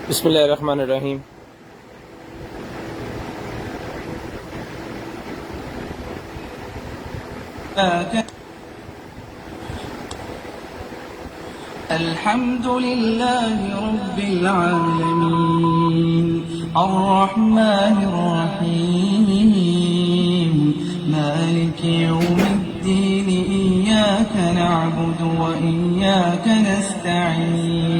बिस्मिल्लाहिर्रहमानिर्रहीम। अल्हम्दुलिल्लाहि रब्बिल आलमीन अर्रहमानिर रहीम मालिकि यौमिद्दीन इय्याका नअबुदु व इय्याका नस्तईन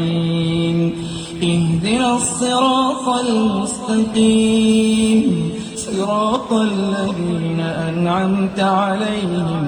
इहदिनस सिरातल मुस्तकीम सिरातल लज़ीना अन'अमत अलैहिम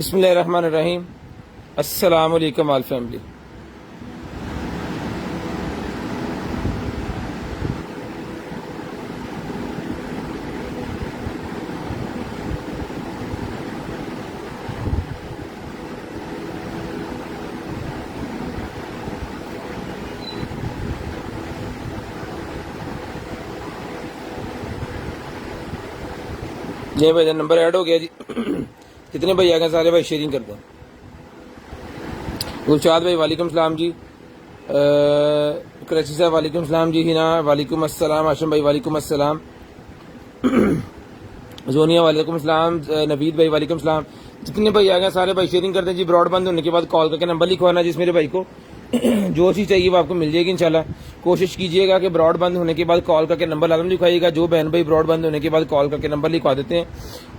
बिस्मिल्लाहिर्रहमानिर्रहीम। अस्सलाम वालेकुम ऑल फैमिली। ये भाई नंबर ऐड हो गया जी। कितने भाई आ गए सारे भाई शेयरिंग करते हैं। गुलशाद भाई वालेकुम सलाम जी। कराची साहब वालेकुम सलाम जी। हिना वालेकुम अस्सलाम। आशम भाई वालेकुम अस्सलाम। जोनिया वालेकुम सलाम। नवीद भाई वालेकुम सलाम। जितने भाई आ गए सारे भाई शेयरिंग करते हैं जी। ब्रॉडबैंड होने के बाद कॉल करके नंबर लिखवाना जिस मेरे भाई को जो चीज़ चाहिए वो आपको मिल जाएगी इंशाल्लाह। कोशिश कीजिएगा कि ब्रॉडबैंड होने के बाद कॉल करके नंबर लाजम लिखवाइएगा। जो बहन भाई ब्रॉडबैंड होने के बाद कॉल करके नंबर लिखवा देते हैं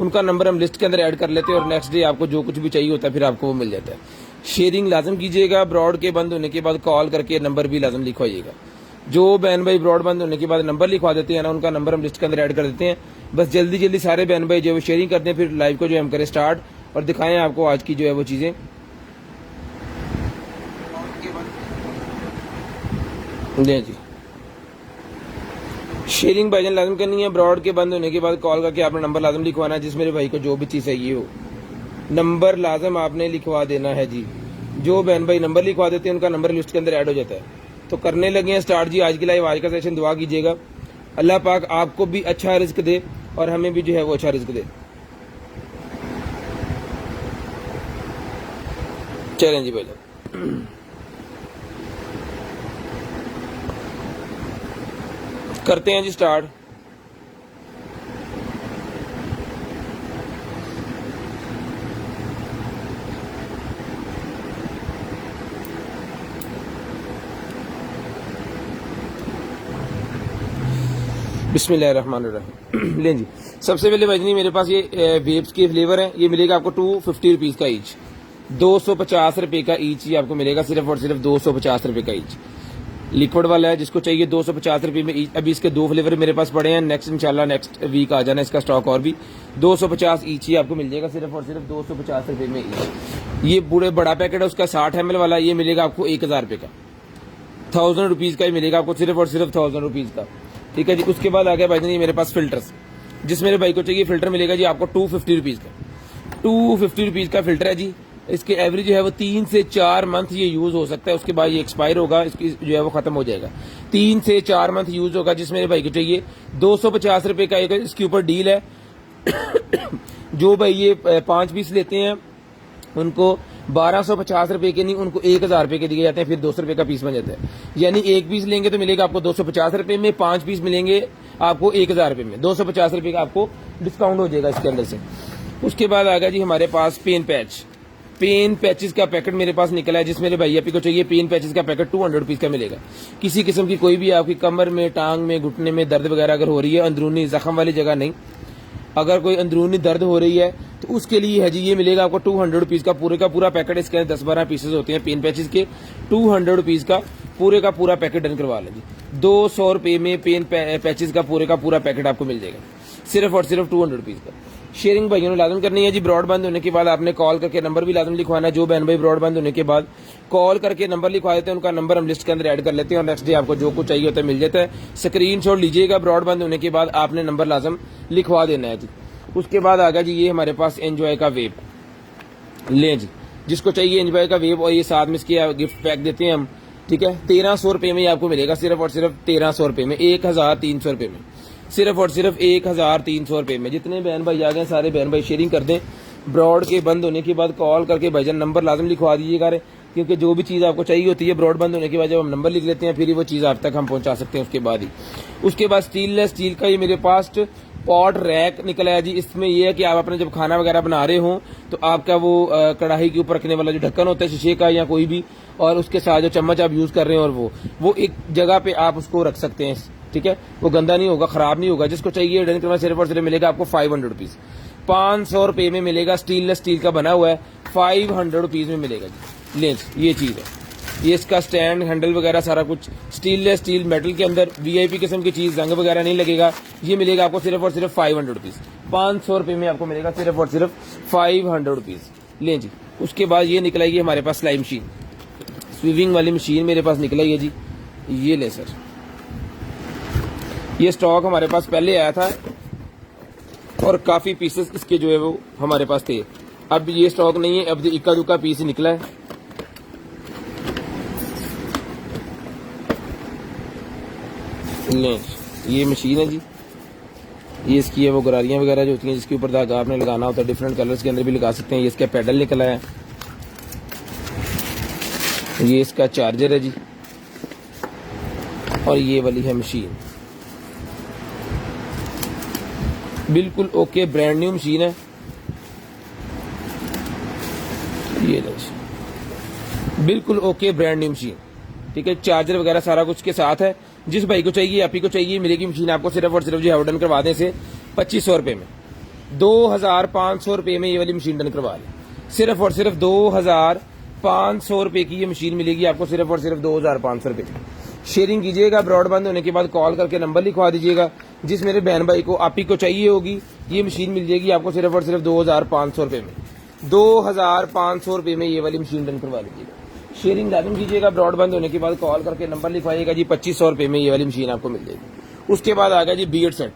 उनका नंबर हम लिस्ट के अंदर ऐड कर लेते हैं और नेक्स्ट डे आपको जो कुछ भी चाहिए होता है फिर आपको वो मिल जाता है। शेयरिंग लाजम कीजिएगा। ब्रॉड के बंद होने के बाद कॉल करके नंबर भी लाजम लिखवाइएगा। जो बहन भाई ब्रॉडबैंड होने के बाद नंबर लिखवा देते हैं ना उनका नंबर हम लिस्ट के अंदर ऐड कर देते हैं। बस जल्दी जल्दी सारे बहन भाई जो शेयरिंग करते हैं फिर लाइव को जो हम करें स्टार्ट और दिखाएं आपको आज की जो है वो चीज़ें। जी शेयरिंग भाईजान लाजम करनी है। ब्रॉड के बंद होने के बाद कॉल करके आपने नंबर लाजम लिखवाना है जिस मेरे भाई को जो भी चीज़ चाहिए हो नंबर लाजम आपने लिखवा देना है जी। जो बहन भाई नंबर लिखवा देते हैं उनका नंबर लिस्ट के अंदर ऐड हो जाता है। तो करने लगे हैं स्टार्ट जी आज की लाइव। आज का सेशन दुआ कीजिएगा अल्लाह पाक आपको भी अच्छा रिस्क दे और हमें भी जो है वो अच्छा रिस्क दे। चलें जी भाईजान करते हैं जी स्टार्ट। बिस्मिल्लाहिर्रहमानिर्रहीम। लें जी सबसे पहले भाईजानी मेरे पास ये वेब्स के फ्लेवर है। ये मिलेगा आपको 250 रुपीज़ का ईच। 250 रुपये का ईच ही आपको मिलेगा सिर्फ और सिर्फ 250 रुपये का ईच। लिक्विड वाला है जिसको चाहिए 250 रुपये में ईच। अभी इसके दो फ्लेवर मेरे पास पड़े हैं। नेक्स्ट इंशाल्लाह नेक्स्ट वीक आ जाना इसका स्टॉक और भी 250 ईच ही आपको मिल जाएगा सिर्फ और सिर्फ 250 रुपये में ईच। ये बड़ा पैकेट है उसका 60 ml वाला ये मिलेगा आपको 1000 रुपये का। 1000 रुपीज़ का ही मिलेगा आपको सिर्फ और सिर्फ 1000 रुपीज़ का। ठीक है जी। उसके बाद आ गया भाई जी मेरे पास फिल्टर्स। जिस मेरे भाई को चाहिए फिल्टर मिलेगा जी आपको 250 रुपीज़ का। 250 रुपीज़ का फिल्टर है जी। इसके एवरेज जो है वो 3 से 4 मंथ ये यूज़ हो सकता है। उसके बाद ये एक्सपायर होगा इसकी जो है वो ख़त्म हो जाएगा। 3 से 4 मंथ यूज़ होगा जिस मेरे भाई को चाहिए 250 रुपये का एक इसके ऊपर डील है। जो भाई ये 5 पीस लेते हैं उनको 1250 रुपये के नहीं उनको 1000 रुपये के दिए जाते हैं। फिर 200 रुपये का पीस बन जाता है। यानी एक पीस लेंगे तो मिलेगा आपको 250 रुपये में। 5 पीस मिलेंगे आपको 1000 रुपये में। 250 रुपये का आपको डिस्काउंट हो जाएगा इसके अंदर से। उसके बाद आ गया जी हमारे पास पेन पैच। पेन पैचेस का पैकेट मेरे पास निकला है जिस मेरे भैया को चाहिए पेन पैचेस का पैकेट 200 रुपीज़ का मिलेगा। किसी किस्म की कोई भी आपकी कमर में टांग में घुटने में दर्द वगैरह अगर हो रही है अंदरूनी जख्म वाली जगह नहीं अगर कोई अंदरूनी दर्द हो रही है तो उसके लिए है जी ये मिलेगा आपको 200 रुपीज़ का पूरा पैकेट। इसके अंदर 10-12 पीसेज होते हैं पेन पैचेस के। 200 रुपीज़ का पूरा पैकेट डन करवा लें जी। 200 रुपये में पेन पैचेस का पूरा पैकेट आपको मिल जाएगा सिर्फ और सिर्फ 200 रुपीज़ का। शेयरिंग भाइयों ने लाजम करनी है जी। ब्रॉडबैंड होने के बाद आपने कॉल करके नंबर भी लाजम लिखवाना है। जो बहन भाई ब्रॉडबैंड होने के बाद कॉल करके नंबर लिखवा देते हैं उनका नंबर हम लिस्ट के अंदर ऐड कर लेते हैं और नेक्स्ट डे आपको जो कुछ चाहिए होता है मिल जाता है। स्क्रीनशॉट लीजिएगा। ब्रॉडबैंड होने के बाद आपने नंबर लाजम लिखवा देना है जी। उसके बाद आ गया जी ये हमारे पास एंजॉय का वेब। लें जी जिसको चाहिए एंजॉय का वेब और ये साथ में इसके गिफ्ट पैक देते हैं हम। ठीक है 1300 रुपये में आपको मिलेगा सिर्फ और सिर्फ 1300 रुपये में। 1300 रुपये में सिर्फ और सिर्फ 1300 रुपये में। जितने बहन भाई आ गए सारे बहन भाई शेयरिंग कर दें। ब्रॉड के बंद होने के बाद कॉल करके भाईजान नंबर लाजम लिखवा दीजिएगा क्योंकि जो भी चीज़ आपको चाहिए होती है ब्रॉड बंद होने के बाद जब हम नंबर लिख लेते हैं फिर ही वो चीज़ आप तक हम पहुंचा सकते हैं उसके बाद ही। उसके बाद स्टील का ये मेरे पास पॉट रैक निकला है जी। इसमें यह है कि आप अपने जब खाना वगैरह बना रहे हो तो आपका वो कढ़ाई के ऊपर रखने वाला जो ढक्कन होता है शीशे का या कोई भी, और उसके साथ जो चम्मच आप यूज कर रहे हैं और वो एक जगह पे आप उसको रख सकते हैं, ठीक है। वो गंदा नहीं होगा, खराब नहीं होगा। जिसको चाहिए डन करवा सिर्फ और सिर्फ मिलेगा आपको 500 रुपीज। 500 रुपए में मिलेगा, स्टीललेस स्टील का बना हुआ है, 500 रुपीज में मिलेगा जी। लेंस ये चीज है, ये इसका स्टैंड हैंडल वगैरह सारा कुछ स्टीललेस स्टील मेटल के अंदर, वीआईपी किस्म की चीज, रंग वगैरह नहीं लगेगा। ये मिलेगा आपको सिर्फ और सिर्फ 500 रुपीज। 500 रुपए में आपको मिलेगा सिर्फ और सिर्फ 500 रुपीज। लें जी। उसके बाद ये निकलाएगी हमारे पास सिलाई मशीन, स्वीविंग वाली मशीन मेरे पास निकलाई है जी। ये ले सर, ये स्टॉक हमारे पास पहले आया था और काफी पीसेस इसके जो है वो हमारे पास थे। अब ये स्टॉक नहीं है, अब इक्का दुक्का पीस ही निकला है। ये मशीन है जी, ये इसकी है वो गरारियां वगैरह जो होती हैं जिसके ऊपर धागा आपने लगाना होता है, डिफरेंट कलर्स के अंदर भी लगा सकते हैं। ये इसका पैडल निकला है, ये इसका चार्जर है जी, और ये वाली है मशीन। बिल्कुल ओके ब्रांड न्यू मशीन है। ये बिल्कुल ओके ब्रांड न्यू मशीन, ठीक है। चार्जर वगैरह सारा कुछ के साथ है। जिस भाई को चाहिए, आप ही को चाहिए, मिलेगी मशीन आपको सिर्फ और सिर्फ जो है डन करवा दें से 2500 रुपए में। 2500 रुपए में ये वाली मशीन डन करवा लें। सिर्फ और सिर्फ 2500 रुपए की ये मशीन मिलेगी आपको सिर्फ और सिर्फ 2500 रुपए की। शेयरिंग कीजिएगा, ब्रॉडबैंड होने के बाद कॉल करके नंबर लिखवा दीजिएगा। जिस मेरे बहन भाई को, आप ही को चाहिए होगी, ये मशीन मिल जाएगी आपको सिर्फ और सिर्फ 2500 रुपए में। 2500 रुपए में ये वाली मशीन डन करवा लीजिएगा। शेयरिंग लाजम कीजिएगा, ब्रॉडबैंड होने के बाद कॉल करके नंबर लिखवाइएगा जी। 2500 रुपए में ये वाली मशीन आपको मिल जाएगी। उसके बाद आ गया जी beard set,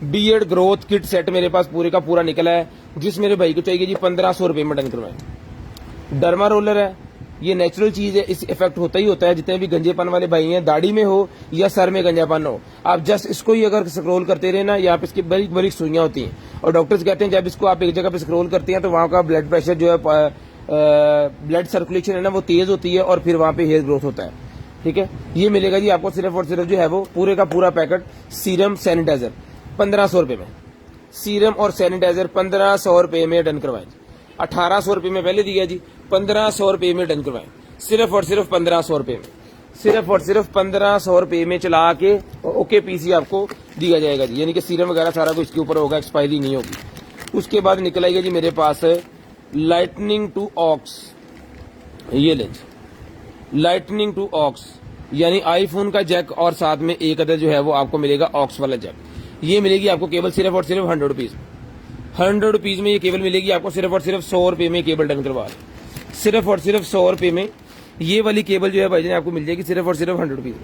beard growth kit set मेरे पास पूरे का पूरा निकला है। जिस मेरे भाई को चाहिए जी 1500 रुपए में डन करवाएं। डर्मा रोलर है, ये नेचुरल चीज है, इस इफेक्ट होता ही होता है। जितने भी गंजेपन वाले भाई हैं, दाढ़ी में हो या सर में गंजापन हो, आप जस्ट इसको ही अगर स्क्रॉल करते रहे ना, या आप इसकी बड़ी बड़ी सुइयां होती हैं, और डॉक्टर्स कहते हैं जब इसको आप एक जगह पे स्क्रॉल करते हैं तो वहां का ब्लड प्रेशर जो है, ब्लड सर्कुलेशन है ना, वो तेज होती है और फिर वहां पे हेयर ग्रोथ होता है, ठीक है। ये मिलेगा जी आपको सिर्फ और सिर्फ जो है वो पूरे का पूरा पैकेट सीरम सैनिटाइजर 1500 रुपए में। सीरम और सैनिटाइजर 1500 रुपए में डन करवाएं। 1800 रुपए में पहले दिया जी, 1500 रुपए में डन करवाएं। सिर्फ और सिर्फ 1500 रुपए में, सिर्फ और सिर्फ 1500 रुपए में चला के ओके पीसी आपको दिया जाएगा जी। यानी कि सीरम वगैरह सारा कुछ इसके ऊपर होगा, एक्सपायरी नहीं होगी। उसके बाद निकल आएगा जी मेरे पास लाइटनिंग टू ऑक्स। ये लें, लाइटनिंग टू ऑक्स यानी आईफोन का जैक, और साथ में एक अदर जो है वो आपको मिलेगा ऑक्स वाला जैक। ये मिलेगी आपको केबल सिर्फ और सिर्फ 100 रुपीज। 100 रुपीज में ये केबल मिलेगी आपको सिर्फ और सिर्फ 100 रुपए में केबल डन करवा लें। सिर्फ और सिर्फ 100 रुपए में ये वाली केबल जो है भाईजान आपको मिल जाएगी सिर्फ और सिर्फ 100 रुपीज।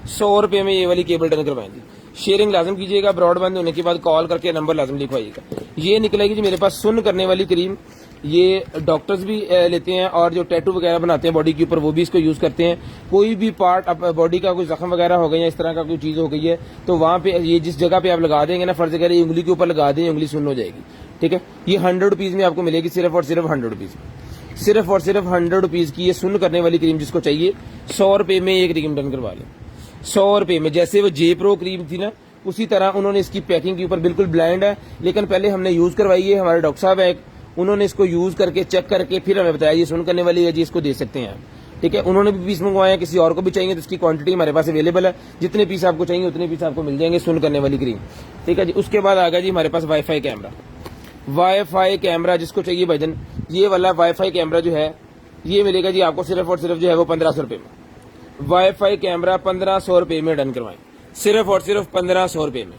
100 रुपए में ये वाली केबल डन करवाएंगे। शेयरिंग लाजम कीजिएगा, ब्रॉडबैंड होने के बाद कॉल करके नंबर लाजम लिखवाइएगा। ये निकलेगी जी मेरे पास सुन करने वाली क्रीम, ये डॉक्टर्स भी लेते हैं, और जो टैटू वगैरह बनाते हैं बॉडी के ऊपर वो भी इसको यूज करते हैं। कोई भी पार्ट बॉडी का कोई जख्म वगैरह हो गया या इस तरह का कोई चीज हो गई है तो वहां पे ये जिस जगह पे आप लगा देंगे ना, फर्ज करें उंगली के ऊपर लगा दें, उंगली सुन्न हो जाएगी, ठीक है। ये 100 रुपीज में आपको मिलेगी सिर्फ और सिर्फ 100 रुपीज, सिर्फ और सिर्फ 100 रुपीज की ये सुन्न करने वाली क्रीम। जिसको चाहिए 100 रुपए में ये क्रीम डन करवा लें। 100 रुपए में, जैसे वो जे प्रो क्रीम थी ना, उसी तरह उन्होंने इसकी पैकिंग के ऊपर बिल्कुल ब्लाइंड है, लेकिन पहले हमने यूज करवाई है। हमारे डॉक्टर साहब है, उन्होंने इसको यूज करके चेक करके फिर हमें बताया ये सुन करने वाली है जी, इसको दे सकते हैं, ठीक है। उन्होंने भी पीस मंगवाए हैं, किसी और को भी चाहिए तो इसकी क्वांटिटी हमारे पास अवेलेबल है। जितने पीस आपको चाहिए उतने पीस आपको मिल जाएंगे सुन करने वाली क्रीम, ठीक है जी। उसके बाद आ गया जी हमारे पास वाईफाई कैमरा। वाईफाई कैमरा जिसको चाहिए भाईजन, ये वाला वाईफाई कैमरा जो है ये मिलेगा जी आपको सिर्फ और सिर्फ जो है वो 1500 रुपए में। वाईफाई कैमरा 1500 रुपए में डन करवाएं, सिर्फ और सिर्फ 1500 रुपए में।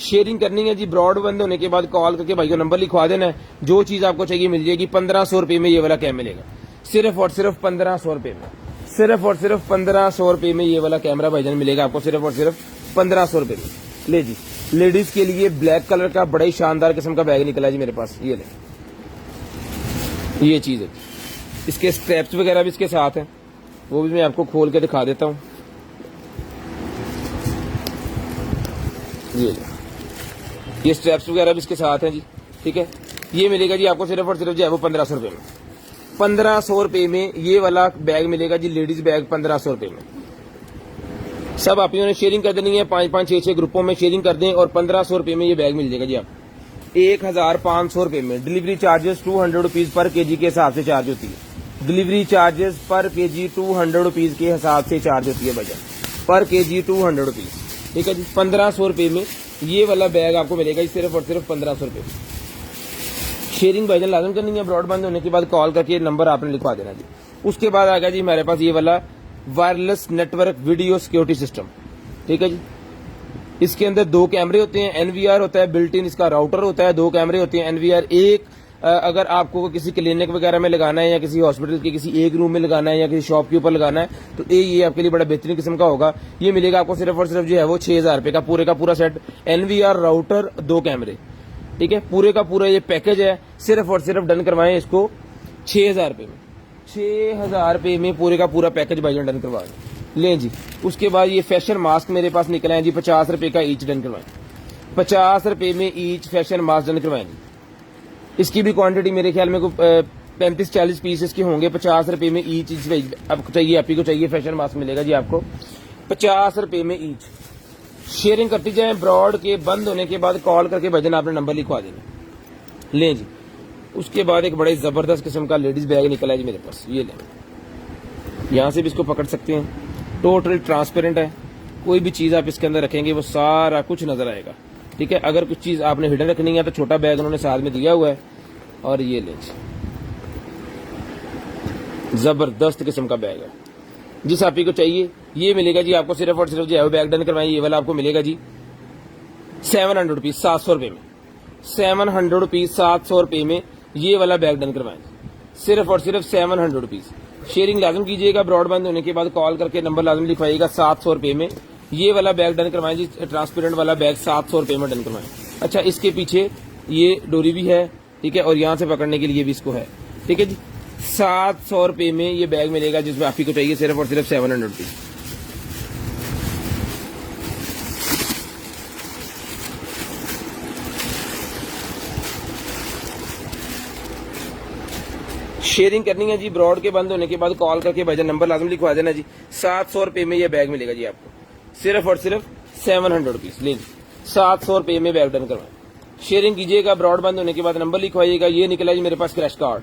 शेयरिंग करनी है जी, ब्रॉडबैंड होने के बाद कॉल करके भाई को नंबर लिखवा देना है। जो चीज आपको चाहिए मिल जाएगी। 1500 रुपए में ये वाला कैमरा मिलेगा, सिर्फ और सिर्फ 1500 रुपए में। सिर्फ और सिर्फ 1500 रुपए में ये वाला कैमरा भाईजान मिलेगा आपको सिर्फ और सिर्फ 1500 रुपए में। ले जी, लेडीज के लिए ब्लैक कलर का बड़ा ही शानदार किस्म का बैग निकला जी मेरे पास। ये ले, ये चीज है, इसके स्ट्रैप्स वगैरह भी इसके साथ हैं, वो भी मैं आपको खोल के दिखा देता हूँ। ये स्ट्रैप्स वगैरह भी इसके साथ हैं जी, ठीक है। ये मिलेगा जी आपको सिर्फ और सिर्फ जो है वो 1500 रुपए में। 1500 रुपए में ये वाला बैग मिलेगा जी, लेडीज बैग 1500 रुपए में। सब आप ने शेयरिंग कर देनी है, 5-5 6-6 ग्रुपों में शेयरिंग कर दें और 1500 रुपए में ये बैग मिल जाएगा जी आप, 1500 रुपए में। डिलीवरी चार्जेस 200 रुपीज पर केजी के हिसाब से चार्ज होती है। डिलीवरी चार्जेस पर केजी 200 रुपीज के हिसाब से चार्ज होती है भैया, पर केजी 200 रुपीज, ठीक है जी। 1500 रुपए में ये वाला बैग आपको मिलेगा जी, सिर्फ और सिर्फ 1500 रुपए। शेयरिंग भाईजान लाजम करनी है, ब्रॉडबैंड होने के बाद कॉल करके नंबर आपने लिखवा देना जी। उसके बाद आ गया जी हमारे पास ये वाला wireless network video security system, ठीक है जी। इसके अंदर 2 कैमरे होते हैं, एनवीआर होता है बिल्ट इन, इसका राउटर होता है, 2 कैमरे होते हैं एनवीआर। एक अगर आपको किसी क्लिनिक वगैरह में लगाना है या किसी हॉस्पिटल के किसी एक रूम में लगाना है या किसी शॉप के ऊपर लगाना है तो ये आपके लिए बड़ा बेहतरीन किस्म का होगा। ये मिलेगा आपको सिर्फ और सिर्फ जो है वो 6000 रुपए का पूरा सेट, एनवीआर राउटर 2 कैमरे, ठीक है। पूरे का पूरा ये पैकेज है, सिर्फ और सिर्फ डन करवाएं इसको 6000 रुपए में। 6000 रुपए में पूरे का पूरा पैकेज भाईजान डन करवा लें जी। उसके बाद ये फैशन मास्क मेरे पास निकला है जी, 50 रुपए का ईच डन करवाएं, 50 रुपए में ईच फैशन मास्क डन करवाएं जी। इसकी भी क्वांटिटी मेरे ख्याल में 35-40 पीसेस के होंगे। 50 रुपए में ईच आपको चाहिए, आप ही को चाहिए फैशन मास्क मिलेगा जी आपको 50 रुपए में ईच। शेयरिंग करती जाए, ब्रॉड के बंद होने के बाद कॉल करके भजन आपने नंबर लिखवा देना। लें जी। उसके बाद एक बड़े जबरदस्त किस्म का लेडीज बैग निकला है जी मेरे पास, ये लें, यहां से भी इसको पकड़ सकते हैं। टोटल ट्रांसपेरेंट है, कोई भी चीज आप इसके अंदर रखेंगे वो सारा कुछ नजर आएगा, ठीक है। अगर कुछ चीज आपने हिडन रखनी है तो छोटा बैग उन्होंने साथ में दिया हुआ है। और ये लें, जबरदस्त किस्म का बैग है, जिस आप ही को चाहिए ये मिलेगा जी आपको सिर्फ और सिर्फ जो है वो बैग डन करवाइए, ये वाला आपको मिलेगा जी 700 रुपीज, 700 रुपए में। 700 रुपीज, 700 रुपए में ये वाला बैग डन करवाएं, सिर्फ और सिर्फ 700 रुपीज। शेयरिंग लाजम कीजिएगा, ब्रॉडबैंड होने के बाद कॉल करके नंबर लाजम लिखवाइएगा। 700 रुपए में ये वाला बैग डन करवाएं जी, ट्रांसपेरेंट वाला बैग 700 रुपए में डन करवाएं। अच्छा, इसके पीछे ये डोरी भी है, ठीक है, और यहां से पकड़ने के लिए भी इसको है, ठीक है जी। 700 रुपए में ये बैग मिलेगा जिसमें आप ही को चाहिए सिर्फ और सिर्फ 700 रुपीज। शेयरिंग करनी है जी, ब्रॉड के बंद होने के बाद कॉल करके भजन नंबर लाजम लिखवा देना जी। 700 रुपए में ये बैग मिलेगा जी आपको सिर्फ और सिर्फ 700 रुपीज। ले 700 रुपए में बैग डन करवाएं। शेयरिंग कीजिएगा, ब्रॉड बंद होने के बाद नंबर लिखवाइएगा। ये निकला जी मेरे पास क्रैश कार्ड,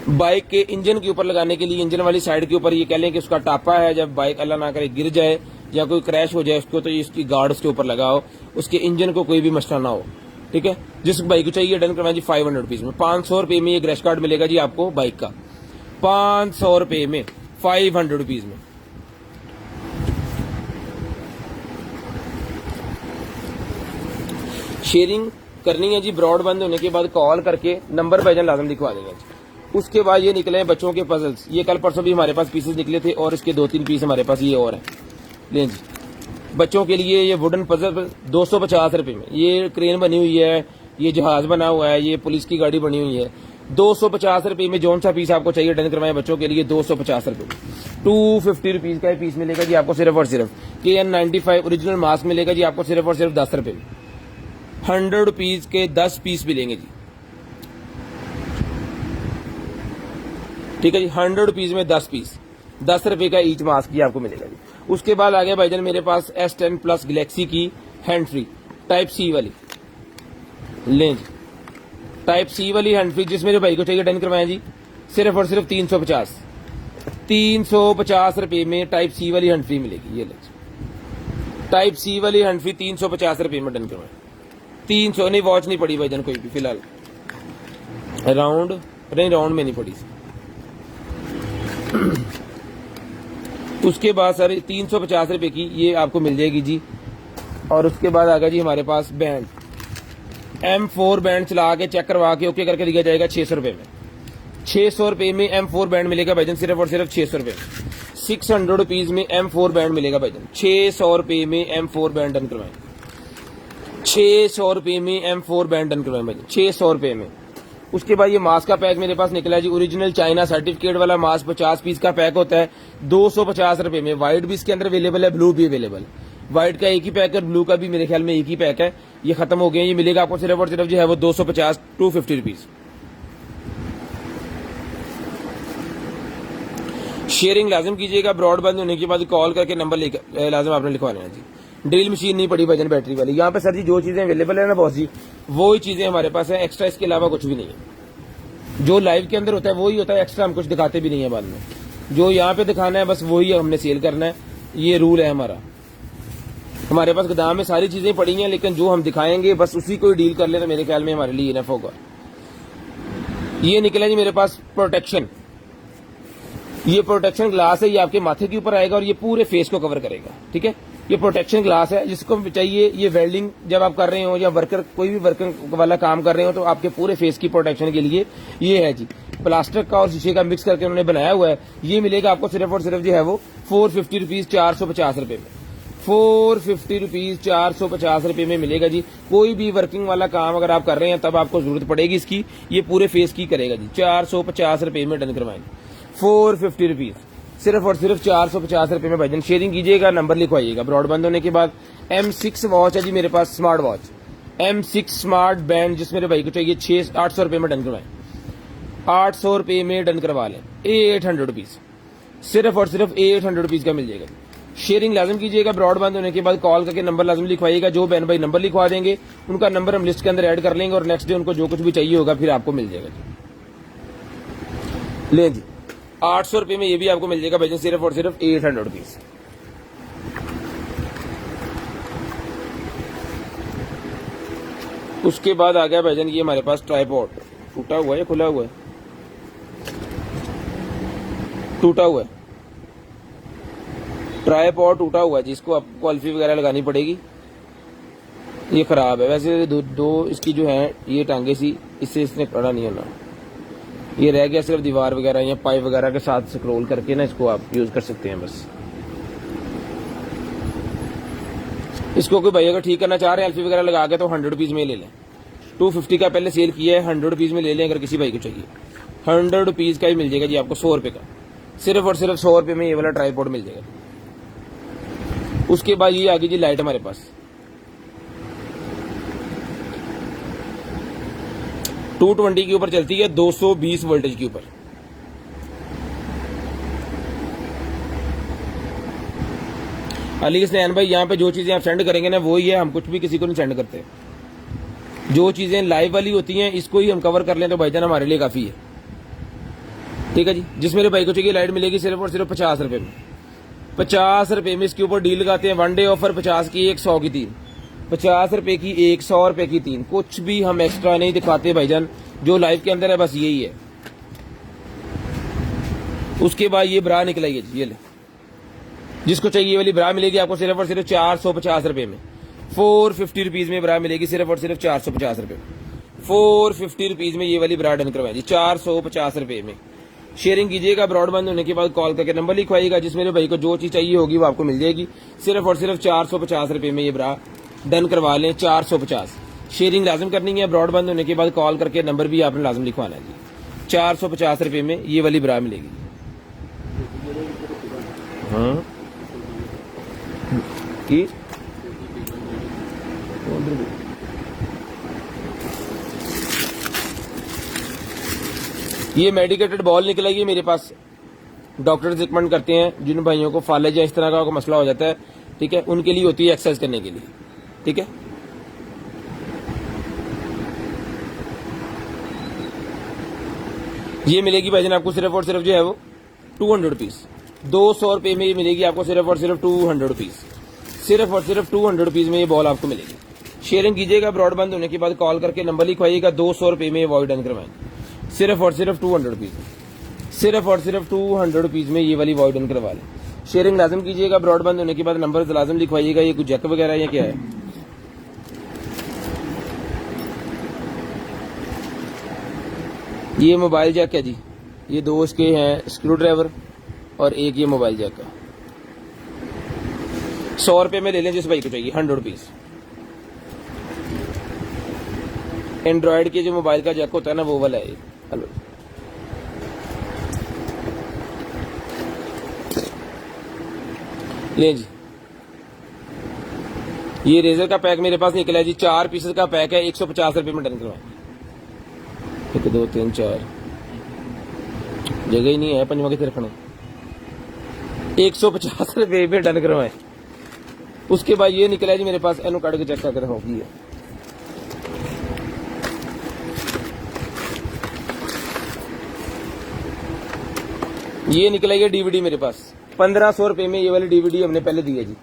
बाइक के इंजन के ऊपर लगाने के लिए, इंजन वाली साइड के ऊपर ये कह लें कि उसका टापा है, जब बाइक अल्लाह ना करे गिर जाए या कोई क्रैश हो जाए उसको, तो इसकी गार्ड उसके ऊपर लगाओ, उसके इंजन को कोई भी मसला ना हो, ठीक है। जिस बाइक को चाहिए डन करवाएं जी 500 रुपीज में। 500 रुपए में ये क्रैश कार्ड मिलेगा जी आपको बाइक का, 500 रुपए में, 500 रुपीज में। शेयरिंग करनी है जी, ब्रॉड बंद होने के बाद कॉल करके नंबर भजन लाजम लिखवा देंगे जी। उसके बाद ये निकले हैं बच्चों के पजल्स, ये कल परसों भी हमारे पास पीसेस निकले थे और इसके 2-3 पीस हमारे पास ये और है। लें जी, बच्चों के लिए ये वुडन पजल 250 रुपए में, ये क्रेन बनी हुई है, ये जहाज बना हुआ है, ये पुलिस की गाड़ी बनी हुई है। 250 रुपए में जौन सा पीस आपको चाहिए डन करवाएं बच्चों के लिए 250 रुपए में। 250 रुपीज का पीस मिलेगा जी आपको सिर्फ और सिर्फ। KN95 ओरिजिनल मास्क मिलेगा जी आपको सिर्फ और सिर्फ 10 रुपए में। 100 रुपीज के 10 पीस मिलेंगे जी, ठीक है जी। 100 रुपीज में 10 पीस, 10 रुपए का ईच मास्क ही आपको मिलेगा जी। उसके बाद आ गया भाईजान मेरे पास S10 प्लस गैलेक्सी की हैंड फ्री टाइप सी वाली। लें जी, टाइप सी वाली हैंड फ्री जिस मेरे भाई को चाहिए डन करवाएं जी सिर्फ और सिर्फ 350 रुपए में टाइप सी वाली हैंड फ्री मिलेगी। ये ले टाइप सी वाली हैंड फ्री 350 रुपए में डन करवाएं। 300 नहीं, वॉच नहीं पड़ी भाईजान कोई भी फिलहाल, राउंड में नहीं पड़ी। उसके बाद सर 350 रुपए की ये आपको मिल जाएगी जी। और उसके बाद आ गया जी हमारे पास बैंड, M4 बैंड चला के चेक करवा के ओके करके दिया जाएगा 600 रुपए में। 600 रुपए में M4 बैंड मिलेगा भाईजान सिर्फ और सिर्फ 600 रुपए में। 600 रुपीज में M4 बैंड मिलेगा भाईजान। 600 रुपए में M4 बैंड डन करवाएं। 600 रुपए में M4 बैंड डन करवाएं भाईजान, 600 रुपए में। उसके बाद ये मास्क का पैक मेरे पास निकला है जी, ओरिजिनल चाइना सर्टिफिकेट वाला मास्क 50 पीस का पैक होता है 250 रुपए में। व्हाइट भी इसके अंदर अवेलेबल है, ब्लू भी अवेलेबल है। व्हाइट का एक ही पैक है, ब्लू का भी मेरे ख्याल में एक ही पैक है, ये खत्म हो गया। ये मिलेगा आपको सिर्फ और सिर्फ जो है वो 250 रुपीज। शेयरिंग लाजम कीजिएगा, ब्रॉडबैंड होने के बाद कॉल करके नंबर लाजम आपने लिखवाना है जी। ड्रिल मशीन नहीं पड़ी भाईजान बैटरी वाली। यहाँ पे सर जी जो चीजें अवेलेबल है ना बॉस जी, वो ही चीजें हमारे पास है, एक्स्ट्रा इसके अलावा कुछ भी नहीं है। जो लाइव के अंदर होता है वही होता है, एक्स्ट्रा हम कुछ दिखाते भी नहीं है बाद में। जो यहाँ पे दिखाना है बस वही हमने सेल करना है, ये रूल है हमारा। हमारे पास गोदाम में सारी चीजें पड़ी हैं, लेकिन जो हम दिखाएंगे बस उसी को ही डील कर ले तो मेरे ख्याल में हमारे लिए इनफ होगा। ये निकला जी मेरे पास प्रोटेक्शन, ये प्रोटेक्शन ग्लास है, ये आपके माथे के ऊपर आएगा और ये पूरे फेस को कवर करेगा। ठीक है, ये प्रोटेक्शन ग्लास है, जिसको चाहिए ये वेल्डिंग जब आप कर रहे हो या वर्कर कोई भी वर्कर वाला काम कर रहे हो तो आपके पूरे फेस की प्रोटेक्शन के लिए ये है जी। प्लास्टिक का और शीशे का मिक्स करके उन्होंने बनाया हुआ है। ये मिलेगा आपको सिर्फ और सिर्फ जो है वो 450 रुपीज 450 रुपए में, 450 रुपीज 450 रुपए में मिलेगा जी। कोई भी वर्किंग वाला काम अगर आप कर रहे हैं तब आपको जरूरत पड़ेगी इसकी, ये पूरे फेस की करेगा जी। 450 रुपए में डन करवाएंगे, 450 रुपीज सिर्फ और सिर्फ 450 रुपए में भाईजान। शेयरिंग कीजिएगा, नंबर लिखवाइएगा। ब्रॉडबैंड होने के बाद M6 वॉच है जी मेरे पास, smart watch M6 smart band, जिस मेरे भाई को चाहिए 800 रुपए में डन करवाएं, 800 रुपए में डन करवा लें, 800 रुपीज सिर्फ और सिर्फ 800 रुपीज का मिल जाएगा। शेयरिंग लाजम कीजिएगा, ब्रॉडबैंड होने के बाद कॉल करके नंबर लाजम लिखवाइएगा। जो बहन भाई नंबर लिखवा देंगे उनका नंबर हम लिस्ट के अंदर ऐड कर लेंगे और नेक्स्ट डे उनको जो कुछ भी चाहिए होगा फिर आपको मिल जाएगा जी। ले जी 800 रुपए में ये भी आपको मिल जाएगा भाईजान, सिर्फ और सिर्फ 800 रुपीज। उसके बाद आ गया भाईजान ये हमारे पास ट्राइपॉड, टूटा हुआ है या खुला हुआ है? टूटा हुआ है, ट्राइपॉड टूटा हुआ है जिसको आपको क्वालिफी वगैरह लगानी पड़ेगी। ये खराब है वैसे, दो इसकी जो है ये टांगे सी, इससे इसने खड़ा नहीं होना, ये रह गया सिर्फ दीवार वगैरह या पाइप वगैरह के साथ स्क्रॉल करके ना इसको आप यूज कर सकते हैं बस। इसको कोई भाई अगर ठीक करना चाह रहे हैं एल्फी वगैरह लगा के तो 100 रुपीज में ले लें। 250 का पहले सेल किया है, 100 रुपीज में ले लें अगर किसी भाई को चाहिए। 100 रुपीज का ही मिल जाएगा जी आपको, 100 रुपए का, सिर्फ और सिर्फ 100 रुपए में ये वाला ट्राइपॉड मिल जाएगा। उसके बाद ये आ गई जी लाइट हमारे पास, 220 के ऊपर चलती है, 220 वोल्टेज के ऊपर। अली हसनैन भाई यहाँ पे जो चीजें आप सेंड करेंगे ना वही है, हम कुछ भी किसी को नहीं सेंड करते। जो चीजें लाइव वाली होती हैं इसको ही हम कवर कर लें तो भाईजान हमारे लिए काफी है। ठीक है जी, जिस मेरे भाई को चाहिए लाइट मिलेगी सिर्फ और सिर्फ 50 रुपए में, 50 रुपए में इसके ऊपर डील लगाते हैं। 1 डे ऑफर 50 की 1, 100 की 3, 50 रुपए की 1, 100 रुपए की 3, कुछ भी हम एक्स्ट्रा नहीं दिखाते भाईजान, जो लाइव के अंदर है बस यही है। उसके बाद ये ब्रा निकलाई है जी, ये ले, जिसको चाहिए ये वाली ब्रा मिलेगी आपको सिर्फ और सिर्फ 450 रुपए में, 450 रुपीज में ब्रा मिलेगी सिर्फ और सिर्फ 450 रुपए में, 450 रुपीज में ये वाली ब्रा डन करवाई जी, 450 रुपए में। शेयरिंग कीजिएगा, ब्रॉडबैंड होने के बाद कॉल करके नंबर लिखवाइएगा, जिस मेरे भाई को जो चीज चाहिए होगी वो आपको मिल जाएगी। सिर्फ और सिर्फ 450 रुपए में ये ब्रा डन करवा लें, 450। शेयरिंग लाजम करनी है, ब्रॉडबैंड होने के बाद कॉल करके नंबर भी आपने लाजम लिखवाना है जी। 450 रुपए में ये वाली ब्रा मिलेगी। हाँ की ये मेडिकेटेड बॉल निकलेगी मेरे पास, डॉक्टर रिकमेंड करते हैं जिन भाइयों को फालेज या इस तरह का मसला हो जाता है, ठीक है, उनके लिए होती है एक्सरसाइज करने के लिए। ठीक है, ये मिलेगी भाईजान आपको सिर्फ और सिर्फ जो है वो 200 रुपीज, 200 रुपए में ये मिलेगी आपको सिर्फ और सिर्फ 200 रुपीज, सिर्फ और सिर्फ 200 रुपीज में ये बॉल आपको मिलेगी। शेयरिंग कीजिएगा, ब्रॉडबैंड होने के बाद कॉल करके नंबर लिखवाइएगा, 200 रुपए में ये वॉइड डन करवाएंगे, सिर्फ और सिर्फ 200 रुपीज, सिर्फ और सिर्फ 200 रुपीज में ये वाली वॉइड डन करवा लें। शेयरिंग लाजम कीजिएगा, ब्रॉडबैंड होने के बाद नंबर लाजम लिखवाइएगा। ये कुछ जैक वगैरह या क्या है? ये मोबाइल जैक है जी, ये दो इसके हैं स्क्रू ड्राइवर और एक ये मोबाइल जैक का। 100 रुपए में ले लें जिस भाई को चाहिए, 100 रुपीज। एंड्रॉयड के जो मोबाइल का जैक होता है ना वो वाला है। हेलो, ले जी, ये रेजर का पैक मेरे पास निकला है जी, 4 पीसेस का पैक है, 150 रुपए में डन करवाएं। 1 2 3 4 जगह ही नहीं है, पंजवा कितने रखना। 150 रुपए में डन करवाएं। उसके बाद ये निकला जी मेरे पास, एनो काट के चेक करके होगी है। ये निकला ये डीवीडी मेरे पास 1500 रुपए में, ये वाली डीवीडी हमने पहले दी है जी।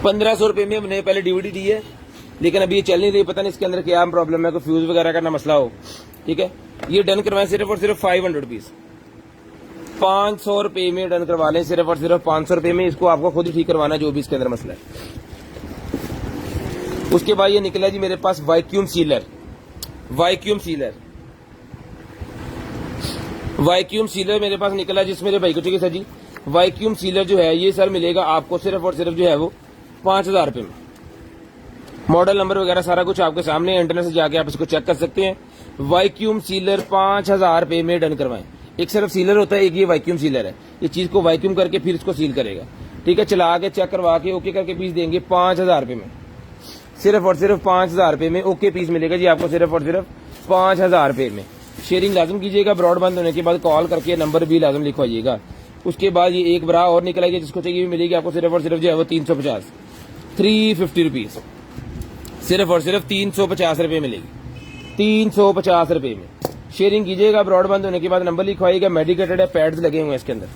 ₹1500 में हमने पहले डीवीडी दी है, लेकिन अभी ये चल नहीं रही, पता नहीं इसके अंदर क्या प्रॉब्लम है, कोई फ्यूज वगैरह का ना मसला हो। ठीक है, ये डन करवाएं सिर्फ और सिर्फ 500 रुपीज, 500 रुपए में डन करवा लें, सिर्फ और सिर्फ 500 रुपए में। इसको आपको खुद ही ठीक करवाना जो भी इसके अंदर मसला है। उसके बाद ये निकला जी मेरे पास वैक्यूम सीलर। वैक्यूम सीलर मेरे पास निकला, जिस मेरे भाई को चाहिए सर जी। वैक्यूम सीलर जो है ये सर मिलेगा आपको सिर्फ और सिर्फ जो है वो 5000 रुपए में। मॉडल नंबर वगैरह सारा कुछ आपके सामने, इंटरनेट से जाके आप इसको चेक कर सकते हैं। वैक्यूम सीलर 5000 रुपए में डन करवाएं। एक सिर्फ सीलर होता है, एक ये वैक्यूम सीलर है। ये चीज को वैक्यूम करके फिर इसको सील करेगा। ठीक है, चला के चेक करवा के ओके करके पीस देंगे 5000 रुपए में, सिर्फ और सिर्फ 5000 रुपए में ओके पीस मिलेगा जी आपको, सिर्फ और सिर्फ 5000 रुपए में। शेयरिंग लाजम कीजिएगा, ब्रॉड बंद होने के बाद कॉल करके नंबर भी लाजम लिखवाइएगा। उसके बाद ये एक ब्रा और निकलेगी, जिसको चाहिए मिलेगी आपको सिर्फ और सिर्फ जो है वो 350 350 रुपीज, सिर्फ और सिर्फ 350 रुपए मिलेगी, 350 रुपए में। शेयरिंग कीजिएगा, ब्रॉड बंद होने के बाद नंबर लिखवाइएगा। मेडिकेटेड है, पैड्स लगे हुए हैं इसके अंदर।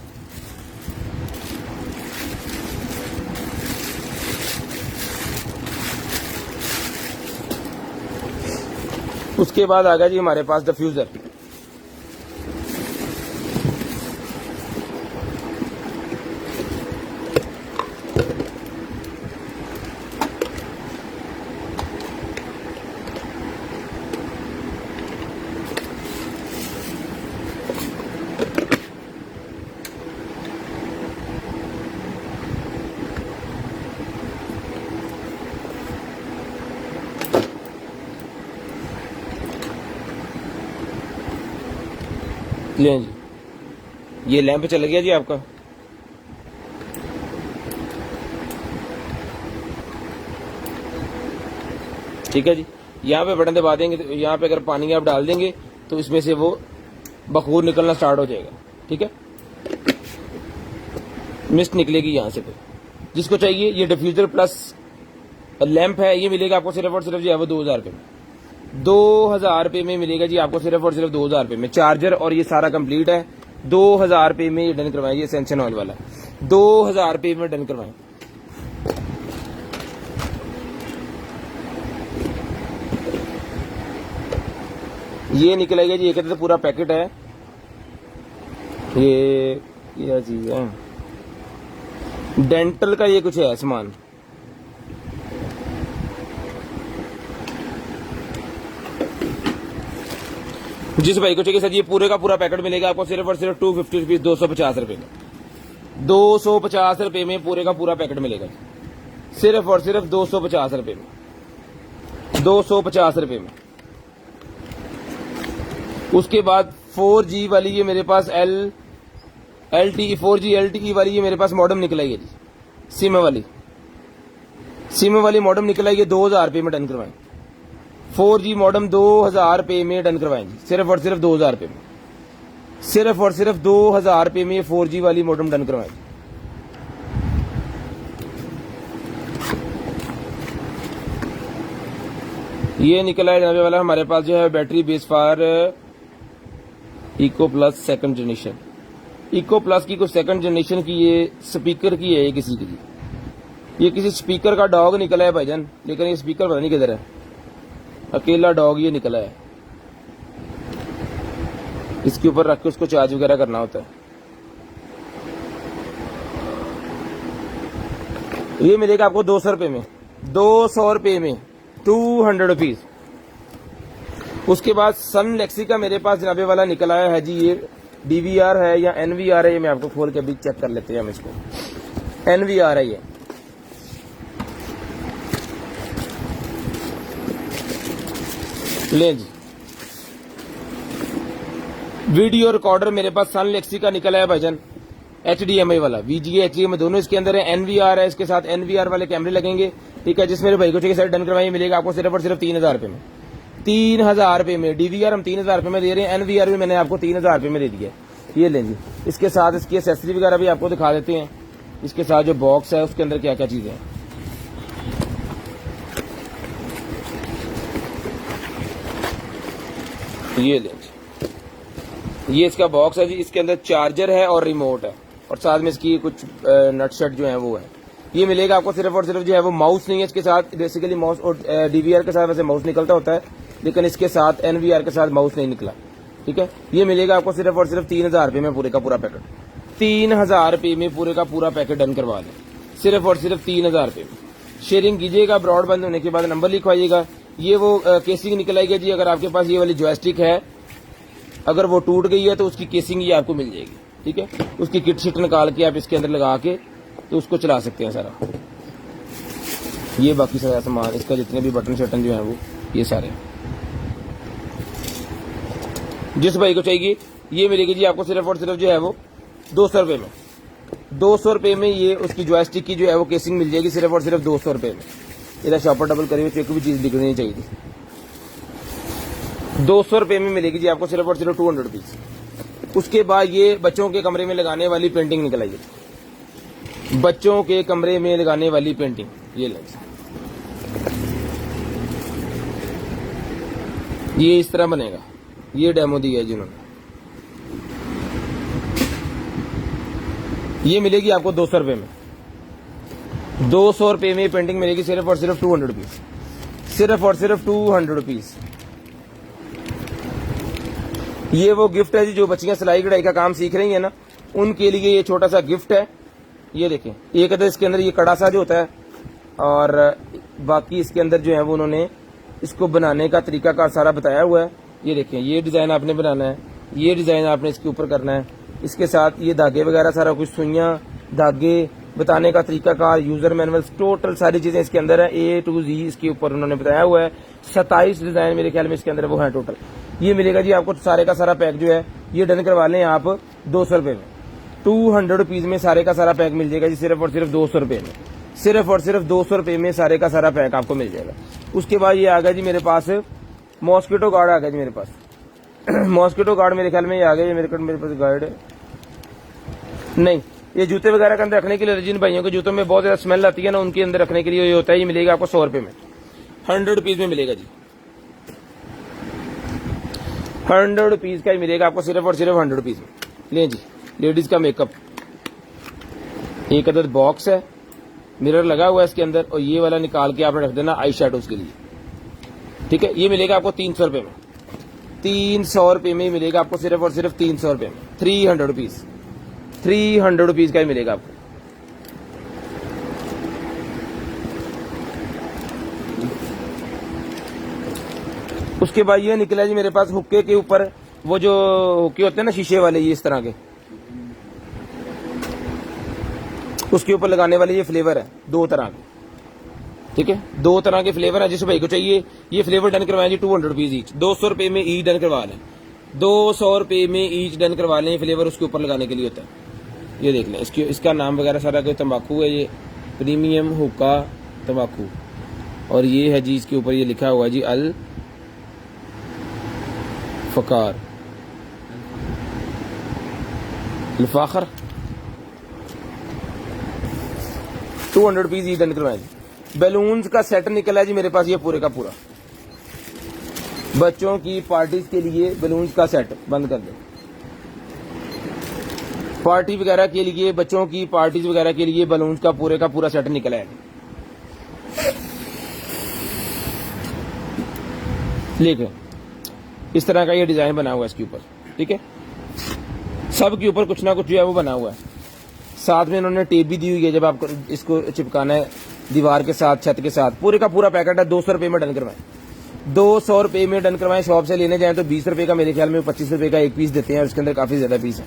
उसके बाद आ गया जी हमारे पास डिफ्यूजर। लें जी, ये लैंप चल गया जी आपका। ठीक है जी, यहाँ पे बटन दबा देंगे तो यहाँ पे अगर पानी आप डाल देंगे तो इसमें से वो बखूर निकलना स्टार्ट हो जाएगा। ठीक है, मिस्ट निकलेगी यहाँ से। फिर जिसको चाहिए ये डिफ्यूजर प्लस लैंप है, ये मिलेगा आपको सिर्फ और सिर्फ जो है वो 2000 रुपए में। 2000 रुपए में मिलेगा जी आपको सिर्फ और सिर्फ 2000 रुपए में। चार्जर और ये सारा कंप्लीट है। 2000 रुपए में ये डन करवाएं, ये सेंशन ऑयल वाला 2000 रुपए में डन करवाएं। ये निकलेगा जी, एक तो पूरा पैकेट है। ये क्या चीज है, डेंटल का ये कुछ है सामान। जिस भाई को चाहिए सर ये पूरे का पूरा पैकेट मिलेगा आपको सिर्फ और सिर्फ 250 रुपीज, 250 रुपए में। 250 रुपए में पूरे का पूरा पैकेट मिलेगा, सिर्फ और सिर्फ 250 रुपए में, 250 रुपए में। उसके बाद 4G वाली ये मेरे पास LTE 4G LTE वाली ये मेरे पास मॉडम निकला है जी, सिम वाली मॉडम निकला है। 2000 रुपए में डन करवाएं। 4G मॉडम 2000 रुपए में डन करवाएं जी, सिर्फ और सिर्फ 2000 रुपए में, सिर्फ और सिर्फ 2000 रुपए में 4G वाली मॉडम डन करवाएं। ये निकला है जनाबे वाला हमारे पास जो है battery base for Echo plus second generation. Echo plus की कुछ सेकंड जनरेशन की ये स्पीकर की है, ये किसी की, ये किसी स्पीकर का डॉग निकला है भाईजान, लेकिन ये स्पीकर पता नहीं किधर है, अकेला डॉग ये निकला है। इसके ऊपर रख के उसको चार्ज वगैरह करना होता है। ये मिलेगा आपको 200 रुपए में, 200 रुपए में, 200 रुपीज। उसके बाद सन लेक्सी का मेरे पास जनाबे वाला निकला है जी, ये DVR है या NVR है, ये मैं आपको खोल के अभी चेक कर लेते हैं हम इसको। NVR है ये, ले जी। वीडियो रिकॉर्डर मेरे पास सन लेक्सी का निकला है भाईजान, HDMI वाला, VGA HDMI दोनों इसके अंदर है। NVR है, इसके साथ NVR वाले कैमरे लगेंगे। ठीक है, जिस मेरे भाई को चाहिए सर डन करवाइए, मिलेगा आपको सिर्फ और सिर्फ 3000 रुपए में, 3,000 रुपये में। DVR हम 3,000 रुपये में दे रहे हैं, NVR भी मैंने आपको 3,000 रुपये में दे दिया है। ये लें जी। इसके साथ इसकी एसेसरी वगैरह भी आपको दिखा देते हैं। इसके साथ जो बॉक्स है उसके अंदर क्या क्या चीज़ें हैं। ये लें जी, ये इसका बॉक्स है जी। इसके अंदर चार्जर है और रिमोट है, और साथ में इसकी कुछ नट शट जो है वो है। ये मिलेगा आपको सिर्फ और सिर्फ जो है वो माउस नहीं है इसके साथ। बेसिकली माउस और DVR के साथ वैसे माउस निकलता होता है, लेकिन इसके साथ NVR के साथ माउस नहीं निकला। ठीक है, ये मिलेगा आपको सिर्फ और सिर्फ 3,000 रुपये में पूरे का पूरा पैकेट। 3,000 रुपये में पूरे का पूरा पैकेट डन करवा लें, सिर्फ और सिर्फ 3,000 रुपये में। शेयरिंग कीजिएगा, ब्रॉडबैंड होने के बाद नंबर लिखवाइएगा। ये वो केसिंग निकल आएगी जी। अगर आपके पास ये वाली जॉयस्टिक है, अगर वो टूट गई है तो उसकी केसिंग ये आपको मिल जाएगी। ठीक है, उसकी किट शिट निकाल के आप इसके अंदर लगा के तो उसको चला सकते हैं सारा। ये बाकी सारा सामान, इसका जितने भी बटन शटन जो है वो ये सारे। जिस भाई को चाहिए ये मिलेगी जी आपको सिर्फ और सिर्फ जो है वो 200 रुपये में। 200 रुपये में ये उसकी जॉयस्टिक की जो है वो केसिंग मिल जाएगी, सिर्फ और सिर्फ 200 रुपये में। इधर शॉपर डबल करी हुई कोई भी चीज़ दिखनी नहीं चाहिए। 200 रुपये में मिलेगी जी आपको सिर्फ और सिर्फ 200 रुपीज़। उसके बाद ये बच्चों के कमरे में लगाने वाली पेंटिंग निकल आई है। बच्चों के कमरे में लगाने वाली पेंटिंग, ये लेंस, ये इस तरह बनेगा। ये डेमो दिया है जिन्होंने। ये मिलेगी आपको 200 रुपये में। 200 रुपये में पेंटिंग मिलेगी सिर्फ और सिर्फ 200 रुपीज़, सिर्फ और सिर्फ 200 रुपीज़। ये वो गिफ्ट है जी, जो बच्चियां सिलाई कढ़ाई का काम सीख रही हैं ना, उनके लिए ये छोटा सा गिफ्ट है। ये देखें, एक अदर इसके अंदर ये कड़ा सा जो होता है, और बाकी इसके अंदर जो है वो उन्होंने इसको बनाने का तरीका का सारा बताया हुआ है। ये देखें, ये डिज़ाइन आपने बनाना है, ये डिज़ाइन आपने इसके ऊपर करना है। इसके साथ ये धागे वगैरह सारा कुछ, सुइयाँ, धागे, बताने का तरीका कार, यूज़र मैनुअल, टोटल सारी चीज़ें इसके अंदर है। A to Z इसके ऊपर उन्होंने बताया हुआ है। 27 डिज़ाइन मेरे ख्याल में इसके अंदर वो है टोटल। ये मिलेगा जी आपको सारे का सारा पैक जो है ये डन करवा लें आप 200 रुपये में। 200 रुपीज़ में सारे का सारा पैक मिल जाएगा जी, सिर्फ और सिर्फ 200 रुपये में। सिर्फ और सिर्फ 200 रुपये में सारे का सारा पैक आपको मिल जाएगा। उसके बाद ये आ गया जी मेरे पास मॉस्किटो गार्ड आ गया जी मेरे पास। मॉस्किटो गार्ड मेरे ख्याल में ये आ गया। मेरे पास गार्ड है नहीं, ये जूते वगैरह के अंदर रखने के लिए, जिन भाइयों के जूतों में बहुत ज्यादा स्मेल आती है ना, उनके अंदर रखने के लिए ये होता है। ये मिलेगा आपको 100 रुपये में। 100 रुपीज़ में मिलेगा जी। 100 रुपीज़ का ही मिलेगा आपको सिर्फ और सिर्फ 100 रुपीज़ में। ले जी, लेडीज का मेकअप, एक अदद बॉक्स है, मिरर लगा हुआ है इसके अंदर, और ये वाला निकाल के आपने रख देना आई शेडोज के लिए। ठीक है, ये मिलेगा आपको 300 रुपये में। 300 रुपये में मिलेगा आपको सिर्फ और सिर्फ 300 रुपये में। 300 रुपीज़, 300 रुपीज़ का ही मिलेगा आपको। उसके बाद ये निकला जी मेरे पास हुक्के के ऊपर, वो जो हुक्के होते हैं ना शीशे वाले, ये इस तरह के, उसके ऊपर लगाने वाले ये फ्लेवर है 2 तरह के। ठीक है, 2 तरह के फ्लेवर है। जिस भाई को चाहिए ये फ्लेवर डन करवाएं जी 200 रुपीज़ ईच। 200 रुपये में ईच डन करवा लें। 200 रुपये में ईच डन करवा लें। फ्लेवर उसके ऊपर लगाने के लिए होता है। ये देख लें, इसका नाम वगैरह सारा कोई तंबाकू है, ये प्रीमियम हुक्का तंबाकू, और ये है जी इसके ऊपर ये लिखा हुआ है जी अल फकार, अल-फाखर। 200 रुपीज़ ईच डन करवाएं जी। बैलून्स का सेट निकला है जी मेरे पास, ये पूरे का पूरा बच्चों की पार्टीज के लिए बैलून्स का सेट। बंद कर दे। पार्टी वगैरह के लिए, बच्चों की पार्टीज वगैरह के लिए बैलून्स का पूरा सेट निकला है। लेकिन इस तरह का ये डिजाइन बना हुआ है इसके ऊपर। ठीक है, सब के ऊपर कुछ ना कुछ जो है वो बना हुआ है। साथ में इन्होंने टेप भी दी हुई है, जब आपको इसको चिपकाना है दीवार के साथ, छत के साथ। पूरे का पूरा पैकेट है। 200 रुपये में डन करवाएं। 200 रुपये में डन करवाएं। शॉप से लेने जाएं तो 20 रुपये का, मेरे ख्याल में 25 रुपये का एक पीस देते हैं, और इसके अंदर काफी ज्यादा पीस है।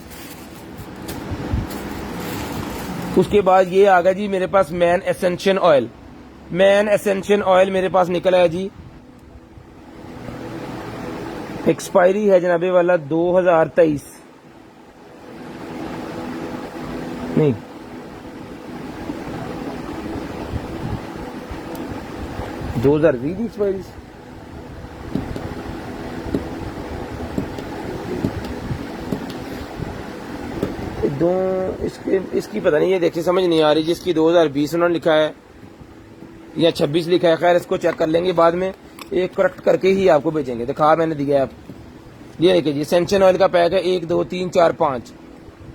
उसके बाद ये आ गया जी मेरे पास man essential oil. Man essential oil मेरे पास निकला है जी, एक्सपायरी है जनाबे वाला 2023 नहीं, 2020 की एक्सपायरी। दो इसकी पता नहीं, ये देखिए समझ नहीं आ रही जी। इसकी 2020 उन्होंने लिखा है या 26 लिखा है, खैर इसको चेक कर लेंगे बाद में, एक करेक्ट करके ही आपको भेजेंगे। दिखा मैंने दिया है आप, ये देखिए जी सेंशन ऑयल का पैक है 1 2 3 4 5,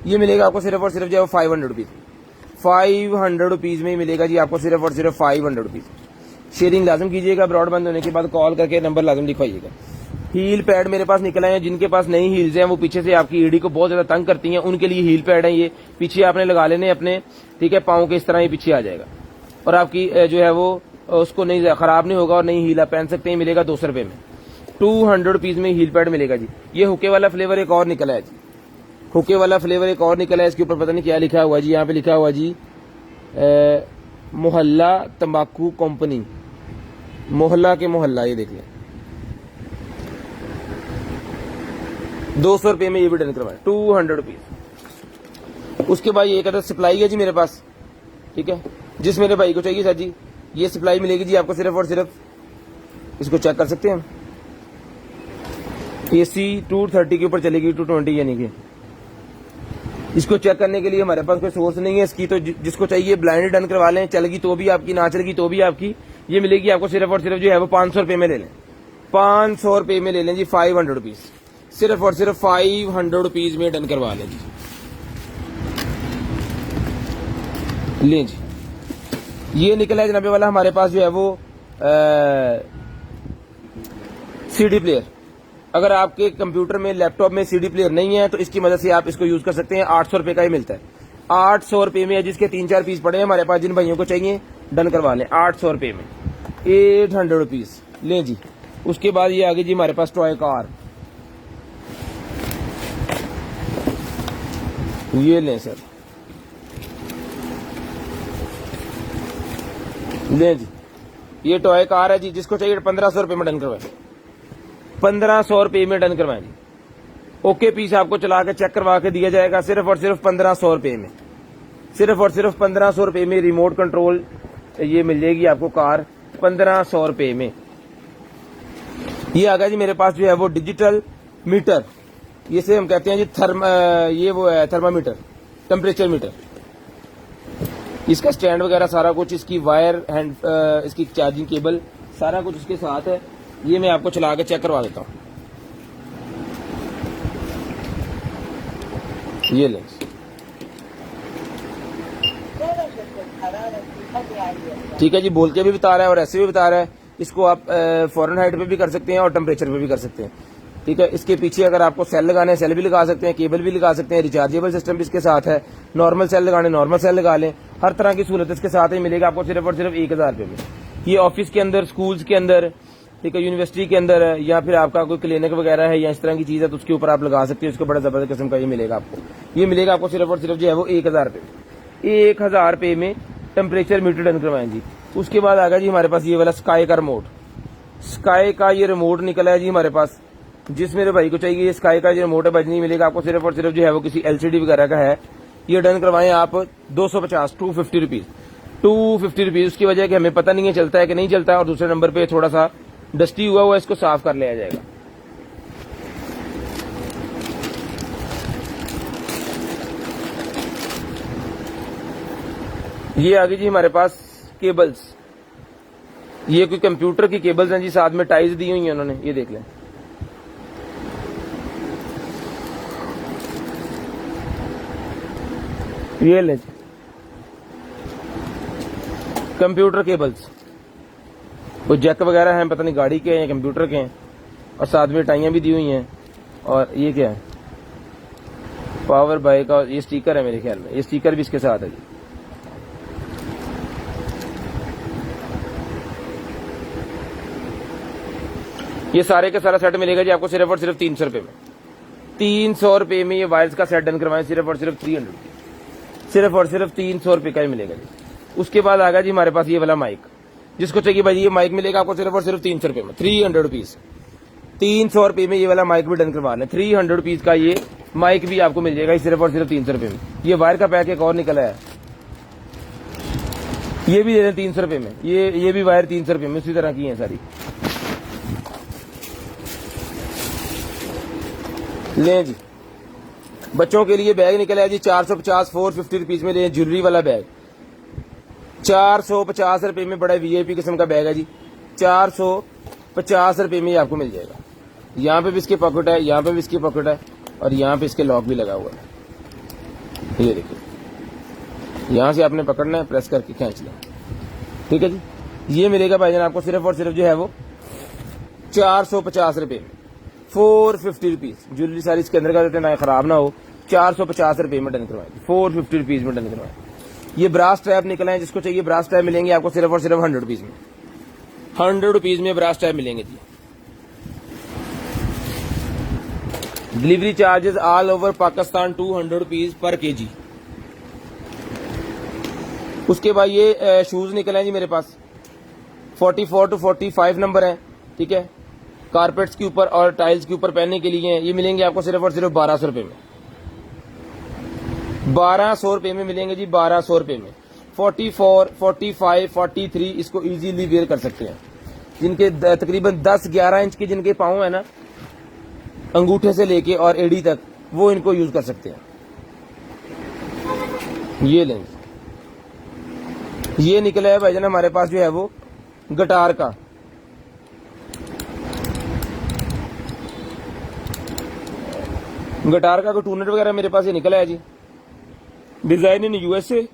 ये मिलेगा आपको सिर्फ और सिर्फ जो है 500 रुपीज़, 500 रुपीज़ में ही मिलेगा जी आपको सिर्फ और सिर्फ 500 रुपीज़। शेयरिंग लाजम कीजिएगा, ब्रॉड बंद होने के बाद कॉल करके नंबर लाजम लिखवाइएगा। हील पैड मेरे पास निकल आए हैं, जिनके पास नई हील्स हैं वो पीछे से आपकी ईडी को बहुत ज्यादा तंग करती हैं, उनके लिए हील पैड है ये, पीछे आपने लगा लेने अपने, ठीक है, पाँव के इस तरह ही पीछे आ जाएगा और आपकी जो है वो उसको नहीं खराब नहीं होगा और नई हील आप पहन सकते हैं। मिलेगा 200 रुपये में, 200 रुपीज़ में हील पैड मिलेगा जी। ये हुक्के वाला फ्लेवर एक और निकला है जी, हुक्के वाला फ्लेवर एक और निकला है, इसके ऊपर पता नहीं क्या लिखा हुआ जी, यहाँ पे लिखा हुआ जी मोहल्ला तंबाकू कंपनी, मोहल्ला के मोहल्ला, ये देख लें 200 रुपये में ये भी डन करवाए, 200 रुपीज़। उसके बाद ये कहता सप्लाई है जी मेरे पास, ठीक है, जिस मेरे भाई को चाहिए सर जी ये सप्लाई मिलेगी जी आपको सिर्फ और सिर्फ, इसको चेक कर सकते हैं हम, AC 230 के ऊपर चलेगी, 220 यानी कि इसको चेक करने के लिए हमारे पास कोई सोर्स नहीं है इसकी, तो जिसको चाहिए ब्लाइंड डन करवा लें, चलेगी तो भी आपकी, ना चलेगी तो भी आपकी। ये मिलेगी आपको सिर्फ और सिर्फ जो है वो 500 रुपये में ले लें, 500 रुपये में ले लें जी, 500 रुपीज़, सिर्फ और सिर्फ 500 रुपीज़ में डन करवा लें जी। लें जी, ये निकला है जनाबे वाला हमारे पास जो है वो CD प्लेयर। अगर आपके कंप्यूटर में लैपटॉप में CD प्लेयर नहीं है तो इसकी मदद से आप इसको यूज कर सकते हैं, 800 रुपये का ही मिलता है, 800 रुपये में है, जिसके 3-4 पीस पड़े हैं हमारे पास, जिन भाइयों को चाहिए डन करवा लें 800 रुपये में, 800 रुपीज़ लें जी। उसके बाद ये आगे जी हमारे पास टॉय कार, ये लें सर, लें जी, ये टॉय कार है जी, जिसको चाहिए 1500 रुपये में डन करवाएं, 1500 रुपये में डन करवाएं जी। ओके पीस आपको चला के चेक करवा के दिया जाएगा सिर्फ और सिर्फ 1500 रुपये में, सिर्फ और सिर्फ 1500 रुपये में रिमोट कंट्रोल ये मिल जाएगी आपको कार 1500 रुपये में। ये आ गया जी मेरे पास जो है वो डिजिटल मीटर, इसे हम कहते हैं जी ये वो है थर्मामीटर, टेम्परेचर मीटर। इसका स्टैंड वगैरह सारा कुछ, इसकी वायर हैंड, इसकी चार्जिंग केबल सारा कुछ इसके साथ है। ये मैं आपको चला के चेक करवा देता हूँ, ये लें, ठीक है जी, बोल के भी बता रहा है और ऐसे भी बता रहा है। इसको आप फ़ारेनहाइट पे भी कर सकते हैं और टेम्परेचर पे भी कर सकते हैं, ठीक है। इसके पीछे अगर आपको सेल लगाने हैं सेल भी लगा सकते हैं, केबल भी लगा सकते हैं, रिचार्जेबल सिस्टम भी इसके साथ है, नॉर्मल सेल लगाने नॉर्मल सेल लगा लें, हर तरह की सहूलत इसके साथ ही मिलेगा आपको सिर्फ और सिर्फ 1000 रुपये में। ये ऑफिस के अंदर, स्कूल्स के अंदर, ठीक है, यूनिवर्सिटी के अंदर, या फिर आपका कोई क्लिनिक वगैरह है या इस तरह की चीज़ है तो उसके ऊपर आप लगा सकते हैं। इसको बड़ा जबरदस्त किस्म का ये मिलेगा आपको, ये मिलेगा आपको सिर्फ और सिर्फ जो है वो 1000 रुपये, 1000 रुपये में टेम्परेचर मीटर डन करवाएं जी। उसके बाद आ गया जी हमारे पास ये वाला स्काई का रिमोट, स्काई का ये रिमोट निकला है जी हमारे पास, जिस मेरे भाई को चाहिए ये स्काई का जो रिमोट है बजनी मिलेगा आपको सिर्फ और सिर्फ जो है वो किसी LCD वगैरह का है। ये डन करवाएं आप 250, 250 रुपीज़, 250 रुपीज़। उसकी वजह कि हमें पता नहीं है चलता है कि नहीं चलता है, और दूसरे नंबर पे थोड़ा सा डस्टी हुआ हुआ इसको साफ कर लिया जाएगा। ये आ गई जी हमारे पास केबल्स, ये कोई कंप्यूटर की केबल्स हैं जी, साथ में टाइज दी हुई हैं उन्होंने, ये देख लें। ये ले कंप्यूटर केबल्स, वो जैक वगैरह हैं, पता नहीं गाड़ी के हैं या कंप्यूटर के हैं, और साथ में टाइयां भी दी हुई हैं। और ये क्या है, पावर बाइक का ये स्टिकर है मेरे ख्याल में, ये स्टिकर भी इसके साथ है जी। ये सारे का सारा सेट मिलेगा जी आपको सिर्फ और सिर्फ 300 रुपये में, 300 रुपये में ये वायर्स का सेट डन करवाएं, सिर्फ और सिर्फ 300, सिर्फ और सिर्फ 300 रुपये का ही मिलेगा जी। उसके बाद आ गया जी हमारे पास ये वाला माइक, जिसको चाहिए भाई ये माइक मिलेगा आपको सिर्फ और सिर्फ 300 रुपये में, 300 रुपीज़, 300 रुपये में ये वाला माइक भी डन करवा लें। 300 रुपीज़ का ये माइक भी आपको मिल जाएगा सिर्फ और सिर्फ 300 रुपये में। ये वायर का पैक एक और निकला है, ये भी दे दें 300 रुपये में, ये भी वायर 300 रुपये में, उसी तरह की है सारी। लें जी, बच्चों के लिए बैग निकला है जी 450 450 रुपीज में ले, ज्वेलरी वाला बैग 450 रुपए में, बड़ा वीआईपी किस्म का बैग है जी, 450 रुपए में ये आपको मिल जाएगा। यहाँ पे भी इसकी पॉकेट है, यहाँ पे भी इसकी पॉकेट है, और यहाँ पे इसके लॉक भी लगा हुआ है। ये देखिए, यहाँ से आपने पकड़ना है, प्रेस करके खींच लें, ठीक है जी। ये मिलेगा भाईजान आपको सिर्फ और सिर्फ जो है वो 450 रुपए में, 450 रुपीज। ज्वेलरी सारी इसके अंदर का देते ना खराब ना हो, 450 रुपए में डन करवाएंगे, 450 रुपीज में डन करवाएंगे। ये ब्रास ट्रैप निकला है, जिसको चाहिए ब्रास ट्रैप मिलेंगे आपको सिर्फ और सिर्फ 100 रुपीज में, 100 रुपीज में ब्रास ट्रैप मिलेंगे जी। Delivery charges all over Pakistan 200 rupees पर केजी। उसके बाद ये शूज निकले हैं जी मेरे पास, 44 to 45 नंबर है, ठीक है। कारपेट्स के ऊपर और टाइल्स के ऊपर पहनने के लिए हैं। ये मिलेंगे आपको सिर्फ और सिर्फ 1200 रुपए में, 1200 रुपए में मिलेंगे जी, 1200 रुपए में। 44, 45, 43 इसको इजीली वेयर कर सकते हैं। जिनके तकरीबन 10-11 इंच के जिनके पाँव है ना, अंगूठे से लेके और एड़ी तक, वो इनको यूज कर सकते हैं। ये लेंगे, ये निकला है भाईजान हमारे पास जो है वो गटार का, गटार का टूनेट वगैरह मेरे पास ये निकला है जी, डिजाइन इन यूएसए।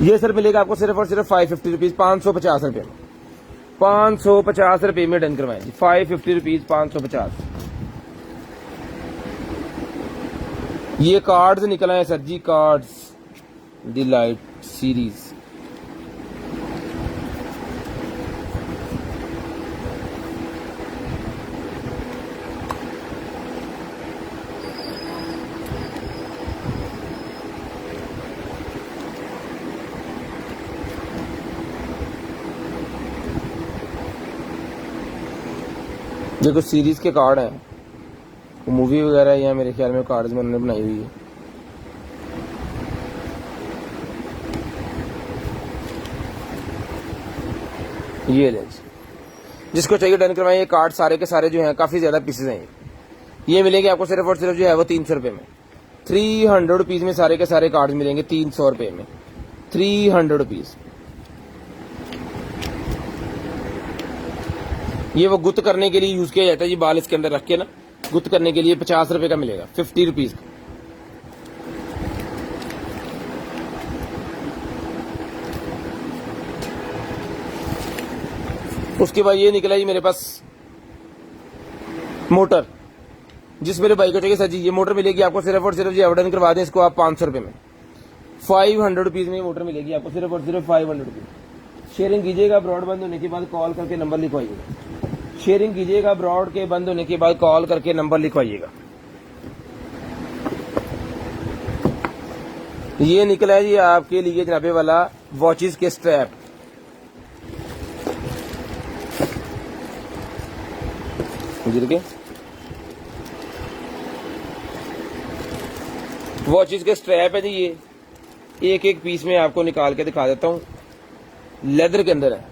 ये सर मिलेगा आपको सिर्फ और सिर्फ 550 रुपीज, 550 रुपए में, 550 रुपए में डन करवाएं जी, 550 रुपीज, 550। ये कार्ड्स निकला है सर जी, कार्ड्स डिलाइट सीरीज। ये कुछ सीरीज के कार्ड हैं, मूवी वगैरह या मेरे ख्याल में कार्ड्स में उन्होंने बनाई हुई है। ये लें, जिसको चाहिए डन करवाइए। कार्ड सारे के सारे जो हैं काफी ज्यादा पीसेज हैं। ये मिलेंगे आपको सिर्फ और सिर्फ जो है वो 300 रुपए में, 300 रुपीज में सारे के सारे कार्ड मिलेंगे, 300 रुपए में, 300 रुपीज। ये वो गुत्त करने के लिए यूज किया जाता है जी, बाल इसके अंदर रख के ना गुत्त करने के लिए 50 रुपए का मिलेगा, 50 रुपीज का। उसके बाद ये निकला जी मेरे पास मोटर, जिस मेरे भाई को चाहिए सर जी ये मोटर मिलेगी आपको सिर्फ और सिर्फ जी, आवेदन करवा दें इसको आप 500 रुपए में, 500 रुपीज में मोटर मिलेगी आपको सिर्फ और सिर्फ 500 रुपीज। शेयरिंग कीजिएगा, ब्रॉड बंद होने के बाद कॉल करके नंबर लिखवाइएगा। शेयरिंग कीजिएगा, ब्रॉड के बंद होने के बाद कॉल करके नंबर लिखवाइएगा। ये निकला है जी आपके लिए जनाबे वाला वॉचेस के स्ट्रैप, गिर के वॉचेस के स्ट्रैप है जी। ये एक एक पीस में आपको निकाल के दिखा देता हूं, लेदर के अंदर है।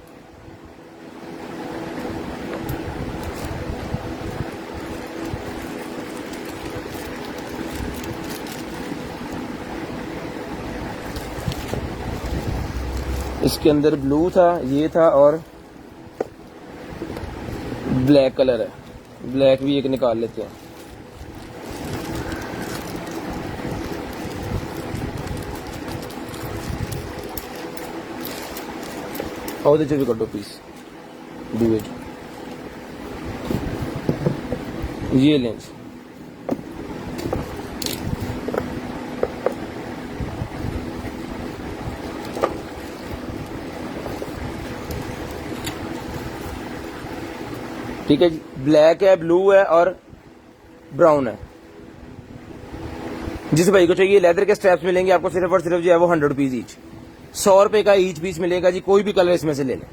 इसके अंदर ब्लू था, ये था, और ब्लैक कलर है, ब्लैक भी एक निकाल लेते हैं। और भी कटो पीस दूए, ये लेंस ठीक है जी। ब्लैक है, ब्लू है और ब्राउन है। जिस भाई को चाहिए लेदर के स्ट्रैप्स मिलेंगे आपको सिर्फ और सिर्फ जो है वो 100 रुपीज ईच, 100 रुपए का ईच पीस मिलेगा जी। कोई भी कलर इसमें से ले लें,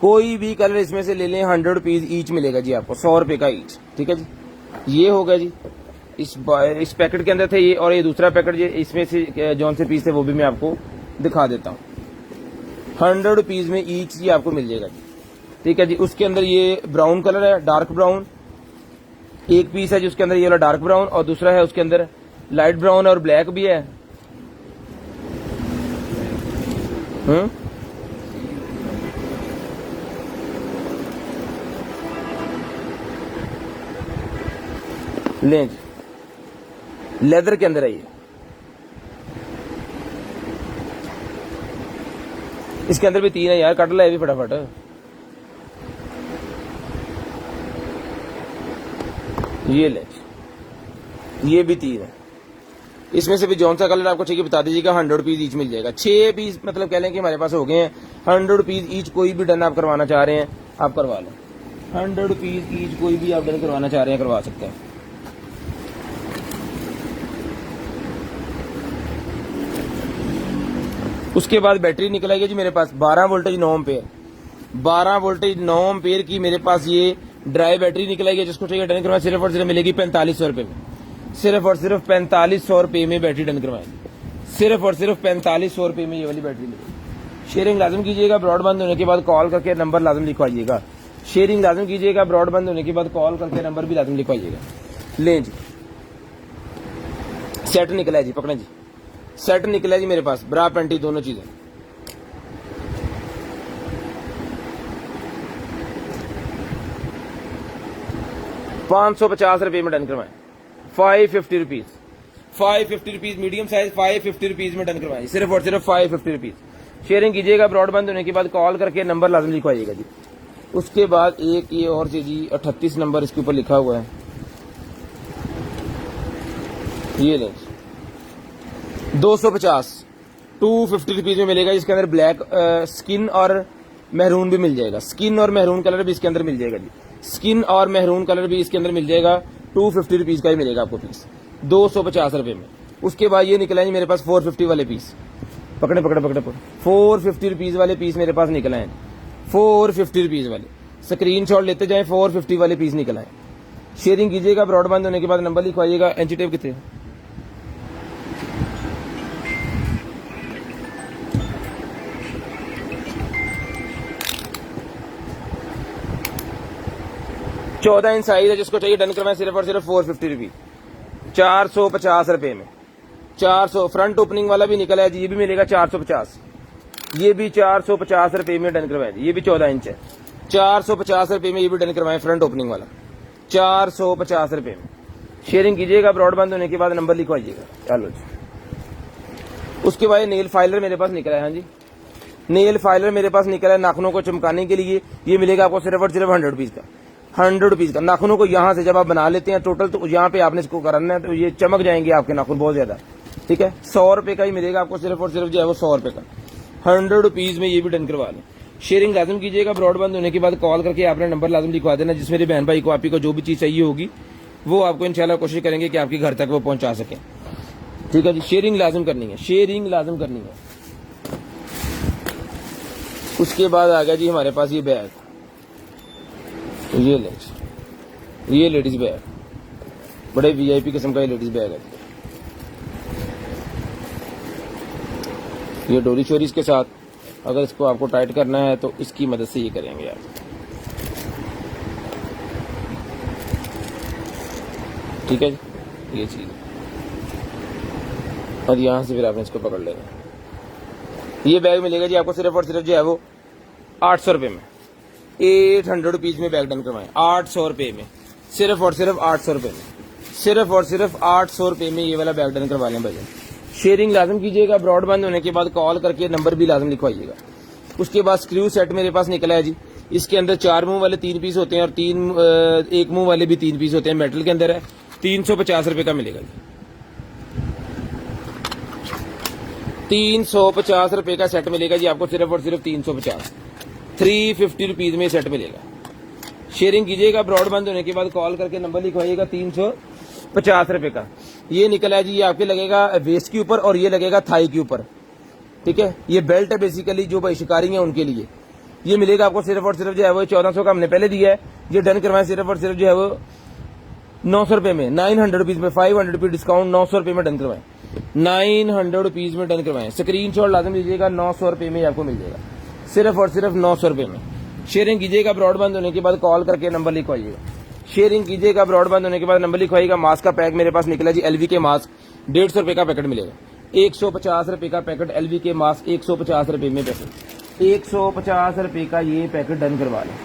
कोई भी कलर इसमें से ले लें, 100 रुपीज ईच मिलेगा जी आपको, 100 रुपए का ईच, ठीक है जी। ये होगा जी, इस पैकेट के अंदर थे ये, और ये दूसरा पैकेट ये इसमें से जौन से पीस थे वो भी मैं आपको दिखा देता हूँ। 100 रुपीज में ईच जी आपको मिल जाएगा जी, ठीक है जी। उसके अंदर ये ब्राउन कलर है, डार्क ब्राउन, एक पीस है जिसके अंदर ये वाला डार्क ब्राउन और दूसरा है उसके अंदर लाइट ब्राउन और ब्लैक भी है। लें जी, लेदर के अंदर है ये। इसके अंदर भी 3 है यार, कट ला भी फटाफट। ये ले, ये भी 3 है। इसमें से भी जौन सा कलर आपको चाहिए बता दीजिएगा। 100 रुपीज ईच मिल जाएगा। 6 पीस मतलब कह लें कि हमारे पास हो गए हैं। 100 रुपीज ईच कोई भी डन आप करवाना चाह रहे हैं आप करवा लें। 100 रुपीज ईच कोई भी आप डन करवाना चाह रहे हैं करवा सकते हैं। उसके बाद बैटरी निकल आएगी जी मेरे पास 12 वोल्टेज 9 एम्पेयर। 12 वोल्टेज 9 एम्पेयर की मेरे पास ये ड्राई बैटरी निकल आएगी। जिसको चाहिए डन करवाए सिर्फ और सिर्फ मिलेगी 4500 रुपए में। सिर्फ और सिर्फ 4500 रुपए में बैटरी डन करवाएंगे। सिर्फ और सिर्फ 4500 रुपए में ये वाली बैटरी मिलेगी। शेयरिंग लाजम कीजिएगा। ब्रॉडबैंड होने के बाद कॉल करके नंबर लाजम लिखवाइएगा। शेयरिंग लाजम कीजिएगा। ब्रॉडबैंड होने के बाद कॉल करके नंबर भी लाजम लिखवाइएगा। लें जी, सेट निकला है जी, पकड़े जी, सेट निकला है जी मेरे पास, ब्रा पैंटी दोनों चीजें। ₹550 में डन करवाएं। 550 rupees, 550 rupees medium size 550 rupees में डन करवाएं। सिर्फ और सिर्फ 550 रुपीज। शेयरिंग कीजिएगा। ब्रॉडबैंड होने के बाद कॉल करके नंबर लाजम लिखवाइएगा जी। उसके बाद एक ये और चीज जी, 38 नंबर इसके ऊपर लिखा हुआ है, ये लें 250 250 रुपीज में मिलेगा। इसके अंदर ब्लैक स्किन और मेहरून भी मिल जाएगा। स्किन और मेहरून कलर भी इसके अंदर मिल जाएगा जी। स्किन और मेहरून कलर भी इसके अंदर मिल जाएगा। 250 रुपीज का ही मिलेगा आपको पीस, 250 रुपए में। उसके बाद ये निकला है मेरे पास 450 वाले पीस। पकड़े पकड़े पकड़े पकड़े 450 रुपीज वाले पीस मेरे पास निकला है। 450 रुपीज वाले स्क्रीनशॉट लेते जाएं। 450 वाले पीस निकला है। शेयरिंग कीजिएगा। ब्रॉडबैंड होने के बाद नंबर लिखवाइएगा। एंची टेप कितने चौदह इंच साइज है। जिसको चाहिए डन करवाएं। सिर्फ और सिर्फ 450 रुपीज, 450 रुपए में। 400 फ्रंट ओपनिंग वाला भी निकला है जी, ये भी मिलेगा 450। ये भी 450 रुपए में डन करवाएं। ये भी 14 इंच है। 450 रुपए में ये भी डन करवाएं। फ्रंट ओपनिंग वाला 450 रुपए में। शेयरिंग कीजिएगा। ब्रॉडबैंड होने के बाद नंबर लिखवाइएगा। चलो जी। उसके बाद नेल फाइलर मेरे पास निकला है। हाँ जी, नेल फाइलर मेरे पास निकला है नाखूनों को चमकाने के लिए। ये मिलेगा आपको सिर्फ और सिर्फ 100 रुपीज का। 100 रुपीज का। नाखूनों को यहाँ से जब आप बना लेते हैं टोटल, तो यहाँ पे आपने इसको करना है तो ये चमक जाएंगे आपके नाखून बहुत ज्यादा। ठीक है, 100 रुपए का ही मिलेगा आपको सिर्फ और सिर्फ जो है वो 100 रुपए का। 100 रुपीज में ये भी डन करवा लें। शेयरिंग लाजम कीजिएगा। ब्रॉडबैंड होने के बाद कॉल करके आपने नंबर लाजम लिखवा देना। जिस मेरे बहन भाई को आप ही को जो भी चीज चाहिए होगी वो आपको इंशाल्लाह कोशिश करेंगे कि आपके घर तक वो पहुंचा सके। ठीक है जी, शेयरिंग लाजम करनी है, शेयरिंग लाजम करनी है। उसके बाद आ गया जी हमारे पास ये बैग, ये ले, ये लेडीज बैग, बड़े वीआईपी किस्म का ये लेडीज बैग है। ये डोरी शोरीज के साथ अगर इसको आपको टाइट करना है तो इसकी मदद से ये करेंगे आप। ठीक है जी, ये चीज, और यहां से फिर आपने इसको पकड़ लेना। ये बैग मिलेगा जी आपको सिर्फ और सिर्फ जो है वो 800 रुपए में। 800 रुपीज में बैग डन करवाएं। 800 रुपए में, सिर्फ और सिर्फ 800 रुपए में, सिर्फ और सिर्फ 800 रुपए में ये वाला बैग डन करवा लें भैया। शेयरिंग लाजम कीजिएगा। ब्रॉडबैंड होने के बाद कॉल करके नंबर भी लाजम लिखवाइएगा। उसके बाद स्क्रू सेट मेरे पास निकला है जी। इसके अंदर 4 मुंह वाले 3 पीस होते हैं और 1 मुंह वाले भी 3 पीस होते हैं। मेटल के अंदर है। 350 रुपए का मिलेगा जी। 350 रुपए का सेट मिलेगा जी आपको सिर्फ और सिर्फ 350, 350 रुपीज में सेट मिलेगा। शेयरिंग कीजिएगा। ब्रॉडबैंड होने के बाद कॉल करके नंबर लिखवाइएगा। 350 रुपए का ये निकला है जी। ये आपके लगेगा वेस्ट के ऊपर और ये लगेगा थाई के ऊपर। ठीक है, ये बेल्ट है बेसिकली जो भाई शिकारी है उनके लिए। ये मिलेगा आपको सिर्फ और सिर्फ जो है वो 1400 का हमने पहले दिया है। ये डन करवाएं सिर्फ और सिर्फ जो है वो 900 रुपए में, 900 रुपीज में, 500 रुपीज डिस्काउंट, 900 रुपए में डन करवाएं। 900 रुपीज में डन करवाएं। स्क्रीनशॉट लाजम लीजिएगा। 900 रुपए में आपको मिल जाएगा सिर्फ और सिर्फ 900 रुपए में। शेयरिंग कीजिएगा। ब्रॉडबैंड होने के बाद कॉल करके नंबर लिखवाइएगा। शेयरिंग कीजिएगा। ब्रॉडबैंड होने के बाद नंबर लिखवाइएगा। मास्क का पैक मेरे पास निकला जी एलवी के मास्क 150 रुपए का पैकेट मिलेगा। 150 रुपए का पैकेट एलवी के मास्क 150 रुपए में पैकेट 150 रुपए का ये पैकेट डन करवा लें।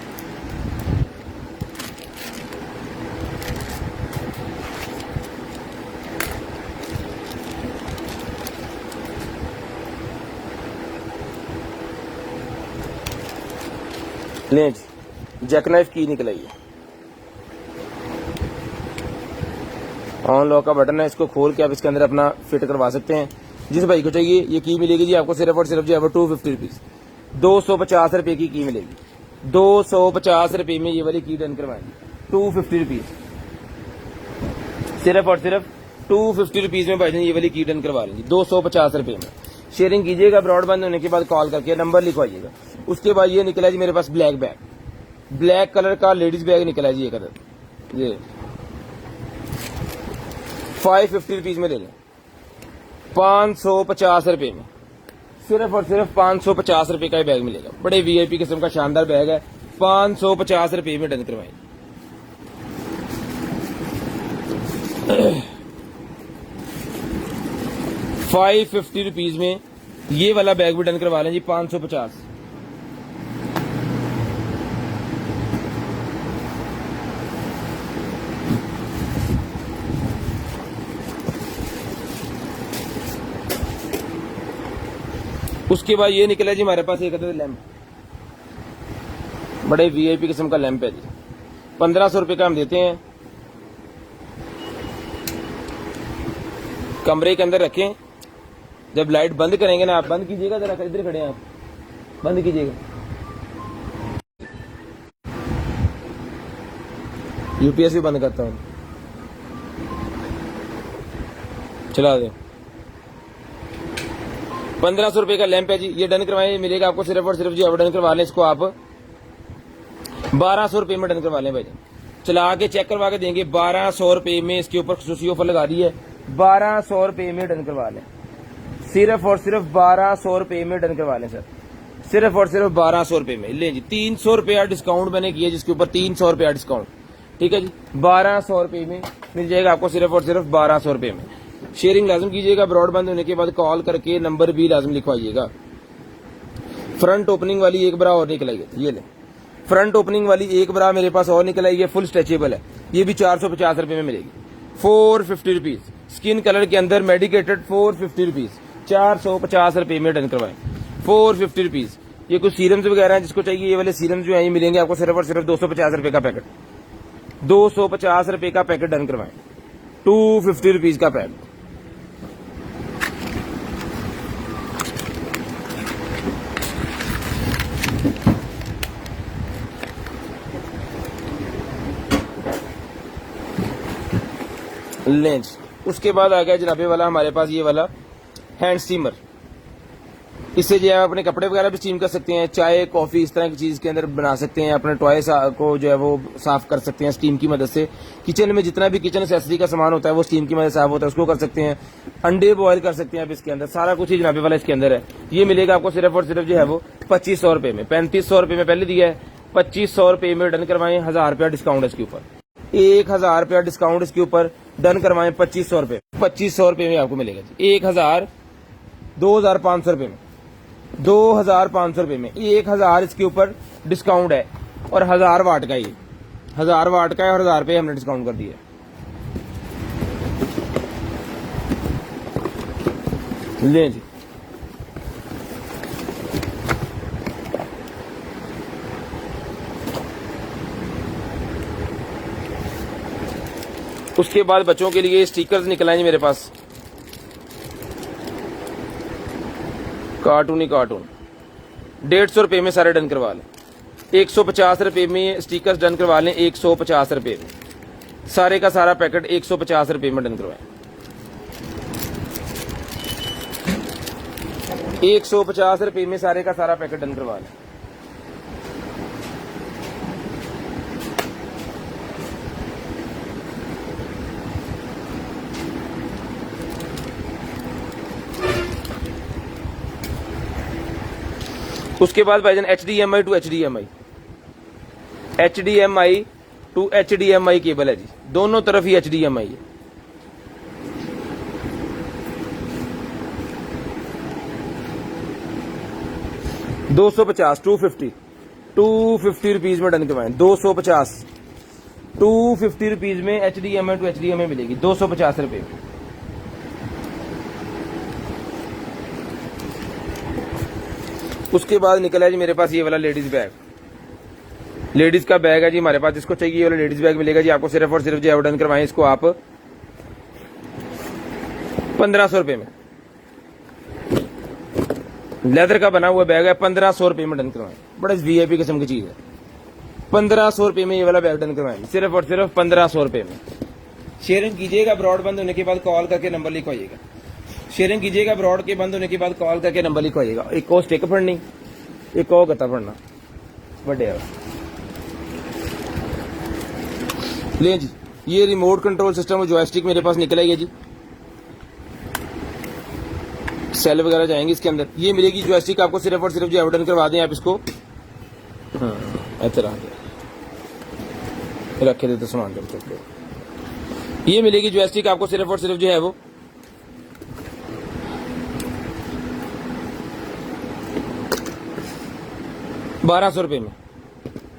लें जी, जैक नाइफ की निकल आई है। ऑन लॉक का बटन है, इसको खोल के आप इसके अंदर अपना फिट करवा सकते हैं। जिस भाई को चाहिए ये की मिलेगी जी आपको सिर्फ और सिर्फ जो है 250 रुपीज 250 रुपए की मिलेगी। 250 रुपए में ये वाली की डन करवाएंगे 250 रुपीज, सिर्फ और सिर्फ 250 रुपीज में भाईजान ये वाली की डन करवा लेंगे 250 रुपए में। शेयरिंग कीजिएगा। ब्रॉडबैंड होने के बाद कॉल करके नंबर लिखवाइएगा। उसके बाद ये निकला जी मेरे पास ब्लैक बैग, ब्लैक कलर का लेडीज बैग निकला जी। ये 550 रुपीज में ले लें, 550 रुपए में, सिर्फ और सिर्फ 550 रुपए का ही बैग मिलेगा। बड़े वीआईपी किस्म का शानदार बैग है, 550 रुपए में डन करवाएं। 550 रुपीज में ये वाला बैग भी डन करवा लें जी 550। उसके बाद ये निकला जी हमारे पास एक लैंप, बड़े वीआईपी किस्म का लैंप है जी। 1500 रुपए का हम देते हैं। कमरे के अंदर रखें, जब लाइट बंद करेंगे ना आप, बंद कीजिएगा जरा, इधर खड़े हैं आप, बंद कीजिएगा। यूपीएस भी बंद करता हूं, चला दे। 1500 रुपए का लैंप है जी, ये डन करवाएं, मिलेगा आपको सिर्फ और सिर्फ जी। अब डन करवा लें इसको आप 1200 रुपए में डन करवा लें भाई। चला के चेक करवा के देंगे 1200 रुपए में। इसके ऊपर खसूसी ऑफर लगा दी है, 1200 रुपए में डन करवा लें, सिर्फ और सिर्फ 1200 रुपए में डन करवा लें सर, सिर्फ और सिर्फ 1200 रुपए में। लें जी, 300 रुपया डिस्काउंट मैंने किया जिसके ऊपर 300 रुपया डिस्काउंट, ठीक है जी। 1200 रुपए में मिल जाएगा आपको सिर्फ और सिर्फ 1200 रुपए में। शेयरिंग लाजम कीजिएगा। ब्रॉडबैंड होने के बाद कॉल करके नंबर भी लाजम लिखवाइएगा। फ्रंट ओपनिंग वाली एक ब्रा और निकल आई है, ये ले। फ्रंट ओपनिंग वाली एक ब्रा मेरे पास और निकल आई है, फुल स्ट्रेचेबल है, ये भी 450 रुपए में मिलेगी। 450 रुपीज स्किन कलर के अंदर मेडिकेटेड, 450 रुपीज, 450 रुपए में डन करवाएं। 450 रुपीज। ये कुछ सीरम्स वगैरह हैं, जिसको चाहिए ये वाले सीरम्स जो है ये मिलेंगे आपको सिर्फ और सिर्फ 250 रुपए का पैकेट, 250 रुपए का पैकेट डन करवाएं। 250 रुपीज का पैकेट। लेंज। उसके बाद आ गया जनाबे वाला हमारे पास ये वाला हैंड स्टीमर। इससे जो है अपने कपड़े वगैरह भी स्टीम कर सकते हैं, चाय कॉफी इस तरह की चीज के अंदर बना सकते हैं, अपने टॉय को जो है वो साफ कर सकते हैं स्टीम की मदद से। किचन में जितना भी किचन एक्सेसरी का सामान होता है वो स्टीम की मदद से साफ होता है, उसको कर सकते हैं। अंडे बॉयल कर सकते हैं आप इसके अंदर, सारा कुछ ही जनाबे वाला इसके अंदर है। ये मिलेगा आपको सिर्फ और सिर्फ जो है वो 2500 रुपए में। 3500 रुपए में पहले दिया है, 2500 रुपए में डन करवाएं। 1000 रुपया डिस्काउंट है इसके ऊपर, 1000 रुपया डिस्काउंट इसके ऊपर डन करवाएं। 2500 रुपए, 2500 रुपए में आपको मिलेगा जी। 2500 रुपए में, 2500 रुपए में 1000 इसके ऊपर डिस्काउंट है। और 1000 वाट का, ये 1000 वाट का है और 1000 रुपए हमने डिस्काउंट कर दिया। ले जी, उसके बाद बच्चों के लिए स्टिकर्स निकल आए मेरे पास, कार्टून ही कार्टून। 150 रुपए में सारे डन करवा लें। 150 रुपए में स्टिकर्स डन करवा लें। 150 रुपए में सारे का सारा पैकेट 150 रुपए में डन करवाएं। 150 रुपए में सारे का सारा पैकेट डन करवा लें। उसके बाद भाईजान HDMI to HDMI to HDMI cable है जी, दोनों तरफ ही HDMI है। $250 250 रुपीज में डन करवाएं। 250 250 रुपीज में HDMI टू HDMI मिलेगी 250 रुपए में। उसके बाद निकला है जी मेरे पास ये वाला लेडीज बैग, लेडीज का बैग है जी हमारे पास। जिसको चाहिए ये वाला लेडीज बैग मिलेगा जी आपको सिर्फ और सिर्फ जो डन करवाएं इसको आप 1500 रुपए में। लेदर का बना हुआ बैग है, 1500 रुपए में डन करवाएं। बड़ा VIP किस्म की चीज है। 1500 रुपए में ये वाला बैग डन करवाएं, सिर्फ और सिर्फ 1500 रुपए में। शेयरिंग कीजिएगा, ब्रॉड बंद होने के बाद कॉल करके नंबर लिखवाइएगा। शेयरिंग कीजिएगा, ब्रॉड के बंद होने के बाद कॉल करके नंबर लिखवाइएगा। एक और स्टिक फड़नी, एक और गत्ता फड़ना, बड़े ले जी। ये रिमोट कंट्रोल सिस्टम और जॉयस्टिक मेरे पास निकल आई है जी। सेल वगैरह जाएंगे इसके अंदर। ये मिलेगी जॉयस्टिक आपको सिर्फ और सिर्फ जो एवडन करवा दें आप इसको। ऐसा रखे देते सामान कर। ये मिलेगी जॉयस्टिक आपको सिर्फ और सिर्फ जो है वो 1200 रुपए में।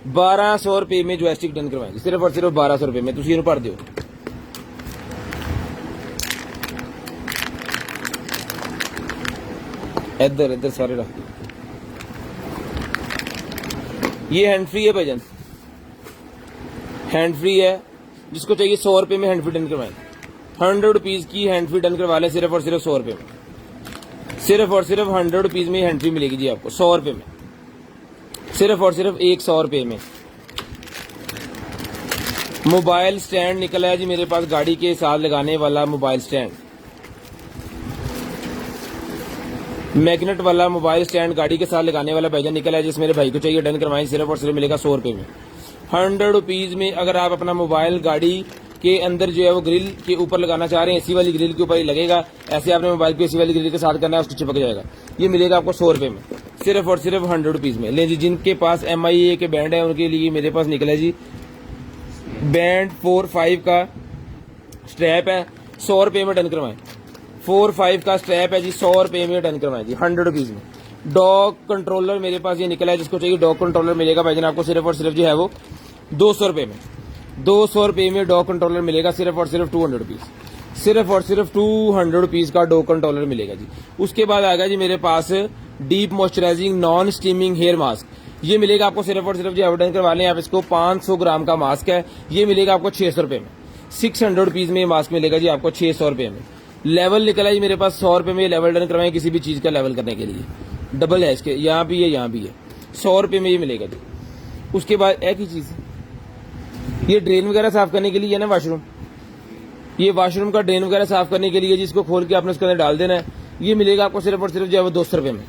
1200 रुपए में जॉयस्टिक डन करवाएंगे, सिर्फ और सिर्फ 1200 रुपए में। तुम पढ़ दो। इधर इधर सारे रख दो। ये हैंड फ्री है भाईजान, हैंड फ्री है। जिसको चाहिए 100 रुपए में हैंड फ्री डन करवाएं। 100 रुपीज की हैंड फ्री डन करवा लें सिर्फ और सिर्फ 100 रुपए में। सिर्फ और सिर्फ 100 रुपीज में हैंड फ्री मिलेगी जी आपको 100 रुपए में, सिर्फ और सिर्फ 100 रुपए में। मोबाइल स्टैंड निकला है जी मेरे पास, गाड़ी के साथ लगाने वाला मोबाइल स्टैंड, मैग्नेट वाला मोबाइल स्टैंड गाड़ी के साथ लगाने वाला भाईजान निकला है। जिस मेरे भाई को चाहिए डन करवाएं, सिर्फ और सिर्फ मिलेगा 100 रुपए में। 100 रुपीज में अगर आप अपना मोबाइल गाड़ी के अंदर जो है वो ग्रिल के ऊपर लगाना चाह रहे हैं, एसी वाली ग्रिल के ऊपर ही लगेगा। ऐसे आपने मोबाइल को एसी वाली ग्रिल के साथ करना है, उसको चिपक जाएगा। ये मिलेगा आपको 100 रुपए में, सिर्फ और सिर्फ 100 रुपीज में। ले जी, जिनके पास MIA के बैंड है उनके लिए मेरे पास निकला है जी बैंड 4-5 का स्ट्रैप है, 100 रुपए में डन करवाएं। 4-5 का स्ट्रैप है जी, 100 रुपए में डन करवाएं जी 100 रुपीज में। डॉग कंट्रोलर मेरे पास ये निकला है। जिसको चाहिए डॉग कंट्रोलर मिलेगा भाईजान आपको सिर्फ और सिर्फ जो है वो 200 रुपए में। 200 रुपए में डॉग कंट्रोलर मिलेगा, सिर्फ और सिर्फ 200 रुपीज, सिर्फ और सिर्फ 200 रुपीज का डॉग कंट्रोलर मिलेगा जी। उसके बाद आ गया जी मेरे पास deep moisturising non steaming hair mask. ये मिलेगा आपको सिर्फ और सिर्फ जो एवडन करवा लें आप इसको। 500 ग्राम का मास्क है, ये मिलेगा आपको 600 रुपए में। 600 रुपीज में मास्क मिलेगा जी आपको 600 रुपए में। लेवल निकला जी मेरे पास 100 रुपए में। लेवल डन करवाएं किसी भी चीज का लेवल करने के लिए, डबल है इसके, यहाँ भी है यहाँ भी है। 100 रुपए में ये मिलेगा जी। उसके बाद एक ही चीज, ये ड्रेन वगैरह साफ करने के लिए है ना वाशरूम, ये वाशरूम का ड्रेन वगैरह साफ करने के लिए जिसको खोल के आपने उसके अंदर डाल देना है। ये मिलेगा आपको सिर्फ और सिर्फ जो है वो 200 रुपए में,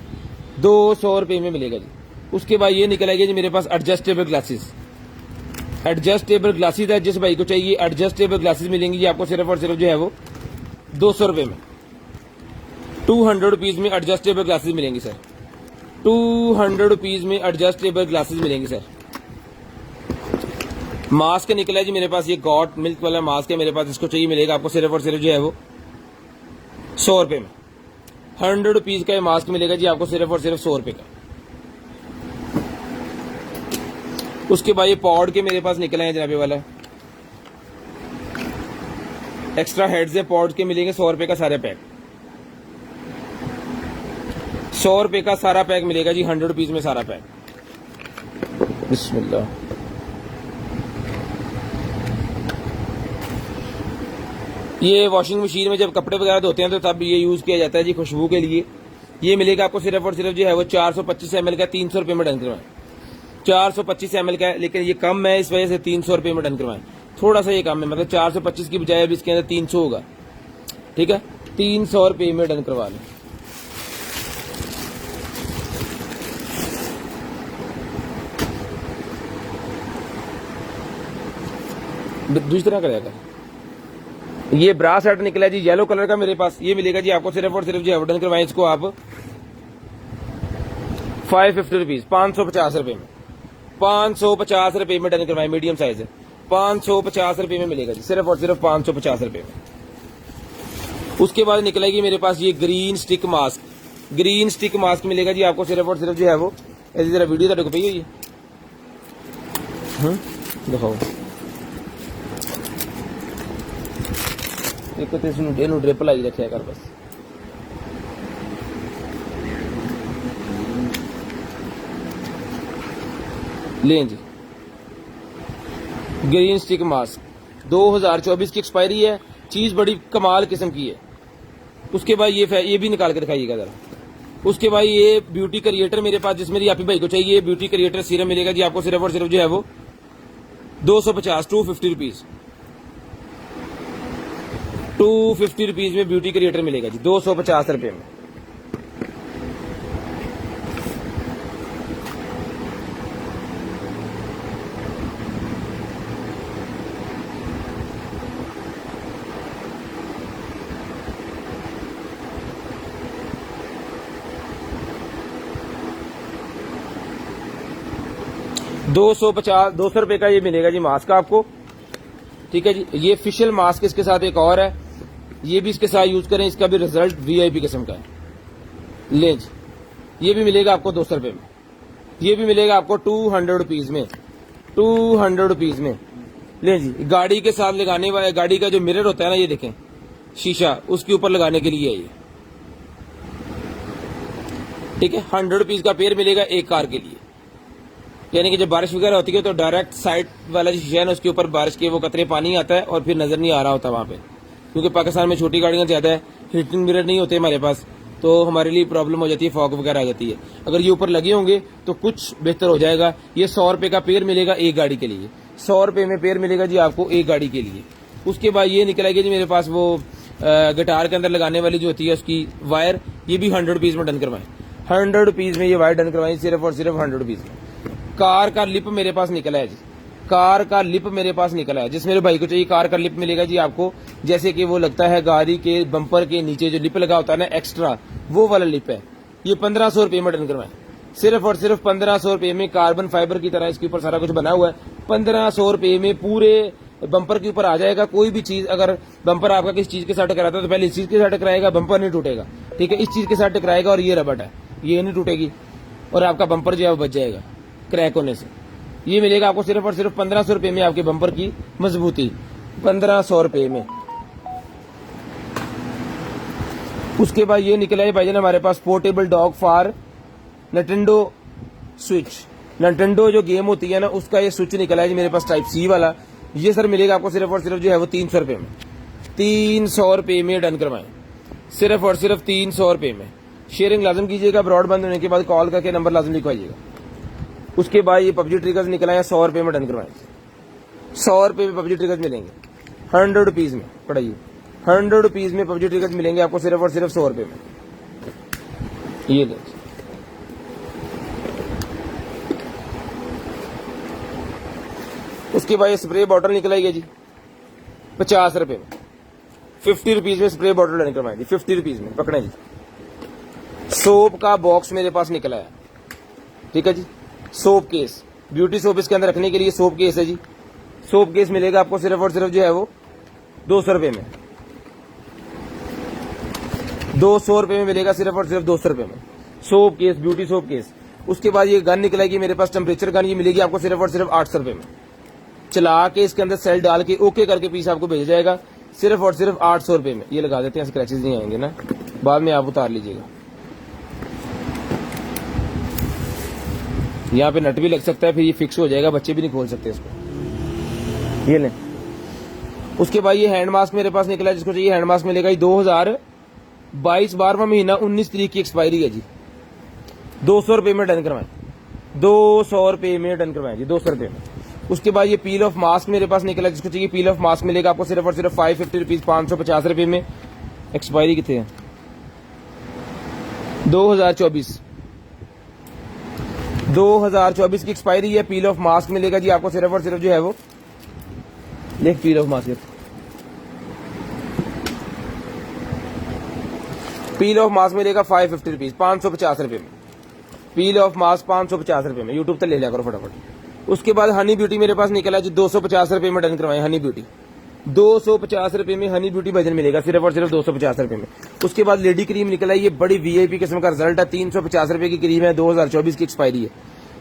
200 रुपए में मिलेगा जी। उसके बाद ये निकल आएगी जी मेरे पास एडजस्टेबल ग्लासेस। एडजस्टेबल ग्लासेस है, जिस भाई को चाहिए एडजस्टेबल ग्लासेस मिलेंगी जी आपको सिर्फ और सिर्फ जो है वो 200 रुपए में। 200 रुपीज में एडजस्टेबल ग्लासेस मिलेंगी सर, 200 रुपीज में एडजस्टेबल ग्लासेस मिलेंगी सर। मास्क निकला है जी मेरे पास, ये गॉट मिल्क वाला मास्क है मेरे पास। इसको चाहिए मिलेगा आपको सिर्फ और सिर्फ जो है वो 100 रुपए में। 100 रुपीज का ये मास्क मिलेगा जी आपको सिर्फ और सिर्फ 100 रुपए का। उसके बाद ये पॉड के मेरे पास निकले हैं जनाबे वाला, एक्स्ट्रा हेड्स है पॉड के, मिलेंगे 100 रुपए का सारे पैक। 100 रुपए का सारा पैक मिलेगा जी 100 रुपीज में सारा पैक। बिस्मिल्लाह। ये वॉशिंग मशीन में जब कपड़े वगैरह धोते हैं तो तब ये यूज किया जाता है जी खुशबू के लिए। ये मिलेगा आपको सिर्फ और सिर्फ जो है वो 425 ml का 300 रुपए में डन करवाएं। 425 ml का है, लेकिन ये कम है इस वजह से 300 रुपए में डन करवाएं। थोड़ा सा ये कम है, मतलब 425 की बजाय अभी इसके अंदर 300 होगा, ठीक है। 300 रुपए में डन करवा लें। दूसरी तरह करेगा। ये ब्रा सेट निकला जी येलो कलर का मेरे पास, ये मिलेगा जी आपको सिर्फ और सिर्फ जो है डन करवाएं इसको आप 550 रुपीज, 550 रुपए में। 550 रुपए में डन करवाएं, मीडियम साइज है। 550 रुपए में मिलेगा जी, सिर्फ और सिर्फ 550 रुपए में। उसके बाद निकलेगी मेरे पास ये green stick mask. Green stick mask मिलेगा जी आपको सिर्फ और सिर्फ जो है वो, ऐसी तरह वीडियो तक पई हुई है, दिखाओ एक तो इसनू ड्रिप लाई रखा कर बस। लें जी ग्रीन स्टिक मास्क 2024 की एक्सपायरी है, चीज बड़ी कमाल किस्म की है। उसके बाद ये भी निकाल के दिखाइएगा जरा। उसके बाद ये ब्यूटी क्रिएटर मेरे पास, जिसमें आप ही भाई को चाहिए, ब्यूटी क्रिएटर सीरम मिलेगा जी आपको सिर्फ और सिर्फ जो है वो 250 250 रुपीज, 250 रुपीज में ब्यूटी क्रिएटर मिलेगा जी, 250 रुपए में। दो सौ रुपए का ये मिलेगा जी मास्क आपको, ठीक है जी। ये फेशियल मास्क इसके साथ एक और है, ये भी इसके साथ यूज करें, इसका भी रिजल्ट वीआईपी किस्म का है। लें जी, ये भी मिलेगा आपको 200 रुपए में। ये भी मिलेगा आपको 200 रुपीज में, 200 रुपीज में। लें जी, गाड़ी के साथ लगाने वाला, गाड़ी का जो मिरर होता है ना, ये देखें शीशा, उसके ऊपर लगाने के लिए है ये, ठीक है। 100 रुपीज का पेयर मिलेगा एक कार के लिए, यानी कि जब बारिश वगैरह होती है तो डायरेक्ट साइड वाला जो शीशा है ना, उसके ऊपर बारिश के वो कतरे पानी आता है और फिर नजर नहीं आ रहा होता वहां पे, क्योंकि पाकिस्तान में छोटी गाड़ियां ज्यादा है, हीटिंग मिरर नहीं होते हमारे पास, तो हमारे लिए प्रॉब्लम हो जाती है, फॉग वगैरह आ जाती है। अगर ये ऊपर लगे होंगे तो कुछ बेहतर हो जाएगा। ये 100 रुपए का पेयर मिलेगा एक गाड़ी के लिए, 100 रुपए में पेयर मिलेगा जी आपको एक गाड़ी के लिए। उसके बाद ये निकलेगी जी मेरे पास वो गिटार के अंदर लगाने वाली जो होती है उसकी वायर, ये भी 100 रुपीज में डन करवाएं, 100 रुपीज में ये वायर डन करवाएं, सिर्फ और सिर्फ 100 रुपीज में। कार का लिप मेरे पास निकला है जी, कार का लिप मेरे पास निकला है, जिस मेरे भाई को चाहिए कार का लिप मिलेगा जी आपको, जैसे कि वो लगता है गाड़ी के बम्पर के नीचे जो लिप लगा होता है ना एक्स्ट्रा, वो वाला लिप है। ये 1500 रुपए में डन करवाएं, सिर्फ और सिर्फ 1500 रुपए में। कार्बन फाइबर की तरह इसके ऊपर सारा कुछ बना हुआ है, 1500 रुपए में पूरे बम्पर के ऊपर आ जाएगा। कोई भी चीज, अगर बम्पर आपका किस चीज के साथ टकराता है तो पहले इस चीज के साथ टकराएगा, बम्पर नहीं टूटेगा, ठीक है। इस चीज के साथ टकराएगा और ये रबड़ है, ये नहीं टूटेगी और आपका बम्पर जो है वो बच जाएगा क्रैक होने से। ये मिलेगा आपको सिर्फ और सिर्फ 1500 रुपए में, आपके बम्पर की मजबूती 1500 रुपए में। उसके बाद ये निकला है भाईजान हमारे पास portable dock for Nintendo switch. Nintendo जो गेम होती है ना, उसका ये स्विच निकला है जी मेरे पास टाइप सी वाला। ये सर मिलेगा आपको सिर्फ और सिर्फ जो है वो 300 रुपए में, 300 रुपए में डन करवाएं, सिर्फ और सिर्फ 300 रुपए में। शेयरिंग लाजम कीजिएगा, ब्रॉडबैंड होने के बाद कॉल करके नंबर लाजम लिखवाइएगा। उसके बाद ये पबजी ट्रिगर्स निकला है, 100 रुपए में डन करवाएं, 100 रुपए में पबजी ट्रिगर्स मिलेंगे, 100 रुपीज में पढ़ाइए, 100 रुपीज में पबजी ट्रिगर्स मिलेंगे आपको सिर्फ और सिर्फ 100 रुपए में। ये ले, उसके बाद ये स्प्रे बॉटल निकला है जी 50 रुपए में, 50 रुपीज में स्प्रे बॉटल डन करवाएंगे, 50 रुपीज में पकड़े जी। सोप का बॉक्स मेरे पास निकला है, ठीक है जी। सोप केस, ब्यूटी सोप इसके अंदर रखने के लिए सोप केस है जी। सोप केस मिलेगा आपको सिर्फ और सिर्फ जो है वो 200 रुपए में, 200 रुपए में मिलेगा सिर्फ और सिर्फ 200 रुपए में soap case, beauty soap case. उसके बाद ये गन निकलेगी मेरे पास टेम्परेचर गन, ये मिलेगी आपको सिर्फ और सिर्फ 800 रुपए में। चला के इसके अंदर सेल डाल के ओके करके पीस आपको भेजा जाएगा सिर्फ और सिर्फ 800 रुपए में। ये लगा देते हैं, स्क्रैचेस नहीं आएंगे ना, बाद में आप उतार लीजिएगा। यहाँ पे नट भी लग सकता है, फिर ये फिक्स हो जाएगा, बच्चे भी नहीं खोल सकते इसको। ये लें। उसके बाद ये हैंड मास्क मेरे पास निकला है, जिसको चाहिए हैंड मास्क मिलेगा 2022 12वां महीना 19 तारीख की एक्सपायरी है जी। 200 रुपए में डन करवाएं, 200 रुपए में डन करवाएं जी, 200 रुपए में। उसके बाद ये पील ऑफ मास्क मेरे पास निकला है, जिसको चाहिए पील ऑफ मास्क मिलेगा आपको सिर्फ और सिर्फ 550 रुपीज, 550 रुपए में। एक्सपायरी कितने है? 2024 की एक्सपायरी है। पील ऑफ मास्क मिलेगा जी आपको सिर्फ और सिर्फ जो है वो, देख पील of mask, peel of mask मिलेगा 550 रुपीज, 550 रुपए में। पील ऑफ मास्क 550 रुपए में। यूट्यूब तक ले लिया करो फटाफट। उसके बाद हनी ब्यूटी मेरे पास निकला जी 250 रुपए में डन करवाएं। हनी ब्यूटी 250 रुपए में हनी ब्यूटी वजन मिलेगा सिर्फ और सिर्फ 250 रुपए में। उसके बाद लेडी क्रीम निकला, ये बड़ी वीआईपी किस्म का रिजल्ट है। 350 रुपए की क्रीम है, 2024 की एक्सपायरी है।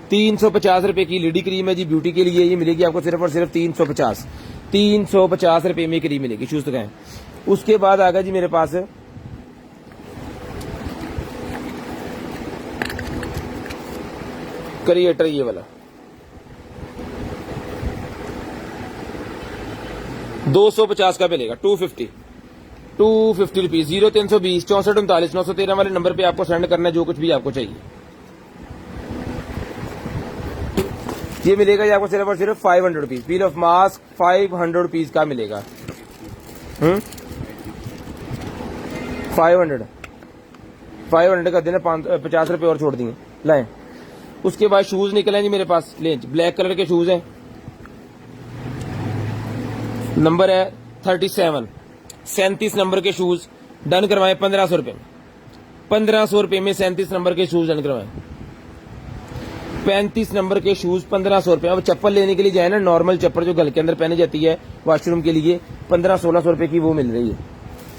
350 रुपए की लेडी क्रीम है जी ब्यूटी के लिए, ये मिलेगी आपको सिर्फ और सिर्फ 350 रुपए में क्रीम मिलेगी। चूज दिखाएं। उसके बाद आ गया जी मेरे पास क्रिएटर, ये वाला 250 का मिलेगा, 250 रुपीज। 0320 64 39 913 वाले नंबर पे आपको सेंड करना है जो कुछ भी आपको चाहिए। ये मिलेगा ये आपको सिर्फ और सिर्फ 500 rupees. Peel of mask 500 rupees का मिलेगा। 500 का देना, 50 रुपए और छोड़ दिए लाए। उसके बाद शूज निकले जी मेरे पास, ले ब्लैक कलर के शूज हैं, नंबर है 37 नंबर के शूज डन करवाए 1500 रुपए में। 1500 रुपए में 37 नंबर के शूज डन करवाए। 35 नंबर के शूज 1500 रुपए। अब चप्पल लेने के लिए जाए ना, नॉर्मल चप्पल जो घर के अंदर पहनी जाती है वॉशरूम के लिए, 1500-1600 रुपए की वो मिल रही है।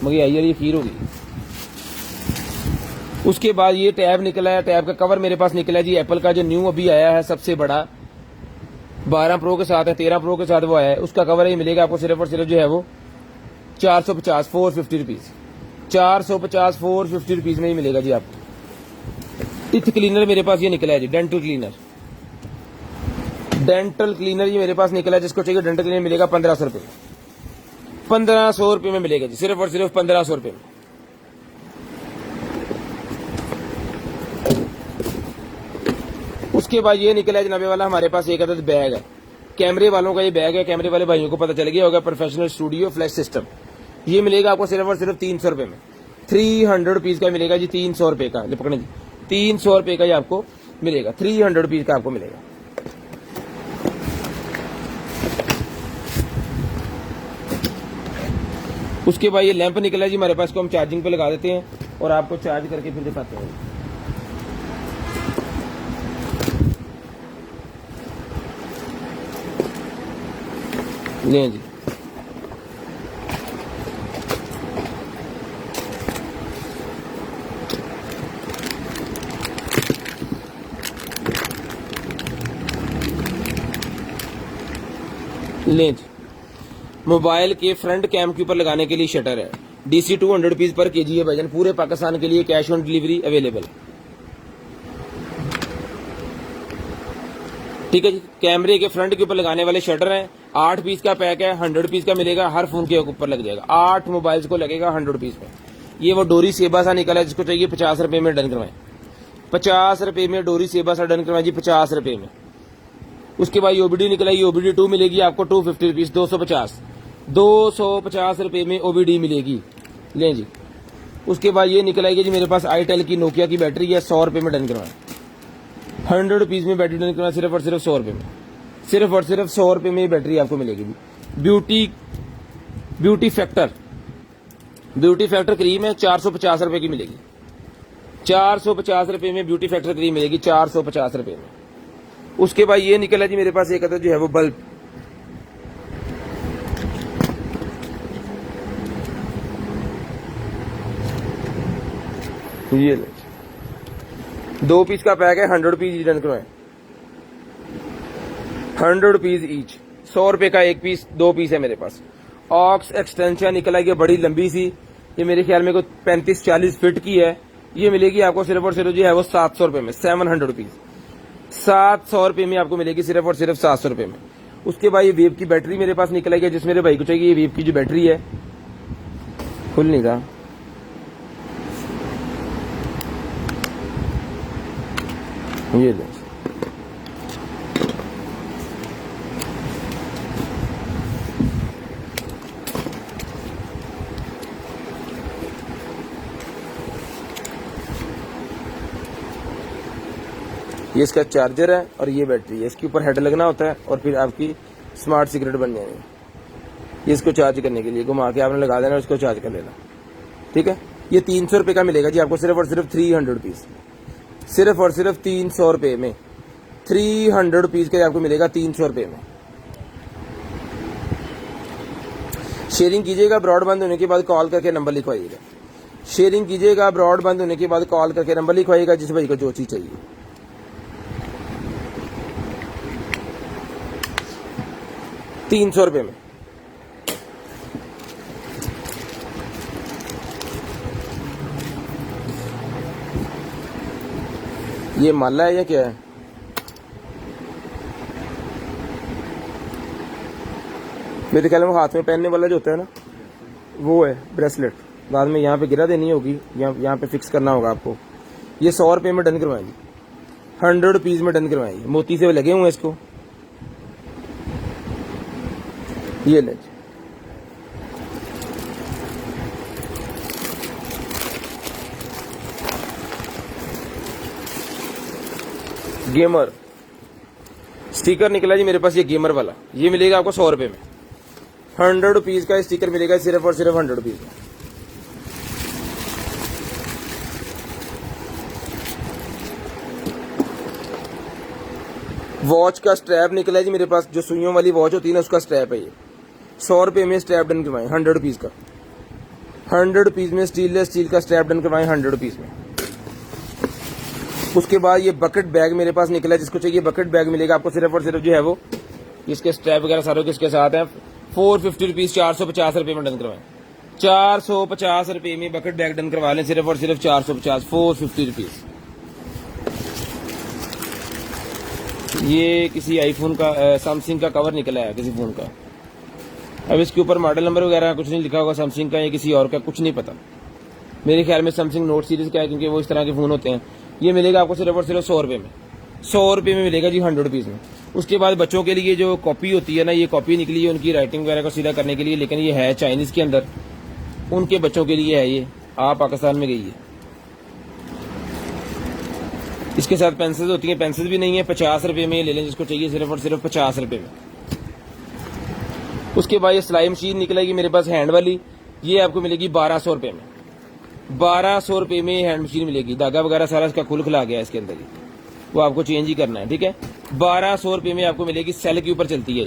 मगर ये खीर होगी। उसके बाद ये टैब निकला है, टैब का कवर मेरे पास निकला है जी एप्पल का जो न्यू अभी आया है, सबसे बड़ा 12 प्रो के साथ है, 13 प्रो के साथ वो आया है। उसका कवर ये मिलेगा आपको सिर्फ और सिर्फ जो है वो 450 450 रुपीज। 450 रुपीज में ही मिलेगा जी आपको। टीथ क्लीनर मेरे पास ये निकला है जी, डेंटल क्लीनर ये मेरे पास निकला है। जिसको चाहिए डेंटल क्लीनर मिलेगा 1500 रुपए में। 1500 रुपए में मिलेगा जी, सिर्फ और सिर्फ 1500 रुपए में। उसके बाद ये निकला है जनाबे वाला हमारे पास एक अदद बैग है, कैमरे वालों का ये बैग है। कैमरे वाले भाइयों को पता चल गया होगा, प्रोफेशनल स्टूडियो फ्लैश सिस्टम। ये मिलेगा आपको सिर्फ और सिर्फ 300 रुपए में। 300 रुपीज का मिलेगा जी, 300 रुपए का। पकड़े जी, 300 रुपए का ये आपको मिलेगा, 300 रुपीज का आपको मिलेगा। उसके बाद ये लैंप निकला जी हमारे पास, को हम चार्जिंग पे लगा देते हैं और आपको चार्ज करके फिर दिखाते हैं। लें जी, लें जी। मोबाइल के फ्रंट कैम के ऊपर लगाने के लिए शटर है, DC 200 रुपीज पर केजी है भाईजान। पूरे पाकिस्तान के लिए कैश ऑन डिलीवरी अवेलेबल है। ठीक है जी। कैमरे के फ्रंट के ऊपर लगाने वाले शटर हैं, 8 पीस का पैक है, 100 रुपीज का मिलेगा। हर फोन के ऊपर लग जाएगा, 8 मोबाइल्स को लगेगा 100 रुपीज में। ये वो डोरी सेबा सा निकला है, जिसको चाहिए 50 रुपए में डन करवाएं। 50 रुपए में डोरी सेबा सा डन करवाएं जी, 50 रुपए में। उसके बाद OBD निकला, OBD 2 मिलेगी आपको 250 रुपीज, 250 रुपए में OBD मिलेगी। लें जी। उसके बाद ये निकल आएगी जी मेरे पास आईटेल की नोकिया की बैटरी है, 100 रुपए में डन करवाएं। 100 रुपीज में बैटरी डन करवाएं, सिर्फ और सिर्फ 100 रुपए में। सिर्फ और सिर्फ 100 रुपए में बैटरी आपको मिलेगी। ब्यूटी फैक्टर क्रीम है, 450 रुपए की मिलेगी। 450 रुपए में ब्यूटी फैक्टर क्रीम मिलेगी, 450 रुपए में। उसके बाद ये निकला जी मेरे पास एक अदद जो है वो बल्ब, ये 2 पीस का पैक है, 100 रुपीज डन करवाएं। 100 रुपीज ईच, 100 रुपए का एक पीस, 2 पीस है मेरे पास। ऑक्स एक्सटेंशन निकला है बड़ी लंबी सी, ये मेरे ख्याल में कोई 35-40 फीट की है। ये मिलेगी आपको सिर्फ और सिर्फ जो है वो 700 रुपए में, 700 रुपीज। 700 रुपए में आपको मिलेगी सिर्फ और सिर्फ 700 रुपए में। उसके बाद ये वेव की बैटरी मेरे पास निकल आई है, जिस मेरे भाई को चाहिए। ये वेव की जो बैटरी है, खुल नहीं रहा, ये ले। ये इसका चार्जर है और ये बैटरी है। इसके ऊपर हेड लगना होता है और फिर आपकी स्मार्ट सिगरेट बन जाएगी। ये इसको चार्ज करने के लिए घुमा के आपने लगा देना और इसको चार्ज कर लेना। ठीक है। ये 300 रुपए का मिलेगा जी आपको, सिर्फ और सिर्फ 300 रुपीज, सिर्फ और सिर्फ 300 रुपए में। 300 रुपीज़ का आपको मिलेगा 300 रुपये में। शेयरिंग कीजिएगा, ब्रॉड बंद होने के बाद कॉल करके नंबर लिखवाइएगा। शेयरिंग कीजिएगा, ब्रॉड बंद होने के बाद कॉल करके नंबर लिखवाइएगा जिस भाई को जो चीज़ चाहिए। ₹300 में। ये माला है या क्या है? मेरे ख्याल में हाथ में पहनने वाला जो होता है ना, वो है ब्रेसलेट। बाद में यहाँ पे गिरा देनी होगी, यहाँ पे फिक्स करना होगा आपको। ये 100 रुपये में डन करवाएंगे, 100 रुपीज़ में डन करवाएंगे। मोती से लगे हुए हैं इसको, ये ले। गेमर स्टिकर निकला जी मेरे पास, ये गेमर वाला, ये मिलेगा आपको 100 रुपये में। 100 रुपीज़ का स्टिकर मिलेगा सिर्फ और सिर्फ 100 रुपीज़ में। वॉच का स्ट्रैप निकला है जी मेरे पास, जो सुइयों वाली वॉच होती है ना, उसका स्ट्रैप है ये। 100 रुपये में स्ट्रैप डन करवाएं 100 रुपीज़ का। 100 रुपीज़ में स्टील का स्ट्रैप डन करवाएं 100 रुपीज़ में। उसके बाद ये बकेट बैग मेरे पास निकला है, जिसको चाहिए बकेट बैग मिलेगा आपको सिर्फ और सिर्फ जो है वो, इसके स्ट्रैप वगैरह सारे किसके साथ हैं। 450 रुपीज़, 450 रुपये में डन करवाएं। 450 रुपये में बकेट बैग डन करवा लें सिर्फ और सिर्फ 450, 450 रुपीज़। ये किसी आईफोन का, सैमसंग का कवर निकला है किसी फोन का। अब इसके ऊपर मॉडल नंबर वगैरह कुछ नहीं लिखा होगा, सैमसंग का या किसी और का, कुछ नहीं पता। मेरे ख्याल में सैमसंग नोट सीरीज का है, क्योंकि वो इस तरह के फ़ोन होते हैं। ये मिलेगा आपको सिर्फ और सिर्फ 100 रुपये में। 100 रुपये में मिलेगा जी 100 रुपीज़ में। उसके बाद बच्चों के लिए जो कॉपी होती है ना, ये कॉपी निकली है उनकी राइटिंग वगैरह को सीधा करने के लिए, लेकिन ये है चाइनीज़ के अंदर, उनके बच्चों के लिए है ये। आप पाकिस्तान में गई है। इसके साथ पेंसिल्स होती हैं, पेंसिल भी नहीं है। 50 रुपये में ले लें जिसको चाहिए, सिर्फ और सिर्फ 50 रुपये में। उसके बाद ये सिलाई मशीन निकलेगी मेरे पास हैंड वाली, ये आपको मिलेगी 1200 रुपये में। 1200 रुपये में हैंड मशीन मिलेगी। धागा वगैरह सारा इसका खुला गया है इसके अंदर ही, वो आपको चेंज ही करना है, ठीक है। 1200 रुपये में आपको मिलेगी, सेल के ऊपर चलती है।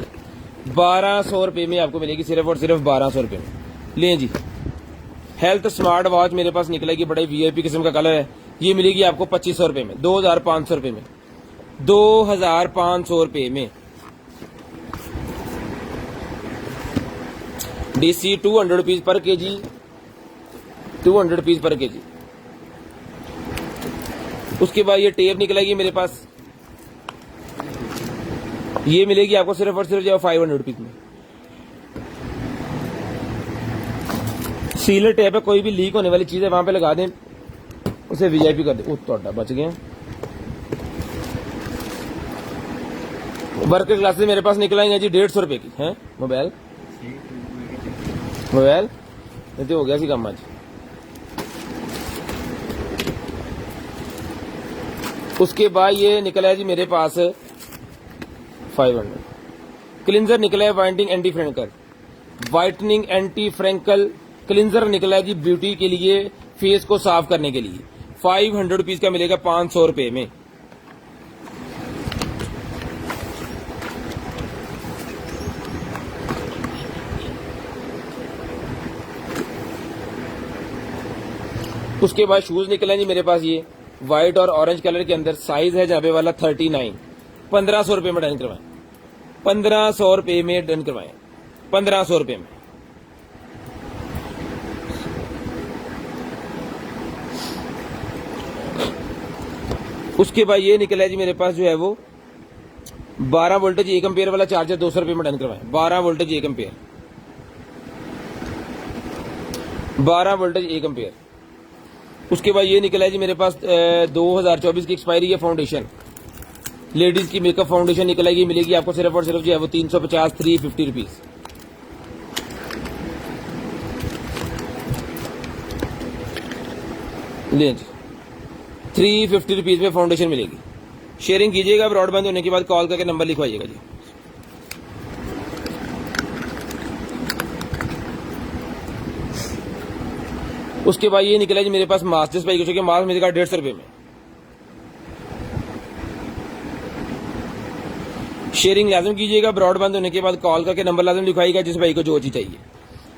1200 रुपये में आपको मिलेगी सिर्फ और सिर्फ 1200 रुपये में। लें जी। हेल्थ स्मार्ट वॉच मेरे पास निकलेगी, बड़े VIP किस्म का कलर है। ये मिलेगी आपको 2500 रुपये में, 2500 रुपये में, 2500 रुपये में। DC 200 रुपीज़ पर केजी, 200 रुपीज़ पर केजी। उसके बाद ये टेप निकलेगी मेरे पास, ये मिलेगी आपको सिर्फ और सिर्फ जो 500 रुपीज़ में। सीलर टेप है, कोई भी लीक होने वाली चीज़ है वहां पे लगा दें, उसे VIP कर दे। तो बच गए। वर्कर क्लासेस मेरे पास निकलाएंगे जी 150 रुपये की है। मोबाइल ये तो हो गया सी काम आज। उसके बाद ये निकला है जी मेरे पास 500 क्लिंजर निकला है, whitening anti freckle, whitening anti freckle cleanser निकला है जी, ब्यूटी के लिए, फेस को साफ करने के लिए। 500 रुपीज़ का मिलेगा 500 रुपये में। उसके बाद शूज निकले जी मेरे पास, ये व्हाइट और ऑरेंज कलर के अंदर, साइज है जाबे वाला 39। 1500 रुपये में डन करवाएं, 1500 रुपये में डन करवाएं, 1500 रुपये में। उसके बाद ये निकला है जी मेरे पास जो है वो 12 वोल्टेज 1 एम्पेयर वाला चार्जर 200 रुपये में डन करवाएं। 12 वोल्टेज 1 एम्पेयर, 12 वोल्टेज 1 एम्पेयर। उसके बाद ये निकला है जी मेरे पास 2024 की एक्सपायरी है फाउंडेशन, लेडीज की मेकअप फाउंडेशन निकलेगी, मिलेगी आपको सिर्फ और सिर्फ जो है वो 350, 350 रुपीज़। ले जी 350 रुपीज़ में फाउंडेशन मिलेगी। शेयरिंग कीजिएगा, ब्रॉडबैंड होने के बाद कॉल करके नंबर लिखवाइएगा जी। उसके बाद ये निकला जी मेरे पास मास्क, जिस भाई को चाहिए मास्क मिलेगा 150 रुपये में। शेयरिंग लाजम कीजिएगा, ब्रॉडबैंड होने के बाद कॉल करके नंबर लाजम लिखवाइएगा जिस भाई को जो चीज चाहिए।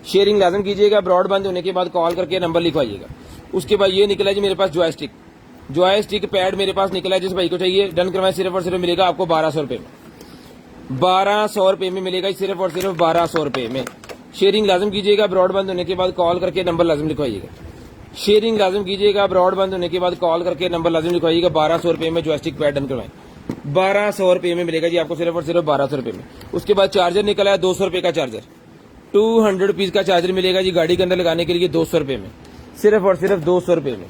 शेयरिंग लाजम कीजिएगा, ब्रॉडबैंड होने के बाद कॉल करके नंबर लिखवाइएगा। उसके बाद ये निकला जी मेरे पास जॉयस्टिक पैड मेरे पास निकला है, जिस भाई को चाहिए डन करवाएं। सिर्फ और सिर्फ मिलेगा आपको 1200 रुपए में, 1200 रुपए में मिलेगा, सिर्फ और सिर्फ 1200 रुपए में। शेयरिंग लाजम कीजिएगा, ब्रॉडबैंड होने के बाद कॉल करके नंबर लाजम लिखवाइएगा। शेयरिंग लाजम कीजिएगा, ब्रॉडबैंड होने के बाद कॉल करके नंबर लाजम लिखवाइएगा। 1200 रुपए में जॉयस्टिक पैड डन करवाएं, 1200 रुपए में मिलेगा जी आपको, सिर्फ और सिर्फ 1200 रुपए में। उसके बाद चार्जर निकला है 200 रुपए का चार्जर, 200 रुपीज का चार्जर मिलेगा जी गाड़ी के अंदर लगाने के लिए 200 रुपए में, सिर्फ और सिर्फ 200 रुपए में।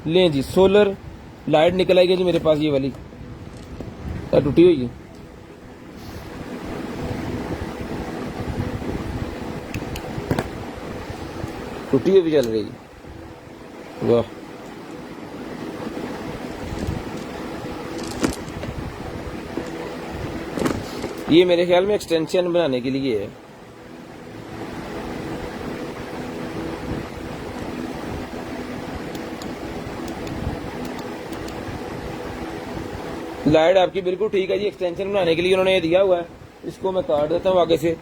लें जी, सोलर लाइट निकल आएगी जी मेरे पास, ये वाली टूटी हुई है, टूटी हुई भी चल रही है, वाह। ये मेरे ख्याल में एक्सटेंशन बनाने के लिए है। लाइट आपकी बिल्कुल ठीक है जी, एक्सटेंशन बनाने के लिए उन्होंने ये दिया हुआ है। इसको मैं काट देता हूँ आगे से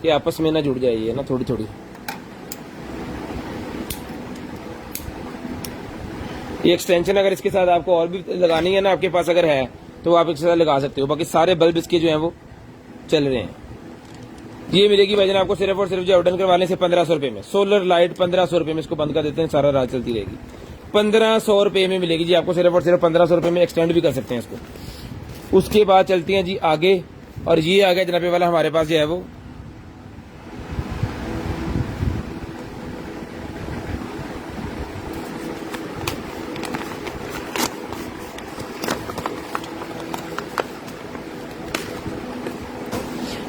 कि आपस में ना जुड़ जाए ये ना, थोड़ी थोड़ी। ये एक्सटेंशन अगर इसके साथ आपको और भी लगानी है ना, आपके पास अगर है तो आप इसके साथ लगा सकते हो। बाकी सारे बल्ब इसके जो हैं वो चल रहे हैं। ये मिलेगी भाईजान आपको सिर्फ और सिर्फ जो ऑर्डर करवाने से 1500 रुपए में। सोलर लाइट 1500 रुपए में, इसको बंद कर देते हैं, सारा रात चलती रहेगी। 1500 रुपए में मिलेगी जी आपको, सिर्फ और सिर्फ 1500 रुपए में। एक्सटेंड भी कर सकते हैं इसको। उसके बाद चलती हैं जी आगे, और ये आ गया जनाबे वाला हमारे पास जो है वो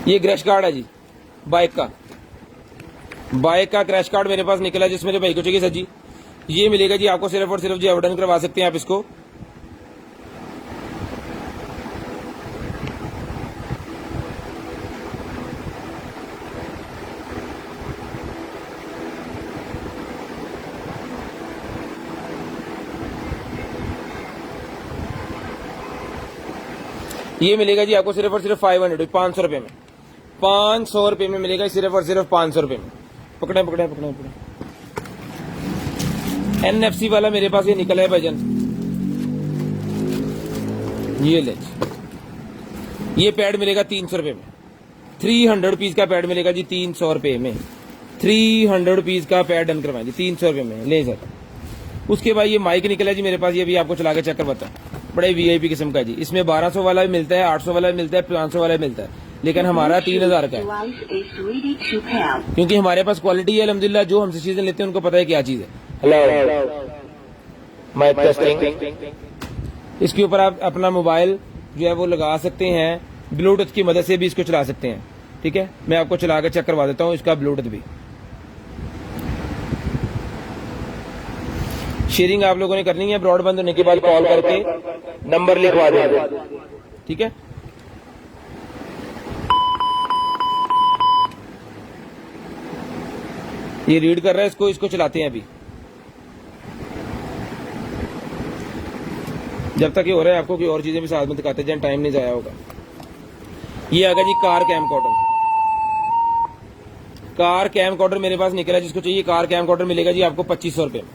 ये क्रैश कार्ड है जी बाइक का क्रैश कार्ड मेरे पास निकला, जिसमें जो भाई को चाहिए सर जी ये मिलेगा जी आपको, सिर्फ और सिर्फ जी आवेदन करवा सकते हैं आप इसको। ये मिलेगा जी आपको सिर्फ और सिर्फ 500 रुपए में, 500 रुपए में मिलेगा, सिर्फ और सिर्फ 500 रुपए में। पकड़े पकड़े पकड़े पकड़े। NFC वाला मेरे पास ये निकला है भाईजान, ये ले। ये पैड मिलेगा 300 रुपए में, 300 रुपीज का पैड मिलेगा जी 300 रुपए में। 300 रुपीज का पैड डन करवाएं जी 300 रुपए में, ले सर। उसके बाद ये माइक निकला है जी मेरे पास, ये भी आपको चला के चेक करवाता हूं। बड़े VIP किस्म का जी, इसमें 1200 वाला भी मिलता है, 800 वाला भी मिलता है, 500 वाला भी मिलता है, लेकिन हमारा 3000 का है, क्योंकि हमारे पास क्वालिटी है अल्हम्दुलिल्लाह। जो हमसे चीजें लेते हैं उनको पता है क्या चीज है। Mic testing. इसके ऊपर आप अपना मोबाइल जो है वो लगा सकते हैं, ब्लूटूथ की मदद से भी इसको चला सकते हैं। ठीक है, मैं आपको चला के चेक करवा देता हूँ इसका ब्लूटूथ भी। शेयरिंग आप लोगों ने करनी है, ब्रॉडबैंड होने के बाद कॉल करके नंबर लिखवा देंगे। ठीक है, ये रीड कर रहा है, इसको चलाते हैं अभी। जब तक ये हो रहा है आपको कोई और चीजें भी साथ में दिखाते जाए, टाइम नहीं जाया होगा। ये आ गया जी कार कैम कॉर्डर मेरे पास निकला, जिसको चाहिए कार कैम कॉर्डर मिलेगा जी आपको 2500 रुपए में।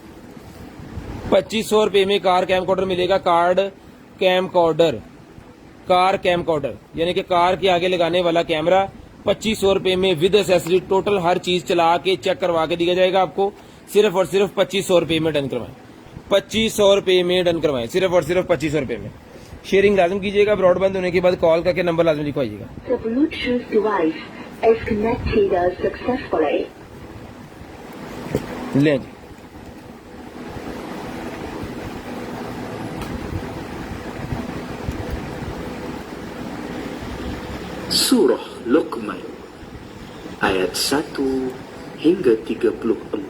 2500 रुपए में कार कैम कॉर्डर मिलेगा। कार कैम कॉर्डर यानी कि कार के आगे लगाने वाला कैमरा 2500 रुपए में विद एसेसरी, टोटल हर चीज चला के चेक करवा के दिया जाएगा आपको। सिर्फ और सिर्फ 2500 रुपए में डन करवाएं, 2500 रुपए में डन करवाएं, सिर्फ और सिर्फ 2500 रुपए में। शेयरिंग लाजम कीजिएगा, ब्रॉडबैंड होने के बाद कॉल करके नंबर लाजम लिखवाइएगा। लें जी, Surah Luqman ayat 1 hingga 34.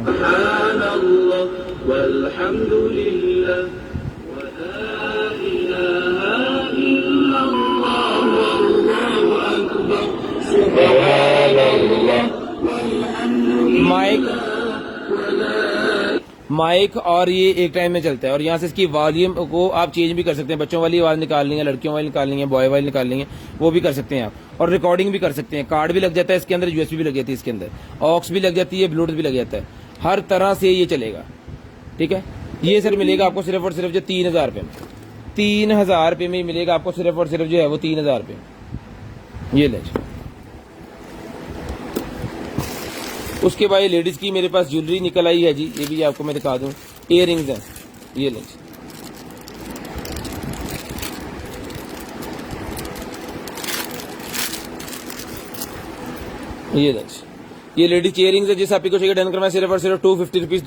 Subhanallah walhamdulillah wa la ilaha illa mic और ये एक टाइम में चलता है, और यहाँ से इसकी वॉल्यूम को आप चेंज भी कर सकते हैं। बच्चों वाली आवाज निकालनी है, लड़कियों वाली निकालनी है, बॉय वाली निकालनी है, वो भी कर सकते हैं आप, और रिकॉर्डिंग भी कर सकते हैं। कार्ड भी लग जाता है इसके अंदर, यूएसबी भी लग जाती है इसके अंदर, ऑक्स भी लग जाती है, ब्लूटूथ भी लग जाता है, हर तरह से ये चलेगा। ठीक है, ये सर मिलेगा आपको सिर्फ और सिर्फ जो 3000 रुपये में, 3000 रुपये में मिलेगा आपको सिर्फ और सिर्फ जो है वो 3000 रुपये में। ये ले, उसके बाद लेडीज की मेरे पास ज्वेलरी निकल आई है जी, ये भी आपको मैं दिखा दूं, इयर रिंग्स हैं, ये ले, ये ले, ये लेडीज इयर रिंग्स है। जिस आपको चाहिए डन करवाएं सिर्फ और सिर्फ 250 रुपीज,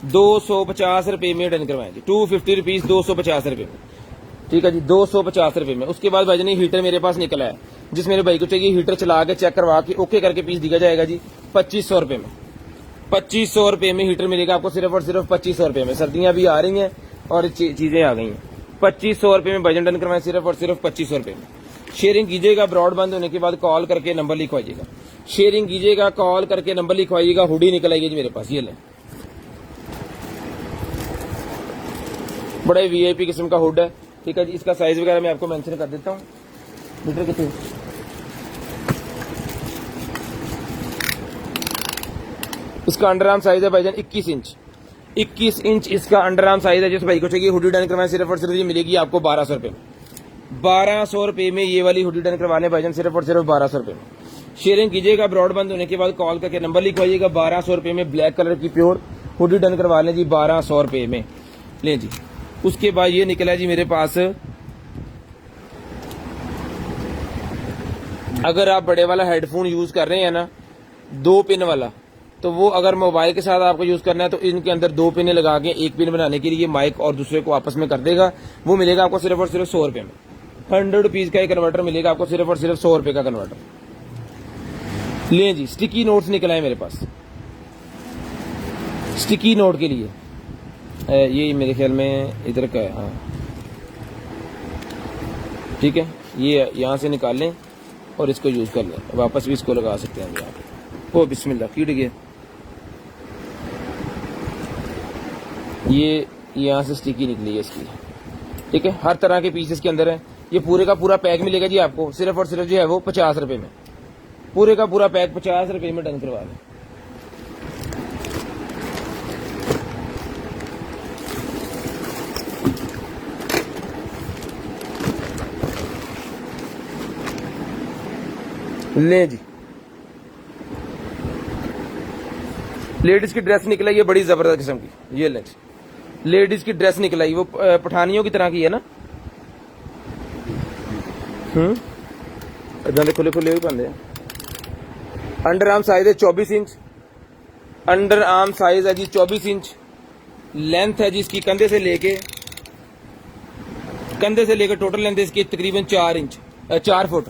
250 रुपये में डन करवाएं जी, 250 रुपीज, 250 रुपये में। ठीक है जी, 250 रुपये में। उसके बाद भाई हीटर मेरे पास निकला है, जिस मेरे भाई को चाहिए हीटर चला के चेक करवा के ओके करके पीस दिया जाएगा जी 2500 रुपये में। 2500 रुपये में हीटर मिलेगा आपको सिर्फ और सिर्फ 2500 रुपये में। सर्दियां भी आ रही हैं और चीजें आ गई हैं। 2500 रुपये में वजन डन करवाएं सिर्फ और सिर्फ 2500 रुपये में। शेयरिंग कीजिएगा, ब्रॉड बंद होने के बाद कॉल करके नंबर लिखवाइएगा। शेयरिंग कीजिएगा, कॉल करके नंबर लिखवाइएगा। हुडी निकल आएगी जी मेरे पास, ये ले, बड़े वीआईपी किस्म का हुड है। ठीक है जी, इसका साइज वगैरह मैं आपको मेंशन कर देता हूँ। मीटर कितने, इसका अंडर आर्म साइज है भाईजान 21 इंच, 21 इंच इसका अंडर आर्म साइज है। जिस भाई को चाहिए हुडी डन करवाएं सिर्फ और सिर्फ ये मिलेगी आपको 1200 रुपये में। 1200 रुपये में ये वाली हुडी डन करवाने भाईजान सिर्फ और सिर्फ 1200 रुपये में। शेयरिंग कीजिएगा, ब्रॉड बंद होने के बाद कॉल करके नंबर लिखवाइएगा। 1200 रुपये में ब्लैक कलर की प्योर हुडी डन करवा लें जी, 1200 रुपये में ले जी। उसके बाद ये निकला जी मेरे पास, अगर आप बड़े वाला हेडफोन यूज कर रहे हैं ना, 2 पिन वाला, तो वो अगर मोबाइल के साथ आपको यूज करना है तो इनके अंदर 2 पिन लगा के 1 पिन बनाने के लिए माइक और दूसरे को आपस में कर देगा। वो मिलेगा आपको सिर्फ और सिर्फ 100 रुपये में। 100 रुपीज का एक कन्वर्टर मिलेगा आपको सिर्फ और सिर्फ 100 रुपये का कन्वर्टर ले जी। स्टिकी नोट्स निकला है मेरे पास, स्टिकी नोट के लिए, ये मेरे ख्याल में इधर का है, हाँ ठीक है। ये यहाँ से निकाल लें और इसको यूज कर लें, वापस भी इसको लगा सकते हैं यहाँ पे। ओ बिस्मिल्लाह, कीट गया। ये यहाँ से स्टिकी निकली है इसकी, ठीक है। हर तरह के पीसेस के अंदर है। ये पूरे का पूरा पैक मिलेगा जी आपको सिर्फ और सिर्फ जो है वो 50 रुपये में। पूरे का पूरा पैक 50 रुपये में डन करवा दें। ले जी, लेडीज की ड्रेस निकलाई है बड़ी जबरदस्त किस्म की। ये ले, लेडीज की ड्रेस निकलाई, वो पठानियों की तरह की है ना। इधर दे खुले खुले भी बंदे। अंडर आर्म साइज है 24 इंच। अंडर आर्म साइज है जी 24 इंच। लेंथ है जी इसकी कंधे से लेके टोटल लेंथ इसकी तकरीबन 4 इंच 4 फुट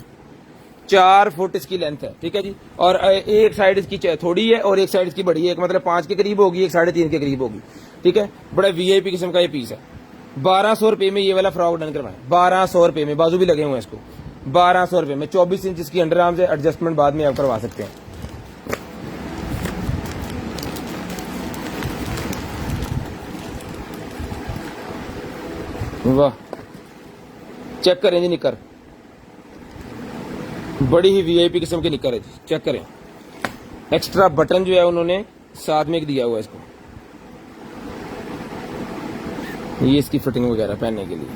4 फुट इसकी लेंथ है, ठीक है जी। और एक साइड इसकी थोड़ी है और एक साइड इसकी बड़ी है। एक मतलब 5 के करीब होगी, एक 3.5 के करीब होगी, ठीक है। बड़ा वीआईपी किस्म का ये पीस है। 1200 रुपये में ये वाला फ्रॉक डन करवाएं। 1200 रुपये में, बाजू भी लगे हुए हैं इसको। 1200 रुपये में 24 इंच इसकी अंडर आर्म से। एडजस्टमेंट बाद में आप करवा सकते हैं। वाह, चेक करें जी निकर, बड़ी ही वीआईपी किस्म की निकर है जी, चेक करें। एक्स्ट्रा बटन जो है उन्होंने साथ में एक दिया हुआ है इसको, ये इसकी फिटिंग वगैरह पहनने के लिए।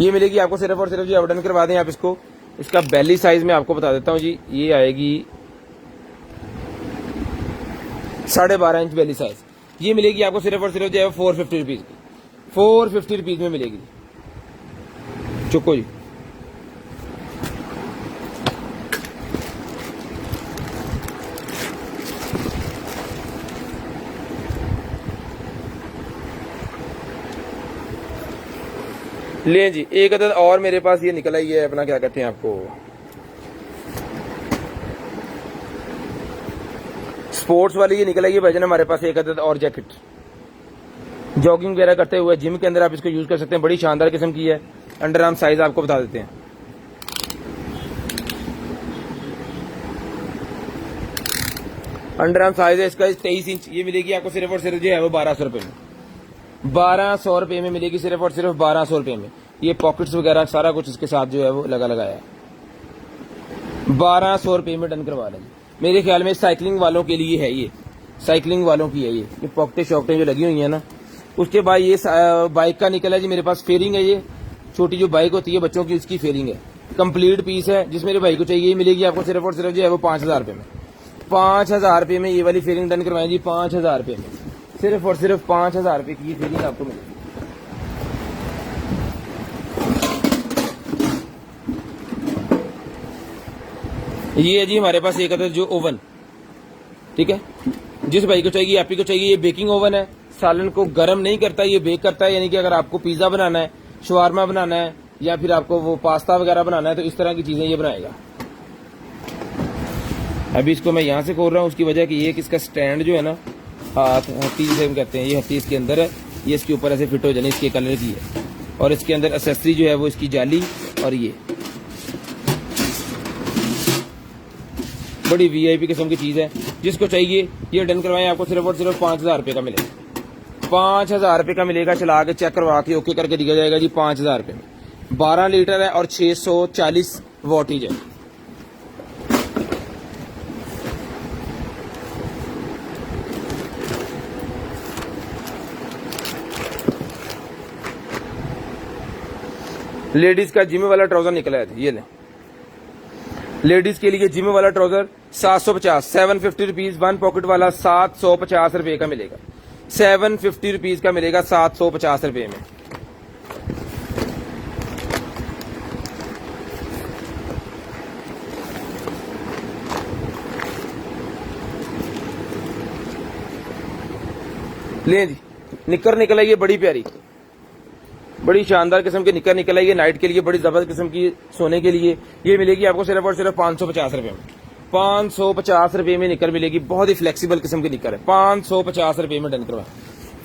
ये मिलेगी आपको सिर्फ और सिर्फ जी, ऑर्डर करवा दें आप इसको। इसका बेली साइज में आपको बता देता हूं जी, ये आएगी 12.5 इंच बेली साइज। ये मिलेगी आपको सिर्फ और सिर्फ जो है 450 रुपीज की। 450 रुपीज में मिलेगी। चुको जी, ले जी। एक अदद और मेरे पास ये निकला ही है अपना, क्या कहते हैं आपको, स्पोर्ट्स वाली ये निकला ही है भाईजान हमारे पास एक अदद और जैकेट। जॉगिंग वगैरह करते हुए जिम के अंदर आप इसको यूज कर सकते हैं। बड़ी शानदार किस्म की है। अंडर आर्म साइज आपको बता देते हैं। अंडर आर्म साइज है इसका 23 इंच। ये मिलेगी आपको सिर्फ और सिर्फ जो है वो 1200 रुपए में, 1200 रुपए में मिलेगी, सिर्फ और सिर्फ 1200 रुपए में। ये पॉकेट्स वगैरह सारा कुछ इसके साथ जो है वो लगाया है। 1200 रुपए में डन करवा लें। मेरे ख्याल में साइकिलिंग वालों के लिए है, ये साइकिलिंग वालों की है ये पॉकेटें शॉकेटें जो लगी हुई है ना। उसके बाद ये बाइक का निकला है जी मेरे पास, फेयरिंग है। ये छोटी जो बाइक होती है बच्चों की, उसकी फेयरिंग है, कंप्लीट पीस है। जिस मेरे भाई को चाहिए ये मिलेगी आपको सिर्फ और सिर्फ जो है वो 5000 रुपए में, 5000 रुपए में ये वाली फेयरिंग डन करवाएं जी, 5000 रुपए में, सिर्फ और सिर्फ 5000 रुपए की ये फेयरिंग आपको मिलेगी। ये है जी हमारे पास एक आता है जो ओवन, ठीक है। जिस भाई को चाहिए, आप ही को चाहिए, ये बेकिंग ओवन है। सालन को गर्म नहीं करता, ये बेक करता है। यानी कि अगर आपको पिज्जा बनाना है, शवारमा बनाना है, या फिर आपको वो पास्ता वगैरह बनाना है, तो इस तरह की चीजें ये बनाएगा। अभी इसको मैं यहां से खोल रहा हूँ, उसकी वजह कि ये कि इसका स्टैंड जो है ना, हत्ती जिसे हम कहते हैं, ये हत्ती इसके अंदर है, ये इसके ऊपर ऐसे फिट हो जाने, इसके कलर की है। और इसके अंदर एक्सेसरी जो है वो इसकी जाली, और ये बड़ी वीआईपी किस्म की चीज है। जिसको चाहिए ये डन करवाएं, आपको सिर्फ और सिर्फ 5000 रुपए का मिलेगा, 5000 रुपए का मिलेगा। चला के चेक करवा के ओके करके दिया जाएगा जी 5000 रुपए में। 12 लीटर है और 640 वॉटेज है। लेडीज का जिम वाला ट्राउजर निकला है, ये ले। लेडीज के लिए जिम वाला ट्राउजर 750, 750 रुपीज। वन पॉकेट वाला 750 रुपए का मिलेगा, 750 रुपीज का मिलेगा, 750 रुपए में। ले जी, निकर निकल आई है बड़ी प्यारी, बड़ी शानदार किस्म की निकर निकल आई है नाइट के लिए, बड़ी जबरदस्त किस्म की सोने के लिए। ये मिलेगी आपको सिर्फ और सिर्फ 550 रुपए में, 550 रुपए में निकर मिलेगी। बहुत ही फ्लेक्सिबल किस्म की निकर है, 550 रुपए में डन करवा,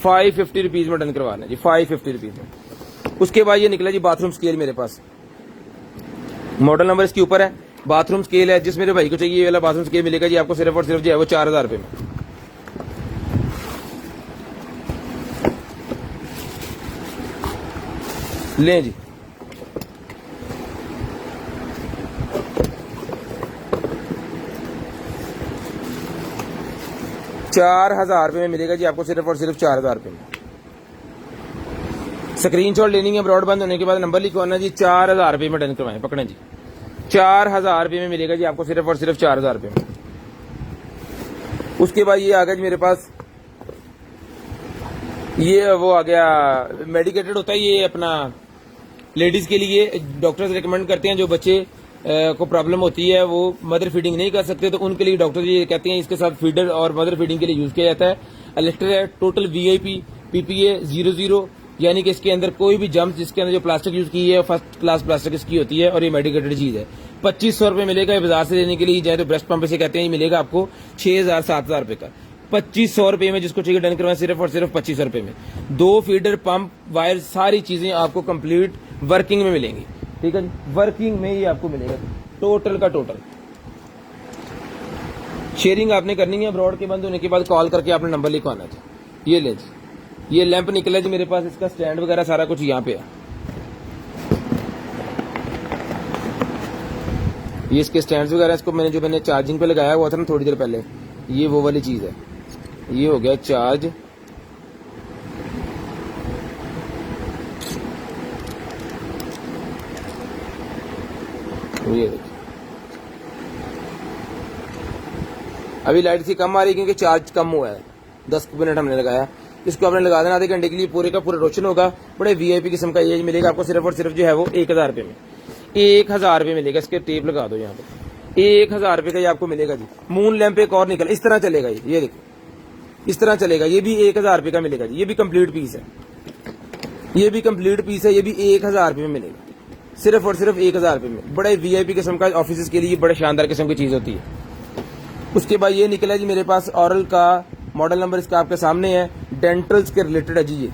550 रुपीज में डन करवाना जी, 550 रुपीज में। उसके बाद ये निकला जी बाथरूम स्केल मेरे पास, मॉडल नंबर इसके ऊपर है, बाथरूम स्केल है। जिस मेरे भाई को चाहिए ये वाला बाथरूम स्केल मिलेगा जी आपको सिर्फ और सिर्फ जो है वो 4000 रुपए में। लें जी, ₹4000 में मिलेगा जी आपको सिर्फ और सिर्फ 4000 रुपए में। स्क्रीनशॉट लेनी है ब्रॉडबैंड होने के बाद, नंबर लिखवाना जी, 4000 रुपए में डन करवाएं, पकड़े जी, 4000 रुपए में मिलेगा जी आपको सिर्फ और सिर्फ 4000 रुपए में। उसके बाद ये आ गया जी मेरे पास, ये वो आ गया मेडिकेटेड होता है, ये अपना लेडीज के लिए डॉक्टर्स रिकमेंड करते हैं, जो बच्चे को प्रॉब्लम होती है, वो मदर फीडिंग नहीं कर सकते, तो उनके लिए डॉक्टर ये कहते हैं इसके साथ फीडर और मदर फीडिंग के लिए यूज किया जाता है। इलेक्ट्रिक है, टोटल वीआईपी पीपीए 00, यानी कि इसके अंदर कोई भी जम्प, जिसके अंदर जो प्लास्टिक यूज की है फर्स्ट क्लास प्लास्टिक इसकी होती है, और ये मेडिकेटेड चीज है। 2500 रुपए मिलेगा। ये बाजार से लेने के लिए जाए तो ब्रेस्ट पंप से कहते हैं, ये मिलेगा आपको 6000 7000 रुपए का, 2500 रुपए में। जिसको चाहिए डन करवाएं सिर्फ और सिर्फ 2500 रुपए में। 2 फीडर, पंप, वायर, सारी चीजें आपको कंप्लीट वर्किंग में मिलेंगी, ठीक है जी, वर्किंग में ही आपको मिलेगा टोटल का टोटल। शेयरिंग आपने करनी है, ब्रॉड के बंद होने के बाद कॉल करके आपने नंबर लिखवाना है। ये ले जी, ये लैंप निकला जी मेरे पास, इसका स्टैंड वगैरह सारा कुछ यहाँ पे है। ये इसके स्टैंड वगैरह, इसको मैंने चार्जिंग पे लगाया हुआ था ना थोड़ी देर पहले, ये वो वाली चीज है। ये हो गया चार्ज, ये देखिए अभी लाइट सी कम आ रही है क्योंकि चार्ज कम हुआ है, 10 मिनट हमने लगाया। इसको आपने लगा देना आधे घंटे के लिए, पूरे का पूरा रोशन होगा। बड़े वीआईपी किस्म का ये मिलेगा आपको सिर्फ और सिर्फ जो है वो 1000 रुपए में, 1000 रुपए मिलेगा। इसके टेप लगा दो यहाँ पे, 1000 रुपए का ये आपको मिलेगा जी। मून लैंप एक और निकल, इस तरह चलेगा ये देखिए, इस तरह चलेगा। ये भी 1000 रुपए का मिलेगा जी, ये भी कंप्लीट पीस है, ये भी कंप्लीट पीस है, ये भी 1000 रुपए में मिलेगा, सिर्फ और सिर्फ 1000 रुपए में। बड़े वीआईपी किस्म का ऑफिस के लिए बड़े शानदार किस्म की चीज होती है। उसके बाद ये निकला जी मेरे पास ऑरल का, मॉडल नंबर इसका आपके सामने है, डेंटल्स के रिलेटेड है जी। ये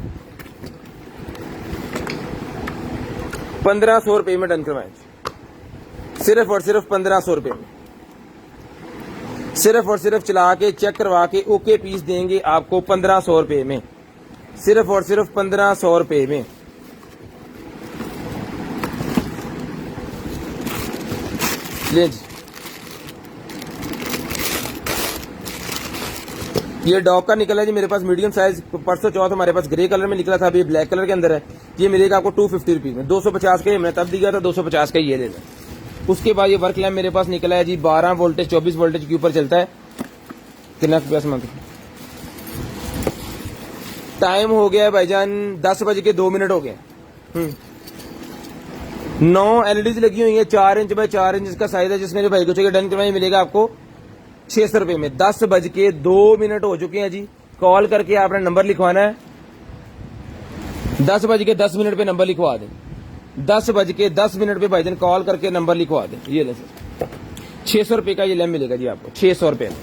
1500 रुपए में डन करवाएं, सिर्फ और सिर्फ 1500 रुपए में। सिर्फ और सिर्फ चला के चेक करवा के ओके पीस देंगे आपको 1500 रुपए में, सिर्फ और सिर्फ 1500 रुपए में। ले जी, ये डॉग का निकला है जी मेरे पास मीडियम साइज। परसों चौथ हमारे पास ग्रे कलर में निकला था, अभी ब्लैक कलर के अंदर है। ये मिलेगा आपको 250 रुपीज में। 250 का हमने तब दिया था, 250 का ये ले लें। उसके बाद ये वर्क लैम्प मेरे पास निकला है जी, 12 वोल्टेज 24 वोल्टेज के ऊपर चलता है। कितना पैसा मांगते? टाइम हो गया है भाईजान 10:02 हो गए। 9 एलईडीज लगी हुई है, 4 इंच बाय 4 इंच का साइज है। जिसमें जो भाई को चाहिए डन करवाइए, मिलेगा आपको 600 रुपए में। 10:02 हो चुके हैं जी। कॉल करके आपने नंबर लिखवाना है। 10:10 पे नंबर लिखवा दें। 10:10 पे भाईजान कॉल करके नंबर लिखवा दें। ये ले सर, 600 रुपए का ये लैम्प मिलेगा जी आपको, 600 रुपए में।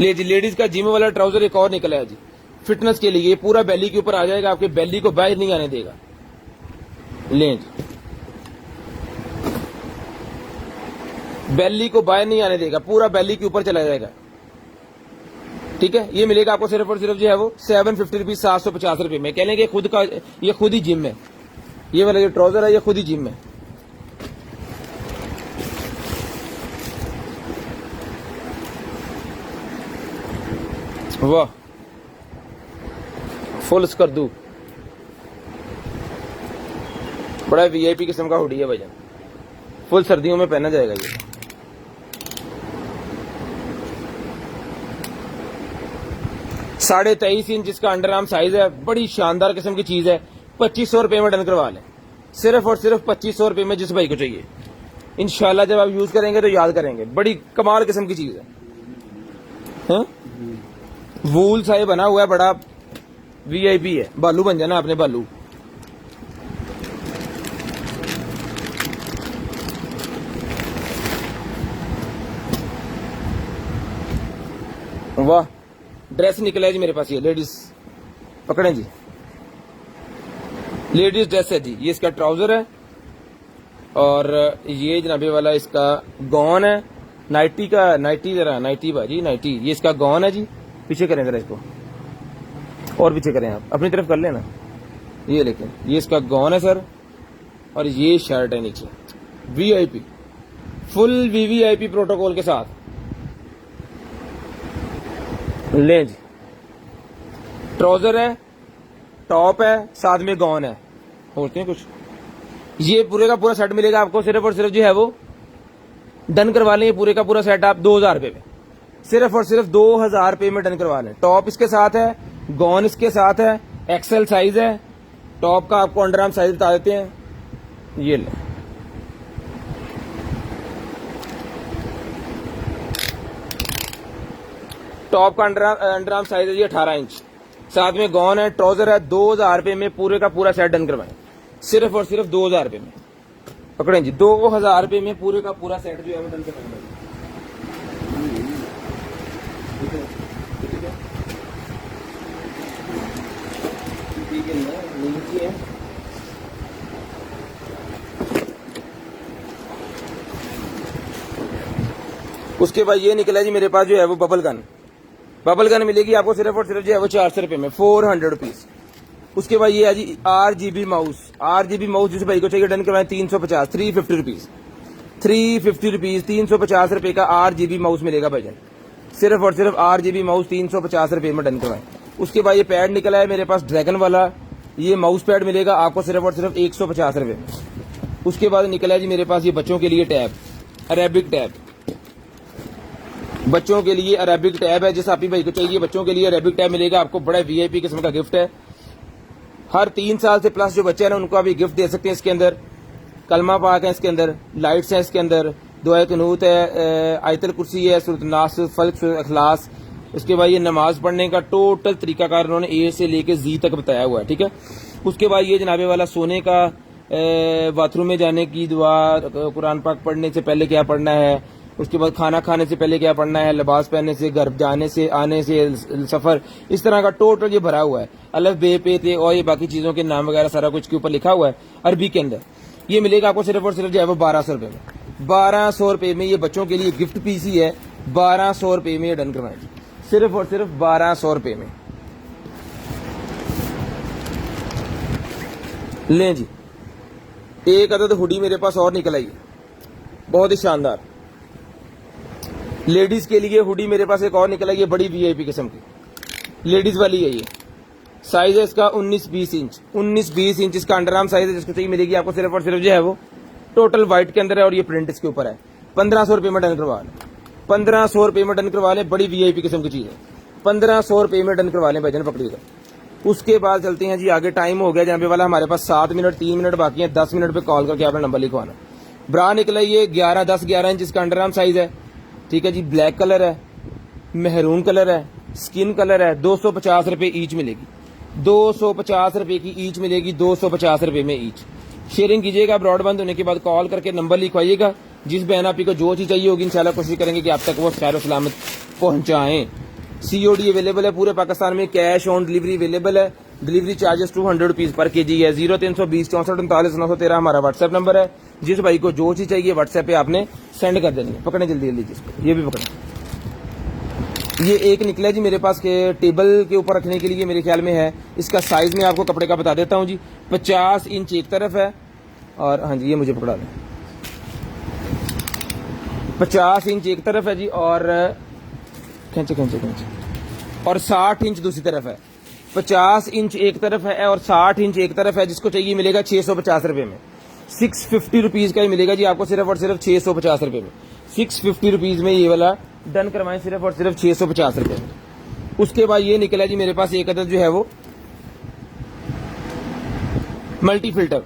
ले जी, लेडीज का जिम वाला ट्राउजर एक और निकला है जी, फिटनेस के लिए। ये पूरा बेली के ऊपर आ जाएगा, आपके बेली को बाहर नहीं आने देगा। लें जी, बेली को बाहर नहीं आने देगा, पूरा बेली के ऊपर चला जाएगा। ठीक है, ये मिलेगा आपको सिर्फ और सिर्फ जो है वो 750 रुपीज, 750 रुपए में। कह लेंगे खुद का, ये खुद ही जिम है। ये वाला जो ट्राउजर है ये खुद ही जिम है। वाह, फुल स्कर्दू, बड़ा वीआईपी किस्म का हुडी है भाईजान, फुल सर्दियों में पहना जाएगा ये। साढ़े 23 इंच इसका अंडर आर्म साइज है, बड़ी शानदार किस्म की चीज है। 2500 रुपए में डन करवा लें, सिर्फ और सिर्फ 2500 रुपए में, जिस भाई को चाहिए। इंशाल्लाह जब आप यूज करेंगे तो याद करेंगे, बड़ी कमाल किस्म की चीज है। वूल सा ये बना हुआ है, बड़ा वीआईपी है। बालू बन जाना आपने, बालू। वाह, ड्रेस निकला है जी मेरे पास, ये लेडीज पकड़े जी, लेडीज ड्रेस है जी। ये इसका ट्राउजर है और ये जनाबे वाला इसका गॉन है। नाइटी का, नाइटी जरा, नाइटी भाजी, नाइटी। ये इसका गॉन है जी। पीछे करें जरा इसको, और पीछे करें, आप अपनी तरफ कर लेना ये। लेकिन ये इसका गॉन है सर, और ये शर्ट है नीचे, वीआईपी, फुल वीवीआईपी प्रोटोकॉल के साथ। लें जी, ट्राउजर है, टॉप है, साथ में गॉन है। होते हैं कुछ, ये पूरे का पूरा सेट मिलेगा आपको सिर्फ और सिर्फ जो है वो डन करवा लें। ये पूरे का पूरा सेट आप 2000 रुपए में, सिर्फ और सिर्फ 2000 रुपए में डन करवा लें। टॉप इसके साथ है, गॉन इसके साथ है, एक्सेल साइज है। टॉप का आपको अंडर आर्म साइज बता देते हैं, ये ले। टॉप का अंडर आर्म साइज है जी 18 इंच, साथ में गॉन है, ट्राउजर है। 2000 रुपए में पूरे का पूरा सेट डन करवाएं, सिर्फ और सिर्फ 2000 रुपए में। पकड़े जी, 2000 रुपए में पूरे का पूरा सेट जो है वो डन करवाएंगे। उसके बाद ये निकला जी मेरे पास जो है वो बबल गन। बबल गन मिलेगी आपको सिर्फ और सिर्फ जो है वो 400 रुपए में, 400 रुपीज। उसके बाद ये है जी RGB माउस। RGB माउस जिस भाई को चाहिए डन करवाएं 350, 350 रुपीज, 350 रुपीज, 350 रुपए का RGB माउस मिलेगा भाईजान। सिर्फ और सिर्फ RGB माउस 350 रुपए में डन करवाएं। उसके बाद ये पैड निकला है मेरे पास ड्रैगन वाला, ये माउस पैड मिलेगा आपको सिर्फ और सिर्फ 150 रुपए में। उसके बाद निकला है जी मेरे पास ये बच्चों के लिए टैब, अरेबिक टैब। बच्चों के लिए अरेबिक टैब है, जिस आप ही भाई को चाहिए बच्चों के लिए अरेबिक टैब मिलेगा आपको। बड़ा वीआईपी किस्म का गिफ्ट है। हर 3 साल से प्लस जो बच्चे हैं ना उनको अभी गिफ्ट दे सकते हैं। इसके अंदर कलमा पाक है, इसके अंदर लाइट्स हैं, इसके अंदर दुआ कुनूत है, आयतल कुर्सी है, सूरत नास, फल्क, इखलास। उसके बाद ये नमाज पढ़ने का टोटल तरीकाकार उन्होंने A से लेके Z तक बताया हुआ है। ठीक है, उसके बाद ये जनाबे वाला सोने का, बाथरूम में जाने की दुआ, कुरान पाक पढ़ने से पहले क्या पढ़ना है, उसके बाद खाना खाने से पहले क्या पढ़ना है, लिबास पहनने से, घर जाने से, आने से, सफर, इस तरह का टोटल ये भरा हुआ है। अलफ बे पे ते और ये बाकी चीजों के नाम वगैरह सारा कुछ के ऊपर लिखा हुआ है अरबी के अंदर। ये मिलेगा आपको सिर्फ और सिर्फ जो है वो 1200 रुपए में। 1200 रुपए में ये बच्चों के लिए गिफ्ट पीस ही है। 1200 रुपए में ये डन करवाएं जी, सिर्फ और सिर्फ 1200 रुपए में। लें जी, एक अदद हुडी मेरे पास और निकल आई है, बहुत ही शानदार। लेडीज के लिए हुडी मेरे पास एक और निकल आई है, बड़ी वीआईपी किस्म की लेडीज वाली है ये। साइज है इसका 19-20 इंच, 19-20 इंच इसका अंडरआर्म साइज है। जिसको चाहिए मिलेगी आपको सिर्फ और सिर्फ जो है वो टोटल व्हाइट के अंदर है और ये प्रिंट इसके ऊपर है। 1500 रुपए में डन करवा लें, 1500 रुपए में डन करवा लें, बड़ी वीआईपी किस्म की चीज है। 1500 रुपए में डन करवा लें भाईजान, पकड़िएगा। उसके बाद चलते हैं जी आगे, टाइम हो गया जहाँ वाला हमारे पास 7 मिनट 3 मिनट बाकी है। 10 मिनट पे कॉल करके आपने नंबर लिखवाना। ब्रा निकला ये 11-10-11 इंच इसका अंडरआर्म साइज है, ठीक है जी। ब्लैक कलर है, मेहरून कलर है, स्किन कलर है। 250 रुपए ईच मिलेगी, 250 रुपए की ईच मिलेगी, 250 रुपए में ईच। शेयरिंग कीजिएगा, ब्रॉडबैंड होने के बाद कॉल करके नंबर लिखवाइएगा। जिस बहन आपी को जो चीज चाहिए होगी इंशाल्लाह कोशिश करेंगे कि आप तक वो खैर सलामत पहुंचाएं। सीओडी अवेलेबल है पूरे पाकिस्तान में, कैश ऑन डिलीवरी अवेलेबल है। डिलीवरी चार्जेस 200 रुपीज पर केजी है। 0320 64 39 913 हमारा व्हाट्सएप नंबर है। जिस भाई को जो चीज चाहिए व्हाट्सएप पे आपने सेंड कर देनी है। पकड़े जल्दी जल्दी जिसको, ये भी पकड़े। ये एक निकला जी मेरे पास के टेबल के ऊपर रखने के लिए मेरे ख्याल में है। इसका साइज मैं आपको कपड़े का बता देता हूँ जी। 50 इंच एक तरफ है और हाँ जी ये मुझे पकड़ा दें, 50 इंच एक तरफ है जी और खींचे खींचे खींचे और 60 इंच दूसरी तरफ है। 50 इंच एक तरफ है और 60 इंच एक तरफ है। जिसको चाहिए मिलेगा 650 रुपए में, 650 रुपीज का ही मिलेगा जी आपको सिर्फ और सिर्फ 650 रुपए में। 650 रुपीज में ये वाला डन करवाएं सिर्फ और सिर्फ 650 रुपए में। उसके बाद ये निकला जी मेरे पास एक अदद जो है वो मल्टी फिल्टर।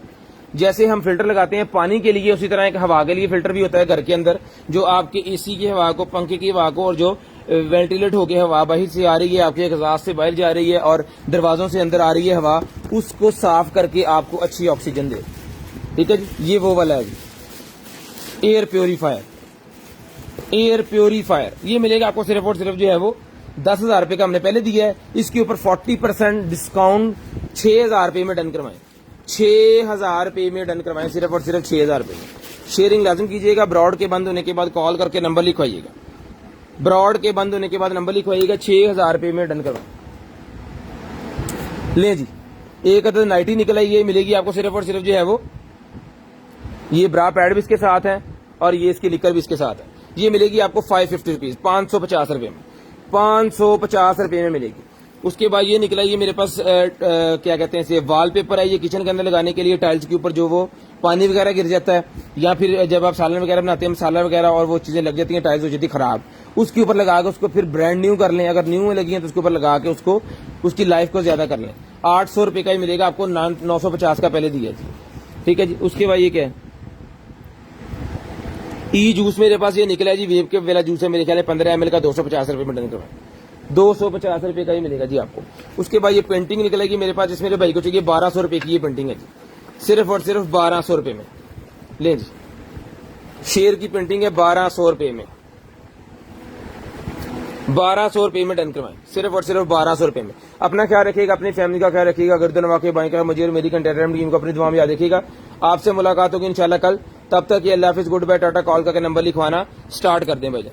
जैसे हम फिल्टर लगाते हैं पानी के लिए, उसी तरह एक हवा के लिए फिल्टर भी होता है घर के अंदर, जो आपके एसी की हवा को, पंखे की हवा को और जो वेंटिलेट होकर हवा बाहर से आ रही है, आपके एग्जॉस्ट से बाहर जा रही है और दरवाजों से अंदर आ रही है हवा, उसको साफ करके आपको अच्छी ऑक्सीजन दे। ठीक है जी, ये वो वाला है जी, एयर प्योरीफायर। एयर प्योरीफायर ये मिलेगा आपको सिर्फ और सिर्फ जो है वो 10,000 रुपए का हमने पहले दिया है। इसके ऊपर 40% डिस्काउंट 6,000 रुपए में डन करवाएं, 6,000 रुपए में डन करवाएं, सिर्फ और सिर्फ 6,000 रुपए में। शेयरिंग लाजिम कीजिएगा। ब्रॉड के बंद होने के बाद कॉल करके नंबर लिखवाइएगा। ब्रॉड के बंद होने के बाद नंबर लिखवाइएगा। 6,000 रुपए में डन करवाएं। ले जी, एक अदद नाइटी निकल आई, ये मिलेगी आपको सिर्फ और सिर्फ जो है वो, ये ब्रा पैड भी इसके साथ है और ये इसकी लिकर भी इसके साथ है। ये मिलेगी आपको 550 रुपीज, 550 रुपए में, 550 रुपए में मिलेगी। उसके बाद ये निकला, ये मेरे पास क्या कहते हैं इसे, वॉलपेपर है। ये किचन के अंदर लगाने के लिए, टाइल्स के ऊपर जो वो पानी वगैरह गिर जाता है या फिर जब आप सालन वगैरह बनाते हैं, मसाला वगैरह और वो चीजें लग जाती हैं, टाइल्स हो जाती है खराब, उसके ऊपर लगा के उसको फिर ब्रांड न्यू कर लें। अगर न्यू में लगी है तो उसके ऊपर लगा के उसको, उसकी लाइफ को ज्यादा कर लें। 800 रुपए का ही मिलेगा आपको, 950 का पहले दिया जी। ठीक है जी। उसके बाद ये क्या है, ई जूस मेरे पास ये निकला है जी, वेब के वाला जूस है, मेरे ख्याल 15 ml का 250 रुपए में डन करवाएं, 250 रुपए का ही मिलेगा जी आपको। उसके बाद ये पेंटिंग निकलेगी मेरे पास, जिसमें मेरे भाई को चाहिए 1200 रुपए की ये पेंटिंग है जी, सिर्फ और सिर्फ 1200 रुपए में। ले जी, शेर की पेंटिंग है 1200 रुपए में, 1200 रुपए में डन करवाएं, सिर्फ और सिर्फ 1200 रुपए में। अपना ख्याल रखिएगा, अपनी फैमिली का ख्याल रखिएगा। गर्दन वाकई बाई का मुझे और मेरी कंटेंट टीम को अपनी दुआ में याद रखिएगा। आपसे मुलाकात होगी इंशाल्लाह कल। तब तक ये अल्लाह हाफिज़, गुड बाय, टाटा। कॉल करके नंबर लिखवाना स्टार्ट कर दें भाईजान।